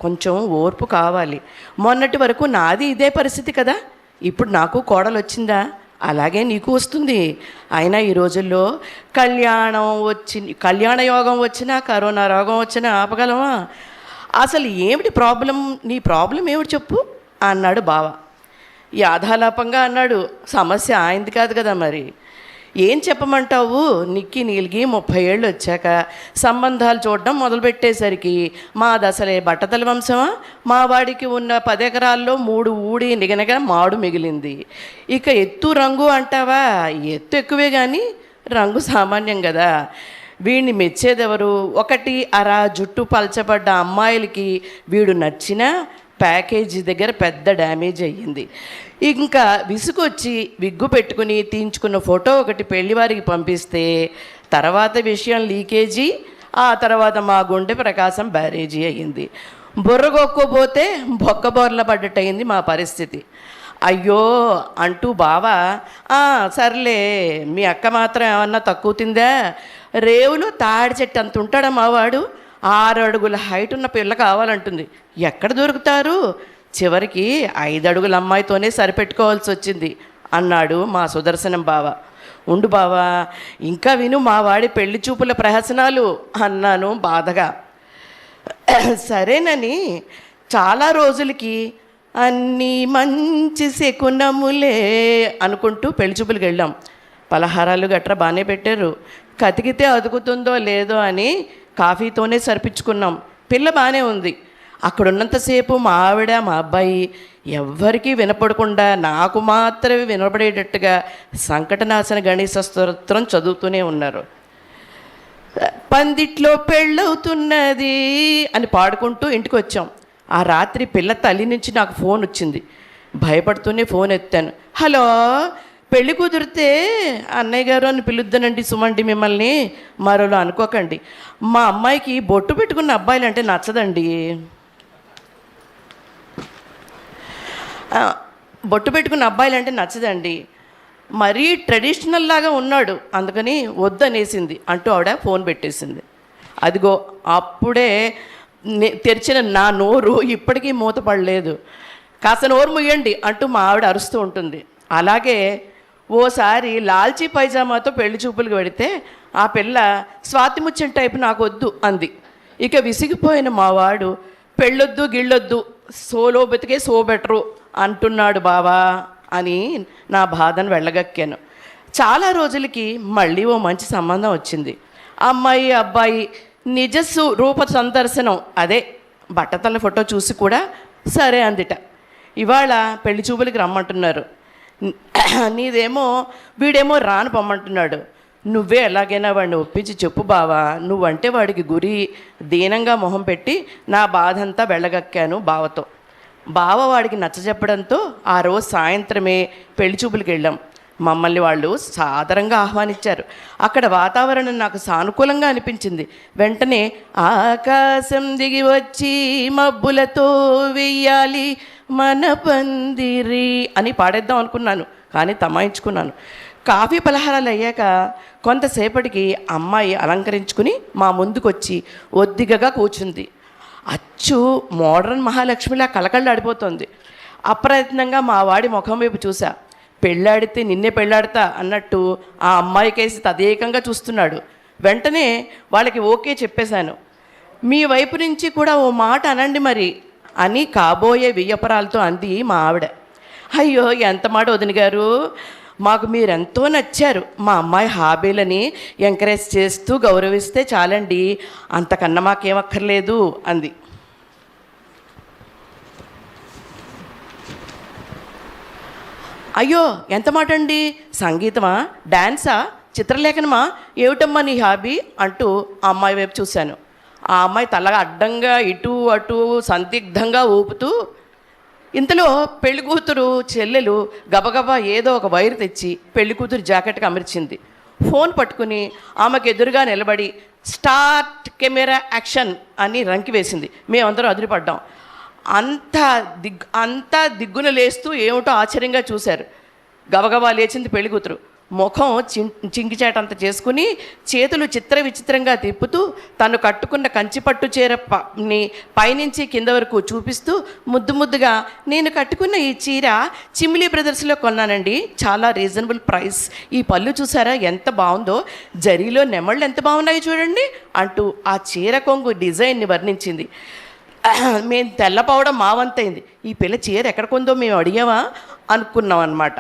కొంచెం ఓర్పు కావాలి. మొన్నటి వరకు నాది ఇదే పరిస్థితి కదా, ఇప్పుడు నాకు కోడలు వచ్చిందా, అలాగే నీకు వస్తుంది. అయినా ఈ రోజుల్లో కళ్యాణ యోగం వచ్చినా కరోనా రోగం వచ్చినా ఆపగలమా? అసలు ఏమిటి ప్రాబ్లం, నీ ప్రాబ్లం ఏమిటి చెప్పు అన్నాడు బావ. యాధాలాపంగా అన్నాడు, సమస్య ఆయనది కాదు కదా మరి. ఏం చెప్పమంటావు, నిక్కి నీలిగి 30 ఏళ్ళు వచ్చాక సంబంధాలు చూడడం మొదలుపెట్టేసరికి మా దశలే బట్టతల వంశమా? మా వాడికి ఉన్న 10 ఎకరాల్లో 3 ఊడి నిగనగా మాడు మిగిలింది. ఇక ఎత్తు రంగు అంటావా, ఎత్తు ఎక్కువే కానీ రంగు సామాన్యం కదా. వీడిని మెచ్చేదెవరు? 1 జుట్టు పల్చబడ్డ అమ్మాయిలకి వీడు నచ్చినా ప్యాకేజీ దగ్గర పెద్ద డ్యామేజ్ అయ్యింది. ఇంకా విసుగొచ్చి విగ్గు పెట్టుకుని తీయించుకున్న ఫోటో ఒకటి పెళ్లివారికి పంపిస్తే తర్వాత విషయం లీకేజీ, ఆ తర్వాత మా గుండె ప్రకాశం బ్యారేజీ అయ్యింది. బుర్రగొక్కపోతే బొక్కబోర్ల పడ్డట్టయింది మా పరిస్థితి. అయ్యో అంటూ బావా, సర్లే మీ అక్క మాత్రం ఏమన్నా తక్కువ తిందా? రేవులో తాడి చెట్టు అంత ఉంటాడా మావాడు? 6 అడుగుల హైట్ ఉన్న పిల్ల కావాలంటుంది. ఎక్కడ దొరుకుతారు? చివరికి 5 అడుగుల అమ్మాయితోనే సరిపెట్టుకోవాల్సి వచ్చింది అన్నాడు మా సుదర్శనం బావ. ఉండు బావా, ఇంకా విను మా వాడి పెళ్లి చూపుల ప్రహసనాలు అన్నాను బాధగా. సరేనని చాలా రోజులకి అన్నీ మంచి శకునములే అనుకుంటూ పెళ్లి చూపులకు వెళ్ళాం. పలహారాలు గట్రా బాగానే పెట్టారు. కతికితే అదుకుతుందో లేదో అని కాఫీతోనే సరిపించుకున్నాం. పిల్ల బాగానే ఉంది. అక్కడున్నంతసేపు మా ఆవిడ మా అబ్బాయి ఎవ్వరికీ వినపడకుండా నాకు మాత్రమే వినపడేటట్టుగా సంకటనాశన గణేశ స్తోత్రం చదువుతూనే ఉన్నారు. పందిట్లో పెళ్ళవుతున్నది అని పాడుకుంటూ ఇంటికి వచ్చాం. ఆ రాత్రి పిల్ల తల్లి నుంచి నాకు ఫోన్ వచ్చింది. భయపడుతూనే ఫోన్ ఎత్తాను. హలో, పెళ్లి కుదిరితే అన్నయ్య గారు అని పిలుద్దానండి సుమండి మిమ్మల్ని, మరోలో అనుకోకండి. మా అమ్మాయికి బొట్టు పెట్టుకున్న అబ్బాయిలు అంటే నచ్చదండి. బొట్టు పెట్టుకున్న అబ్బాయిలు అంటే నచ్చదండి, మరీ ట్రెడిషనల్ లాగా ఉన్నాడు, అందుకని వద్దనేసింది అంటూ ఆవిడ ఫోన్ పెట్టేసింది. అదిగో అప్పుడే తెరిచిన నా నోరు ఇప్పటికీ మూతపడలేదు. కాస్త నోరు ముయ్యండి అంటూ మా ఆవిడ అరుస్తూ ఉంటుంది. అలాగే ఓసారి లాల్చీ పైజామాతో పెళ్లి చూపులకు వెడితే ఆ పిల్ల స్వాతి ముచ్చం టైపు నాకు వద్దు అంది. ఇక విసిగిపోయిన మా వాడు పెళ్ళొద్దు గిళ్ళొద్దు, సోలో బతికే సో బెటరు అంటున్నాడు బావా అని నా బాధను వెళ్ళగక్కాను. చాలా రోజులకి మళ్ళీ ఓ మంచి సంబంధం వచ్చింది. అమ్మాయి అబ్బాయి నిజస్సు రూప సందర్శనం, అదే బట్టతల ఫోటో చూసి కూడా సరే అందిట. ఇవాళ పెళ్లి చూపులకి రమ్మంటున్నారు. నీదేమో వీడేమో రాను పొమ్మంటున్నాడు. నువ్వే ఎలాగైనా వాడిని ఒప్పించి చెప్పు బావా, నువ్వంటే వాడికి గురి. దీనంగా మొహం పెట్టి నా బాధంతా వెళ్ళగక్కాను బావతో. బావ వాడికి నచ్చజెప్పడంతో ఆ రోజు సాయంత్రమే పెళ్లి చూపులకు వెళ్ళాం. మమ్మల్ని వాళ్ళు సాదరంగా ఆహ్వానించారు. అక్కడ వాతావరణం నాకు సానుకూలంగా అనిపించింది. వెంటనే ఆకాశం దిగి వచ్చి మబ్బులతో వెయ్యాలి మన పందిరి అని పాడేద్దాం అనుకున్నాను, కానీ తమాయించుకున్నాను. కాఫీ పలహారాలు అయ్యాక కొంతసేపటికి అమ్మాయి అలంకరించుకుని మా ముందుకొచ్చి ఒద్దిగగా కూర్చుంది. అచ్చు మోడర్న్ మహాలక్ష్మిలా కళకళలాడిపోతుంది. అప్రయత్నంగా మా వాడి ముఖం వైపు చూసా. పెళ్ళాడితే నిన్నే పెళ్ళాడతా అన్నట్టు ఆ అమ్మాయికేసి తదేకంగా చూస్తున్నాడు. వెంటనే వాళ్ళకి ఓకే చెప్పేశాను. మీ వైపు నుంచి కూడా ఓ మాట అనండి మరి అని కాబోయే వియ్యపరాలతో అంది మా ఆవిడ. అయ్యో ఎంత మాట వదిన గారు, మాకు మీరెంతో నచ్చారు. మా అమ్మాయి హాబీలని ఎంకరేజ్ చేస్తూ గౌరవిస్తే చాలండి, అంతకన్నా మాకేమక్కర్లేదు అంది. అయ్యో ఎంత మాట అండి, సంగీతమా, డాన్సా, చిత్రలేఖనమా, ఏమిటమ్మా నీ హాబీ అంటూ ఆ అమ్మాయి వైపు చూశాను. ఆ అమ్మాయి తలగా అడ్డంగా ఇటు అటు సందిగ్ధంగా ఊపుతూ, ఇంతలో పెళ్లి కూతురు చెల్లెలు గబగబా ఏదో ఒక వైరు తెచ్చి పెళ్లి కూతురు జాకెట్కి అమర్చింది. ఫోన్ పట్టుకుని ఆమెకు ఎదురుగా నిలబడి స్టార్ట్ కెమెరా యాక్షన్ అని రంకి వేసింది. మేమందరం అదిరిపడ్డాం. అంతా దిగ్గున లేస్తూ ఏమిటో ఆశ్చర్యంగా చూశారు. గబగబా లేచింది పెళ్లి కూతురు. ముఖం చింకిచేటంత చేసుకుని చేతులు చిత్ర విచిత్రంగా తిప్పుతూ తను కట్టుకున్న కంచిపట్టు చీరని పైనుంచి కింద వరకు చూపిస్తూ ముద్దుగా, నేను కట్టుకున్న ఈ చీర చిమ్లీ బ్రదర్స్లో కొన్నానండి, చాలా రీజనబుల్ ప్రైస్. ఈ పళ్ళు చూసారా ఎంత బాగుందో, జరీలో నెమళ్ళు ఎంత బాగున్నాయి చూడండి అంటూ ఆ చీర కొంగు డిజైన్ని వర్ణించింది. మేము తెల్లపోవడం మా వంతైంది. ఈ పిల్ల చీర ఎక్కడ కొందో మేము అడిగామా అనుకున్నాం అన్నమాట.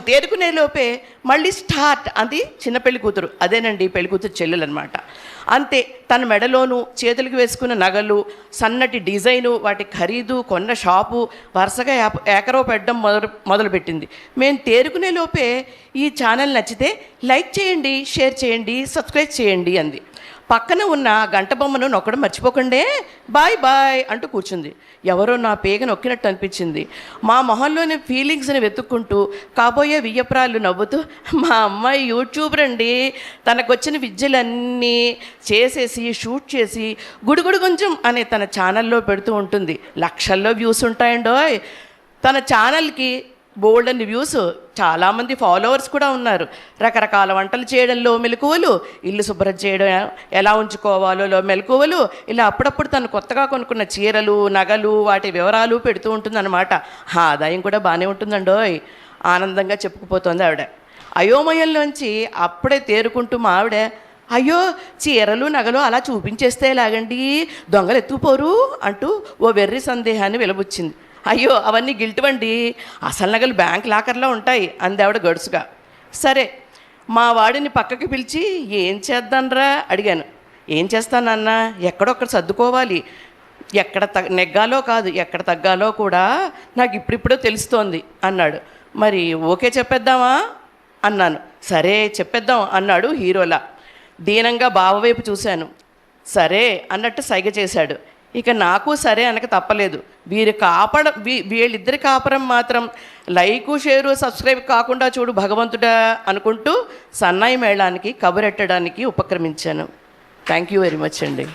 తేరుకునే లోపే మళ్ళీ స్టార్ట్ అంది చిన్న పెళ్లి కూతురు. అదేనండి పెళ్లి కూతురు చెల్లెలు అనమాట. అంతే, తన మెడలోనూ చేతులకు వేసుకున్న నగలు, సన్నటి డిజైను, వాటి ఖరీదు, కొన్న షాపు వరుసగా ఏకరో పెట్టడం మొదలుపెట్టింది. మేము తేరుకునే లోపే ఈ ఛానల్ నచ్చితే లైక్ చేయండి, షేర్ చేయండి, సబ్స్క్రైబ్ చేయండి అంది. పక్కన ఉన్న గంట బొమ్మను నొక్కడం మర్చిపోకండే, బాయ్ బాయ్ అంటూ కూర్చుంది. ఎవరో నా పేగ నొక్కినట్టు అనిపించింది. మా మొహంలోని ఫీలింగ్స్ని వెతుక్కుంటూ కాబోయే వియ్యప్రాలు నవ్వుతూ, మా అమ్మాయి యూట్యూబర్ అండి, తనకొచ్చిన విద్యలన్నీ చేసేసి షూట్ చేసి గుడుగుడు కొంచెం అనే తన ఛానల్లో పెడుతూ ఉంటుంది. లక్షల్లో వ్యూస్ ఉంటాయండోయ్. తన ఛానల్కి బోల్డన్ని వ్యూస్, చాలామంది ఫాలోవర్స్ కూడా ఉన్నారు. రకరకాల వంటలు చేయడంలో మెలకువలు, ఇల్లు శుభ్రం చేయడం ఎలా ఉంచుకోవాలో మెలకువలు, ఇలా అప్పుడప్పుడు తను కొత్తగా కొనుక్కున్న చీరలు, నగలు, వాటి వివరాలు పెడుతూ ఉంటుందన్నమాట. ఆదాయం కూడా బాగానే ఉంటుందండోయ్, ఆనందంగా చెప్పుకుపోతుంది ఆవిడ. అయోమయంలోంచి అప్పుడే తేరుకుంటూ మా ఆవిడ, అయ్యో చీరలు నగలు అలా చూపించేస్తే ఎలాగండి, దొంగలు ఎత్తుకుపోరు అంటూ ఓ వెర్రి సందేహాన్ని వెలుబుచ్చింది. అయ్యో అవన్నీ గిల్టువండి, అసలు నగలు బ్యాంక్ లాకర్లో ఉంటాయి అంది ఆవిడ గడుసుగా. సరే, మా వాడిని పక్కకి పిలిచి ఏం చేద్దానరా అడిగాను. ఏం చేస్తానన్నా, ఎక్కడొక్కడ సర్దుకోవాలి, ఎక్కడ నెగ్గాలో కాదు ఎక్కడ తగ్గాలో కూడా నాకు ఇప్పుడిప్పుడో తెలుస్తోంది అన్నాడు. మరి ఓకే చెప్పేద్దామా అన్నాను. సరే చెప్పేద్దాం అన్నాడు హీరోలా. దీనంగా బావ వైపు చూశాను. సరే అన్నట్టు సైగ చేశాడు. ఇక నాకు సరే అనక తప్పలేదు. వీళ్ళిద్దరి కాపురం మాత్రం లైకు షేరు సబ్స్క్రైబ్ కాకుండా చూడు భగవంతుడా అనుకుంటూ సన్నాయి మేళానికి కబురెట్టడానికి ఉపక్రమించాను. థ్యాంక్ యూ వెరీ మచ్ అండి.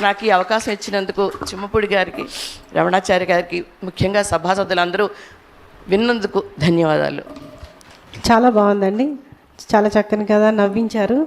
నాకు ఈ అవకాశం ఇచ్చినందుకు చిమ్మపూడి గారికి, రమణాచారి గారికి, ముఖ్యంగా సభాసదులందరూ విన్నందుకు ధన్యవాదాలు. చాలా బాగుందండి, చాలా చక్కని కదా, నవ్వించారు.